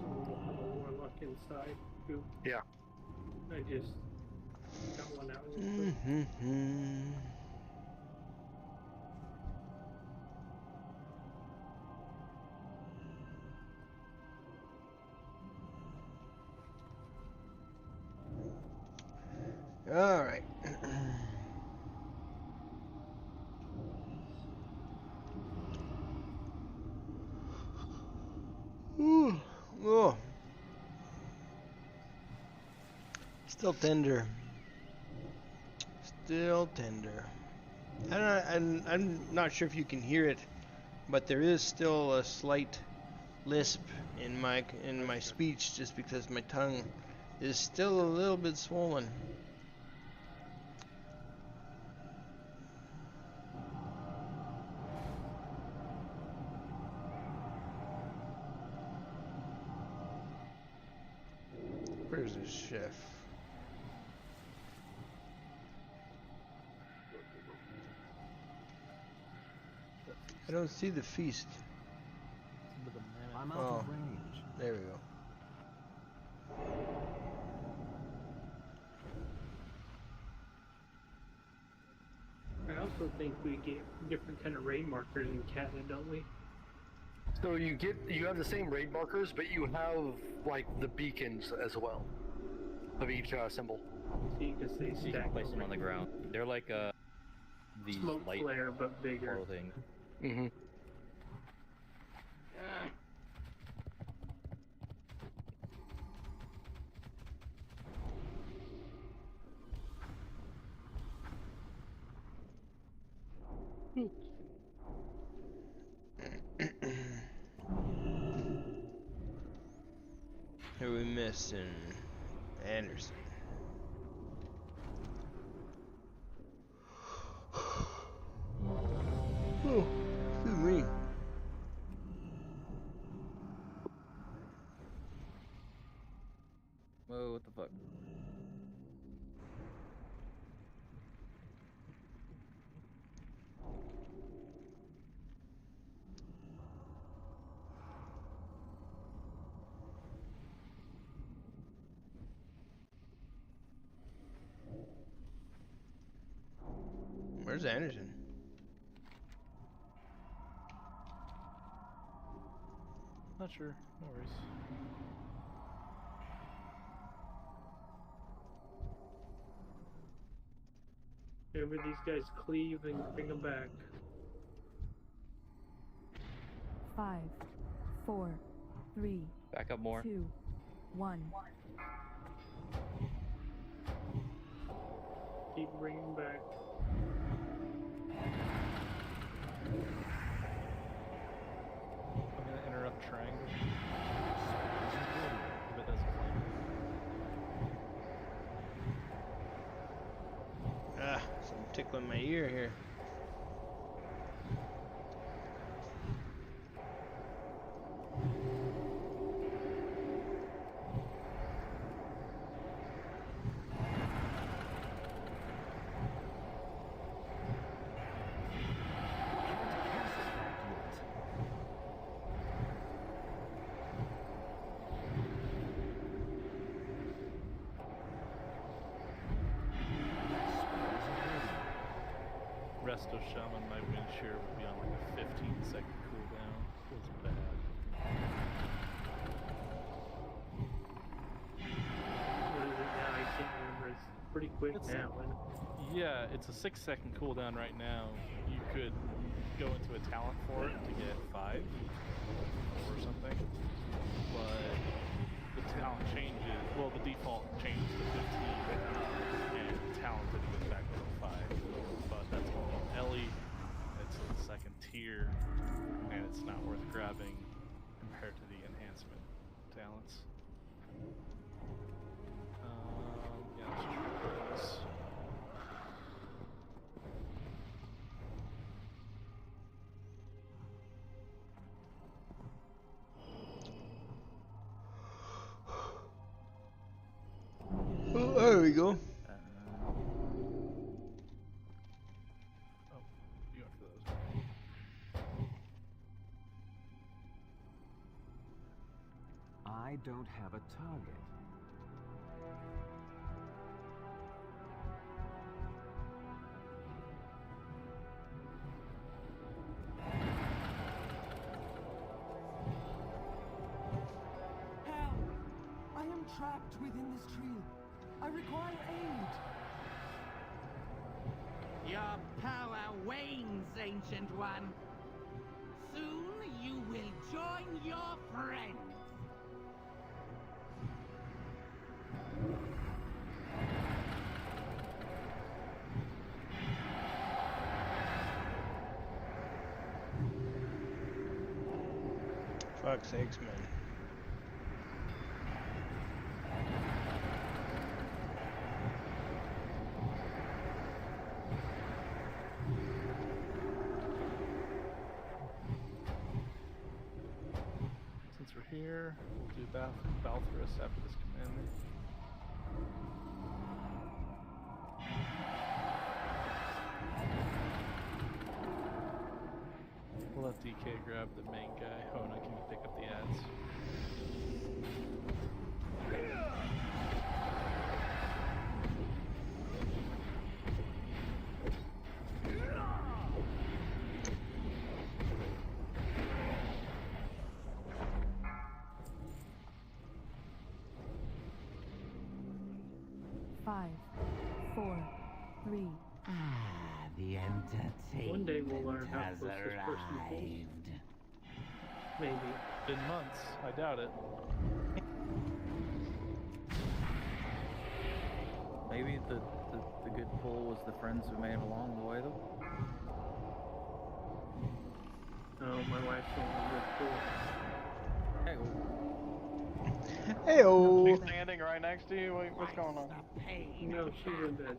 Warlock inside. Too. Yeah. I just got one out real quick. All right. Ooh. Oh. Still tender. Still tender. I'm not sure if you can hear it, but there is still a slight lisp in my speech, just because my tongue is still a little bit swollen. Where's the chef? I don't see the feast. I'm out of range. There we go. I also think we get different kind of raid markers in Canada, don't we? So you have the same raid markers, but you have like the beacons as well of each symbol. So you can say So you can place them on the ground. They're like these smoke light flare, but bigger. portal things. Mm-hmm. Who are we missing? Anderson. Oh, excuse me. Whoa, what the fuck? Where's Anderson? Not sure. No worries. Whenever these guys cleave and bring them back. 5, 4, 3, Back up more. 2, 1. Keep bringing back. I'm gonna interrupt triangle. If it doesn't flame. Some tickling my ear here. Resto Shaman, my wind shear would be on like a 15-second cooldown. Feels bad. What is it now? I can't remember. It's pretty quick now, isn't it? Yeah, it's a 6-second cooldown right now. You could go into a talent for it to get 5 or something, but the talent changes. Well, the default changed to 15, and talented goes back to 5. But that's all Ellie. It's in the second tier, and it's not worth grabbing compared to the enhancement talents. Yeah, let's try this. Oh, there we go. You went for those. I don't have a target. Help! I am trapped within this tree. I require aid. Your power wanes, Ancient One. Soon you will join your friends. Fuck's sakes, man. Since we're here, we'll do Balthurus after this command. We'll let DK grab the main guy. Hona, can you pick up the ads? Five, 4, 3. The entertainment One day we'll learn how has close this person is. arrived. Maybe. Been months. I doubt it. Maybe the good pull was the friends we made along the way, though. Oh, my wife's going to good pool. Hey, Hey-oh. She's standing right next to you. What's going on? No, she's in bed.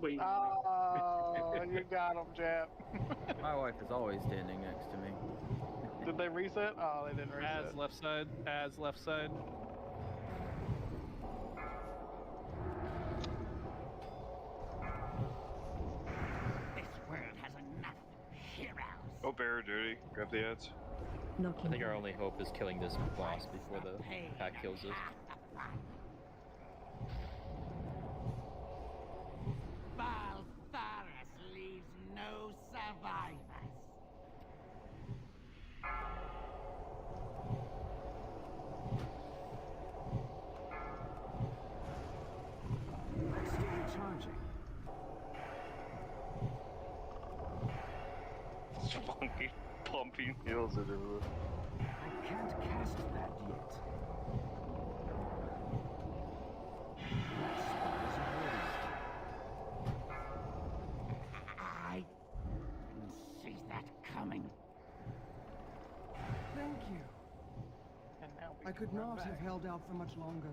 Wait. Oh, you got him, Jap. My wife is always standing next to me. Did they reset? Oh, they didn't reset. Ads left side. Ads left side. This world has enough heroes. Oh, bearer duty. Grab the ads. I think our only hope is killing this boss before the pack kills us. Balthurus leaves no survivors. That's still recharging. Funky pumping heels everywhere. I can't cast that yet. That spell is erased. I didn't see that coming. Thank you. And now I could not have held out for much longer.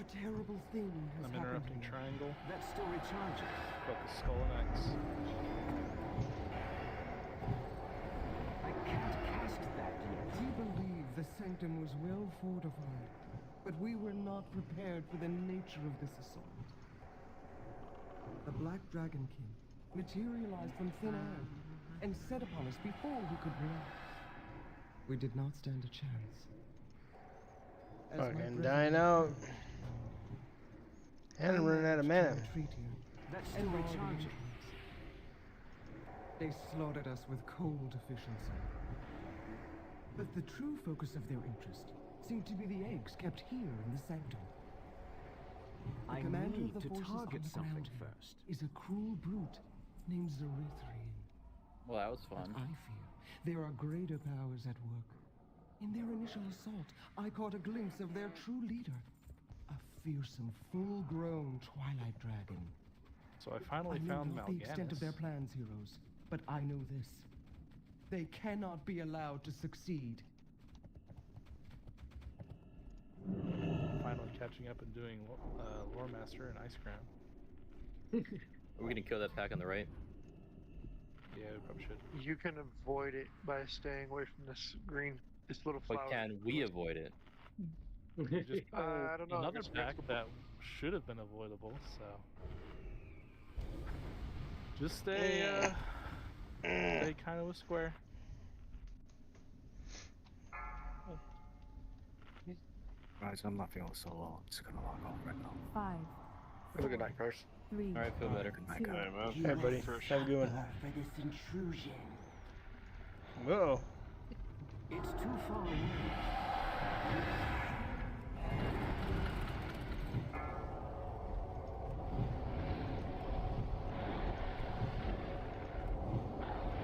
A terrible thing has I'm happened interrupting here. triangle. That's still recharging. Got the skull and X. I can't cast that yet. We believe the sanctum was well fortified, but we were not prepared for the nature of this assault. The Black Dragon King materialized from thin air and set upon us before we could react. We did not stand a chance. As my Fucking brethren dying out. And I'm running out of mana. retreat here. That's and still all the recharging. They slaughtered us with cold efficiency. But the true focus of their interest seemed to be the eggs kept here in the sanctum. The I commander need of the to forces target on the something ground here first. is a cruel brute named Zerithrian. Well, that was fun. But I fear there are greater powers at work. In their initial assault, I caught a glimpse of their true leader, a fearsome, full-grown Twilight Dragon. So I finally I know found not the extent of Mal'Ganis. their plans, heroes, but I know this. They cannot be allowed to succeed. Finally catching up and doing Lore Master and Ice Crown. Are we gonna kill that pack on the right? Yeah, we probably should. You can avoid it by staying away from this green, this little flower. But can we avoid it? Just I don't know. another It's pack mixable. that should have been avoidable, so just stay kind of a square. Guys, I'm not feeling so well. I'm just gonna log off right now. 5, Have a good night, Cars. 3, Alright, feel better. Good night, Two. guys. Hey, man. You Everybody, must have a good one. suffer for this intrusion. Whoa. It's too far away.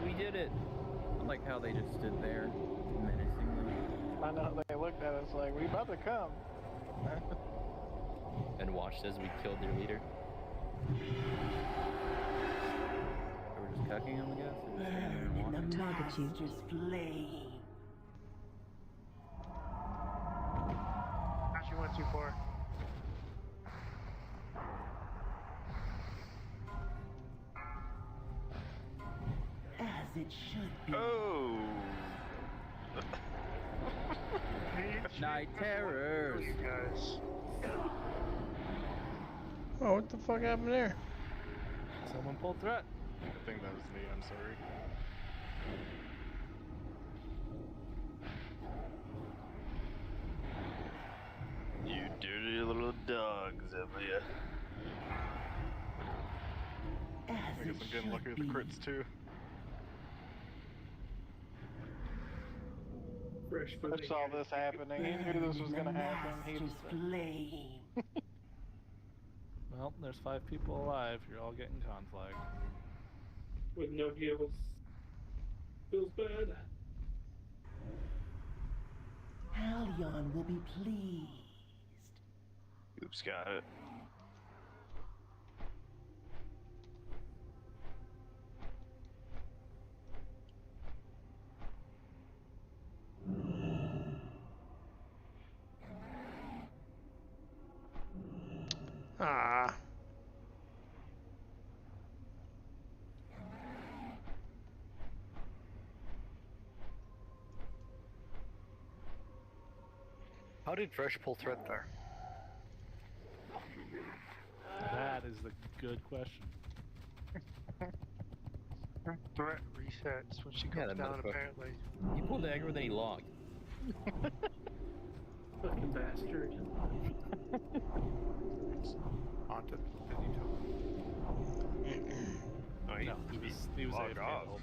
We did it! I like how they just stood there menacingly. I know they looked at us like, we about to come. And watched as we killed their leader. They were just cucking him, I guess. They were just standing there and Burn in watching. the Target you. master's flame. Actually went too far. As it should be. Oh! Night terrors. You guys. Oh, what the fuck happened there? Someone pulled threat. I think that was me, I'm sorry. You dirty little dogs over here. As I guess it I'm getting lucky should with the be. crits too. Fresh I saw this happening. He knew this was Burn gonna in the happen. He master's just flame. Well, there's 5 people alive. You're all getting conflag. with no heals. Feels bad. Halion will be pleased. Oops, got it. Ah. How did Fresh pull threat there? That is the good question. Her threat resets when she Yeah, comes that down, motherfucker. apparently. He pulled aggro, then he logged. Fucking bastard. Haunted. Oh, No, he was logged AFK the off. whole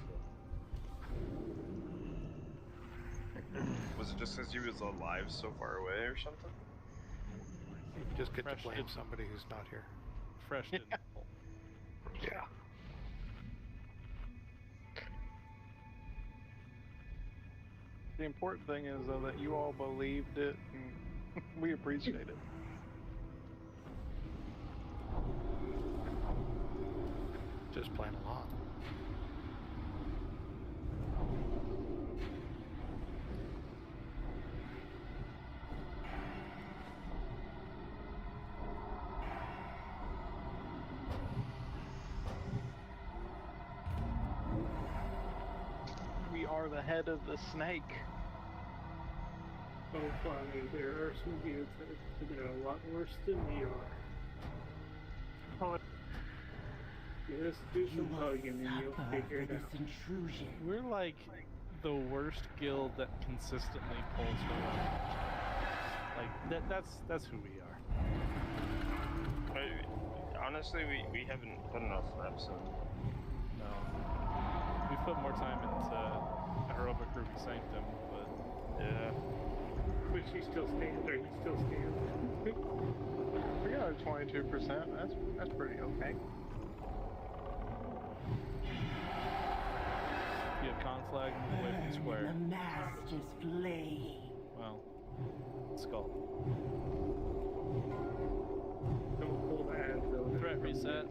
Was it just because he was alive so far away or something? You just get Fresh to blame didn't- somebody who's not here. Fresh didn't pull. Yeah. The important thing is though that you all believed it, and we appreciate it. Just playing along. We are the head of the snake. Oh, funny. There are some dudes that are a lot worse than we are. Oh, Just do some hugging and you'll figure it out. Intrusion. We're like the worst guild that consistently pulls heroic. Like that's who we are. Honestly, we haven't put enough reps in. No. We've put more time into aerobic group sanctum, but yeah. But she still stands, or he still stands. We got a 22%. That's pretty okay. you have conflag, move away from square. The master's flame. Well, skull. Don't pull that. Threat reset.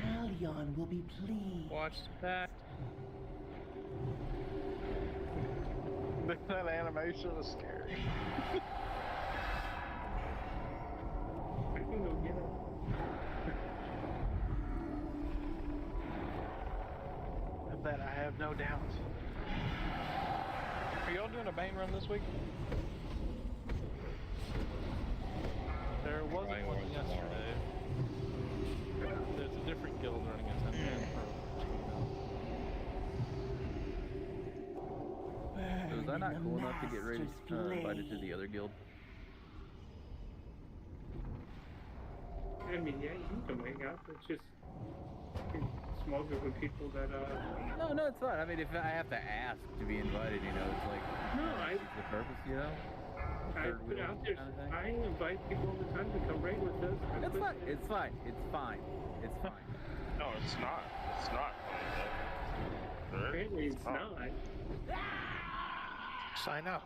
Halion will be pleased. Watch that. That animation was scary. I can go get him. Of that I have no doubts. Are y'all doing a Bane run this week? There wasn't one yesterday. There's a different guild running a 10-man So was I not cool enough to get ready invited to the other guild? I mean, yeah, you can make out. It's just a small group of people that, No, it's fine. I mean, if I have to ask to be invited, you know, it's like, No, what's the purpose, you know? I put out there, I invite people all the time to come raid with us. It's fine. It's fine. It's fine. It's fine. No, it's not. It's not. Apparently it's not. Sign up.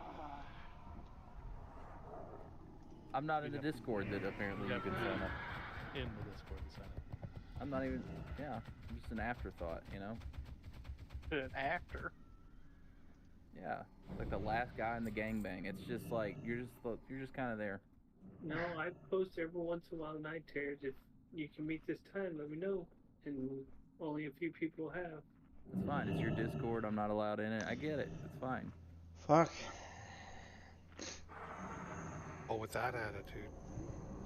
I'm not in the Discord that apparently you can sign up. in the Discord to sign up. I'm not even, yeah, I'm just an afterthought, you know? An actor. Yeah, like the last guy in the gangbang. It's just like, you're just kind of there. No, I post every once in a while night tears. If you can meet this time, let me know. And only a few people have. It's fine. It's your Discord. I'm not allowed in it. I get it. It's fine. Fuck. Oh, with that attitude.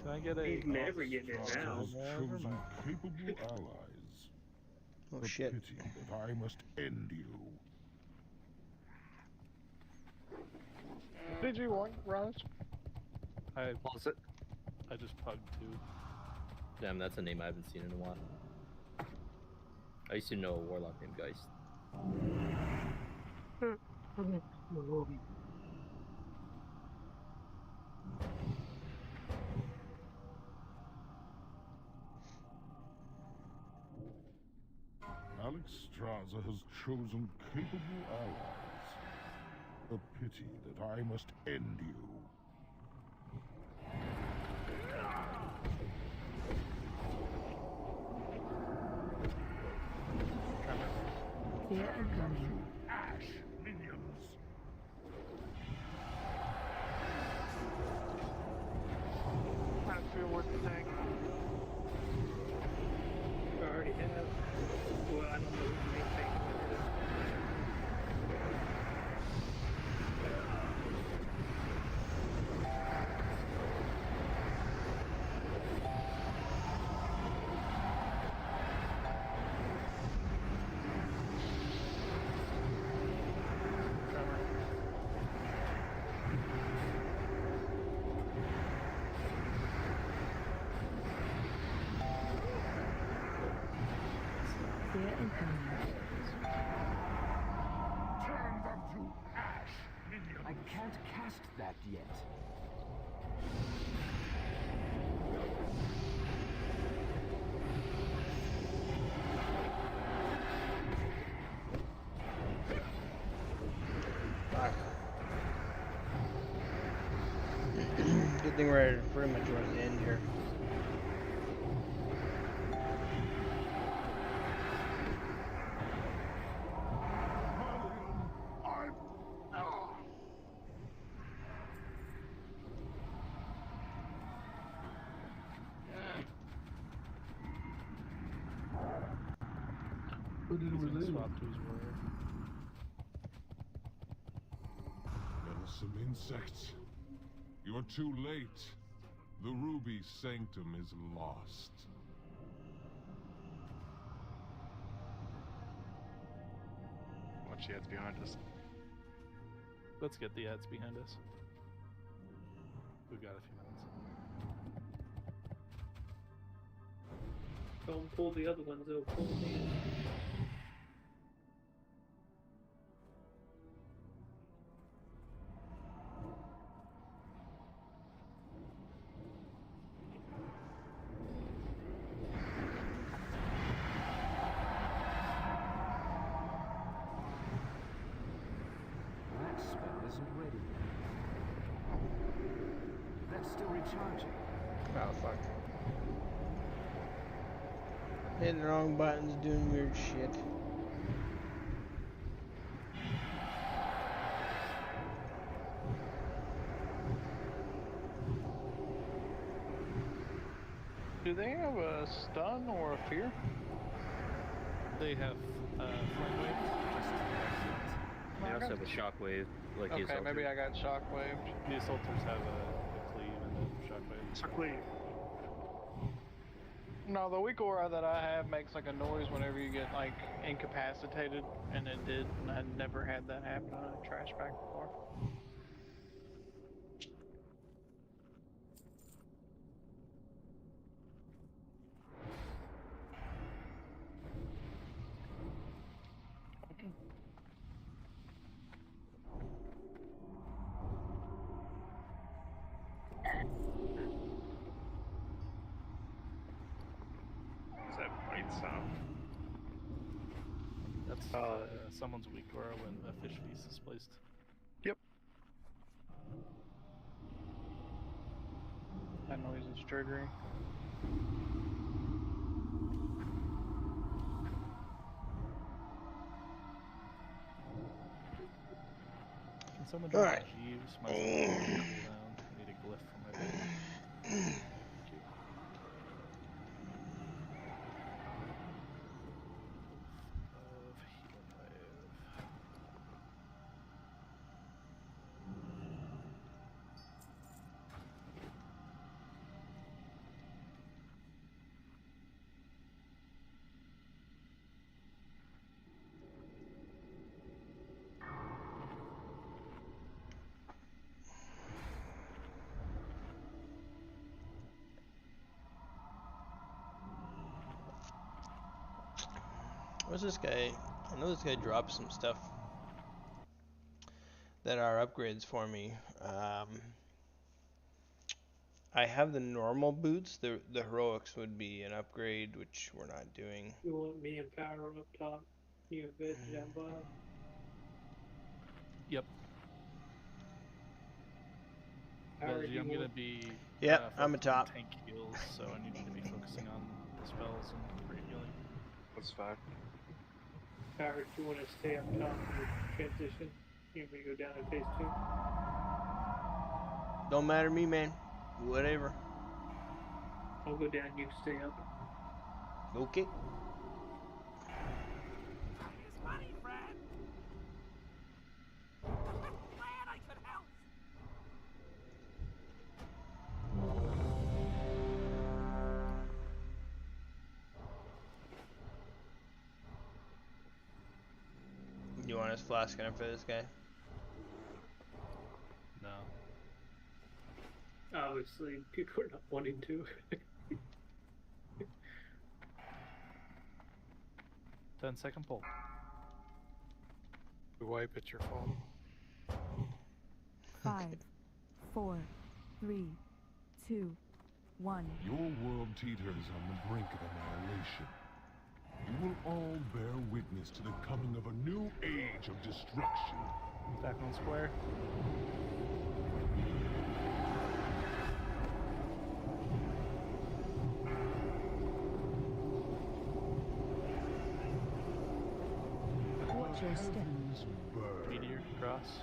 Can I get a... He's never getting it now. Chosen capable allies. Oh The shit. pity that I must end you. Did you want Raj? I was it? I just pugged two. Damn, that's a name I haven't seen in a while. I used to know a warlock named Geist. Alex Straza has chosen capable allies. A pity that I must end you. Fear incoming. Ash minions. I feel worth the tank. I already have. Well, I don't know what the main thing is. Fear incoming. Turn them to ash, minions! I can't cast that yet. Fuck. Good thing we're pretty much towards the end here. He's gonna swap to his warrior. Meddlesome insects. You're too late. The ruby sanctum is lost. Watch the ads behind us. Let's get the ads behind us. We've got a few minutes. Don't pull the other ones, they'll pull me. That spell isn't ready yet. That's still recharging. Oh fuck. Hitting the wrong buttons, doing weird shit. Do they have a stun or a fear? They have flame wave. They also have a shockwave, like the Okay, assaulter. maybe I got shockwaved. The assaulters have a cleave and a shockwave. It's a cleave. No, the weak aura that I have makes like a noise whenever you get like incapacitated, and it did, and I'd never had that happen on a trash bag before. What's that bite sound? That's someone's weak aura when a fish feast is placed. Yep. That noise is triggering. Can someone drop Alright. Jeeves? My cooldown. I need a glyph for my bed. Of healing wave. What's this guy? I know this guy dropped some stuff that are upgrades for me. I have the normal boots. The heroics would be an upgrade, which we're not doing. You want me and Power up top, you and Veg down bottom. Yep. Power, Belgi, you I'm want- gonna be. Yep, I'm a focusing on top. Tank heals, so I need you to be focusing on the spells and free healing. That's fine. Power, do you want to stay up top and transition? You want me to go down to phase 2? Don't matter to me, man. Whatever. I'll go down, you stay up. Okay. You want us flasking up for this guy? No. Obviously, people are not wanting to. 10-second pull. You wipe at your phone. 5, 4, 3, 2, 1. Your world teeters on the brink of annihilation. You will all bear witness to the coming of a new age of destruction. Back on square. Watch your step. Meteor cross.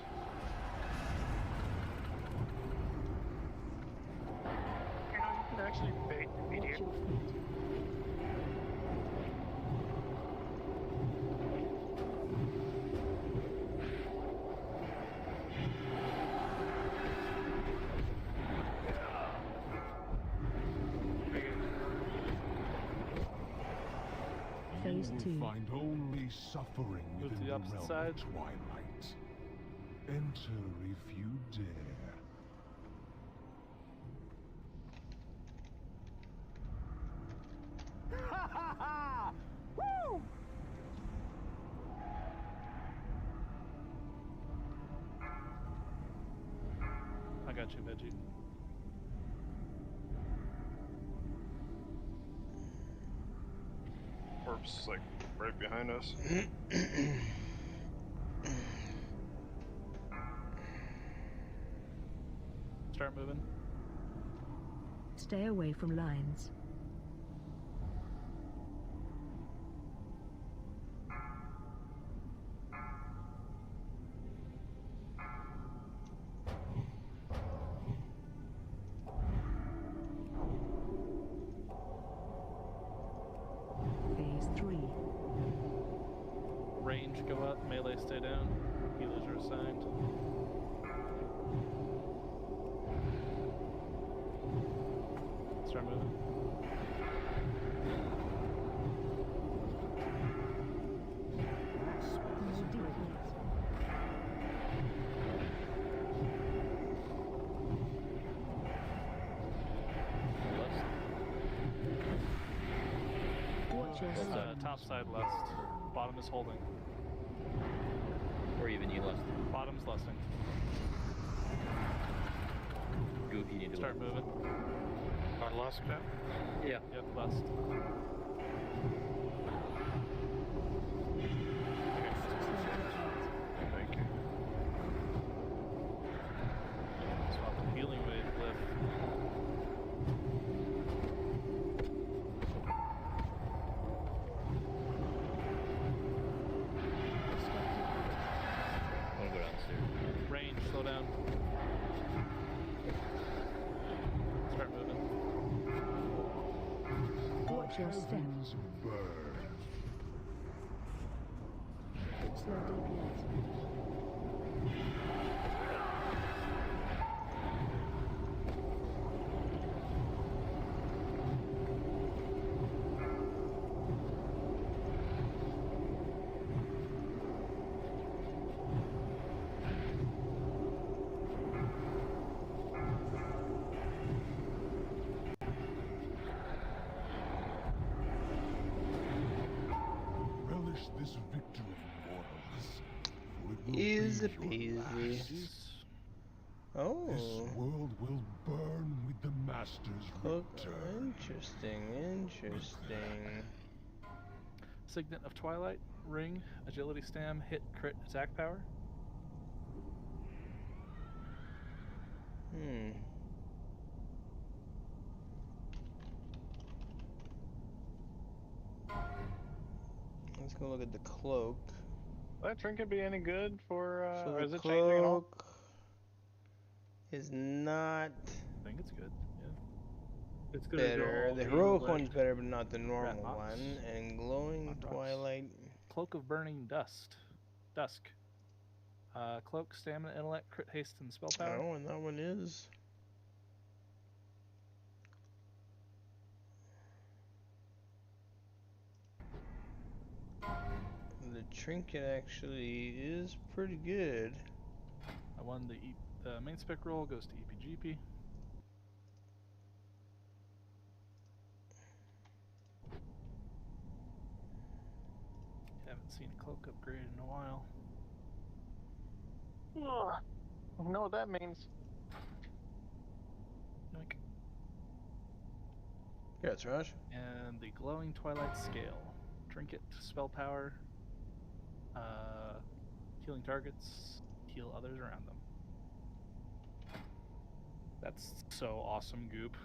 You know, you can actually bait the meteor. Phase You 2. will find only suffering Move to within the the opposite realm side. of Twilight. Enter if you dare. Ha ha ha! Woo! I got you, Veggie. Corpse is like right behind us. Start moving. Stay away from lines. Phase 3. Range go up, melee stay down. Healers are assigned. Start moving. Watch your step. Top side left. Bottom is holding. Or even you lust. Bottom's lusting. Goop, you need to Start moving. On last now? Yeah. Yep, lust. Thank you. Swap the healing wave lift. I wanna go downstairs. Range, slow down. Start moving. Watch your step. Heavens burn. Slow DPS. Relish this victory, mortals. For it will Easy be your peasy. last. Oh. This world will burn with the Master's return. Interesting. Signet of Twilight, ring, agility stam, hit, crit, attack power. Let's go look at the cloak. Will that trinket be any good for, So or the is it changing at all? cloak is not I think it's good. Yeah. It's gonna go better. all The the heroic elect. one's better, but not the normal Rat box. one. And glowing Rat box. twilight. Cloak of Burning Dusk. Cloak, stamina, intellect, crit, haste, and spell I power. don't know what that one is. The trinket actually is pretty good. I won the main spec roll goes to EPGP. haven't seen a cloak upgrade in a while. Ugh. I know what that means. Yoink. Yeah, it's Raj. And the glowing twilight scale. Trinket, spell power, healing targets, heal others around them. That's so awesome, Goop.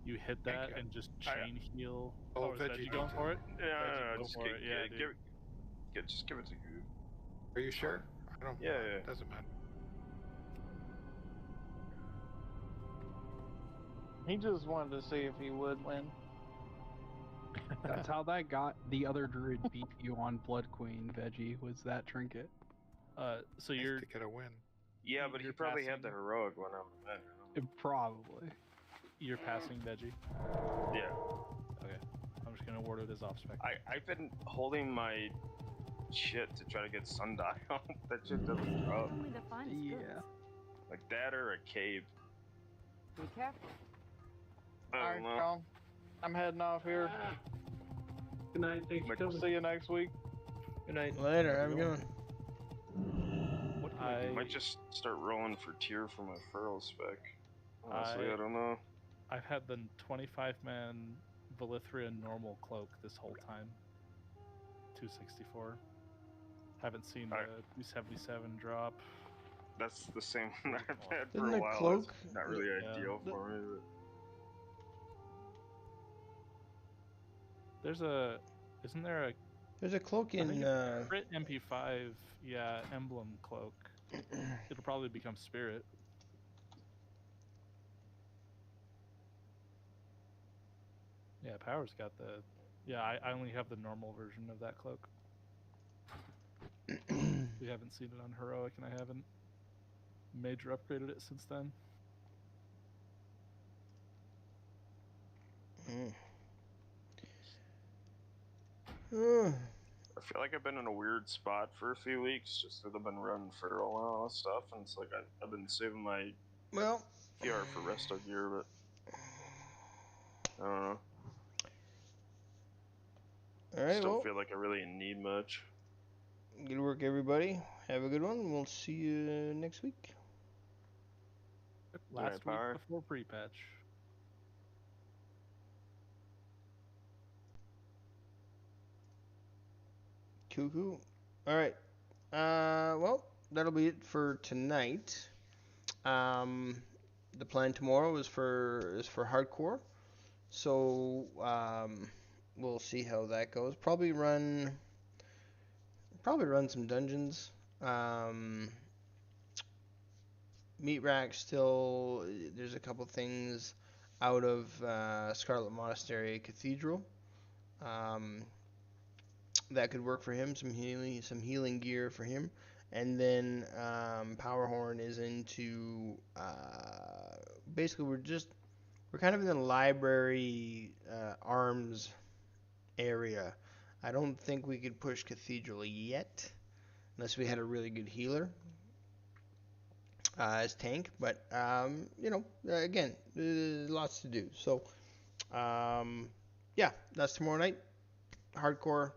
You hit that you. and just chain heal. Oh, is Veggie Veggie going needs for it? Yeah, Veggie, go just for it. Yeah, dude. just give it to Goop. Are you sure? I don't. Yeah, yeah. Doesn't matter. He just wanted to see if he would win. That's how that got the other druid beat you on Blood Queen, Veggie, was that trinket. So you're to get a win. Yeah, but he You're probably had passing. the heroic one, I would imagine. Probably. You're passing Veggie. Yeah. Okay. I'm just gonna award it as off spec. I've been holding my shit to try to get sundial. That shit doesn't drop. Only the finest goods. Like that or a cave. Be careful. I Alright, don't know. John. I'm heading off here. Good night. Thanks for coming. See you next week. Good night. Later, have a good one. What can I do? Might just start rolling for tier for my furl spec. Honestly, I don't know. I've had the 25-man Velithrian normal cloak this whole time. 264. Haven't seen the 277 drop. That's the same one I've had for Isn't a the while. cloak- It's not really ideal for me. Isn't there a... There's a cloak in... Crit MP5, yeah, emblem cloak. It'll probably become spirit. Yeah, Power's got the... Yeah, I only have the normal version of that cloak. We haven't seen it on Heroic, and I haven't major upgraded it since then. I feel like I've been in a weird spot for a few weeks, just because I've been running feral and all that stuff, and it's like I've been saving my PR for resto gear, but I don't know. Alright, Still well, feel like I really need much. good work, everybody. Have a good one. We'll see you next week. Last week before pre-patch. Cool. Alright. Well, that'll be it for tonight. The plan tomorrow is for hardcore. So, we'll see how that goes. Probably run some dungeons. Meat rack still, there's a couple things out of Scarlet Monastery Cathedral that could work for him. Some healing gear for him. And then Powerhorn is into basically we're kind of in the library arms area. I don't think we could push Cathedral yet unless we had a really good healer as tank, but again, there's lots to do. So yeah, that's tomorrow night, hardcore.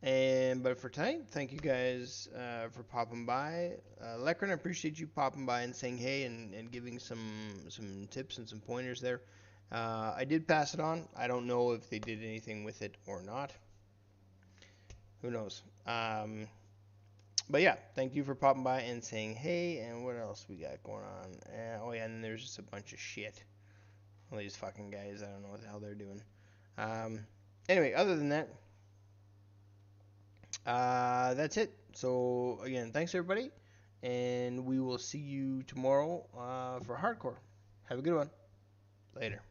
But for tonight, thank you guys for popping by. Lekron, I appreciate you popping by and saying hey and giving some tips and some pointers there. I did pass it on. I don't know if they did anything with it or not. Who knows? But yeah, thank you for popping by and saying hey. And what else we got going on? Oh yeah, and there's just a bunch of shit. All these fucking guys, I don't know what the hell they're doing. Anyway, other than that, that's it. So again, thanks everybody, and we will see you tomorrow for hardcore. Have a good one. Later.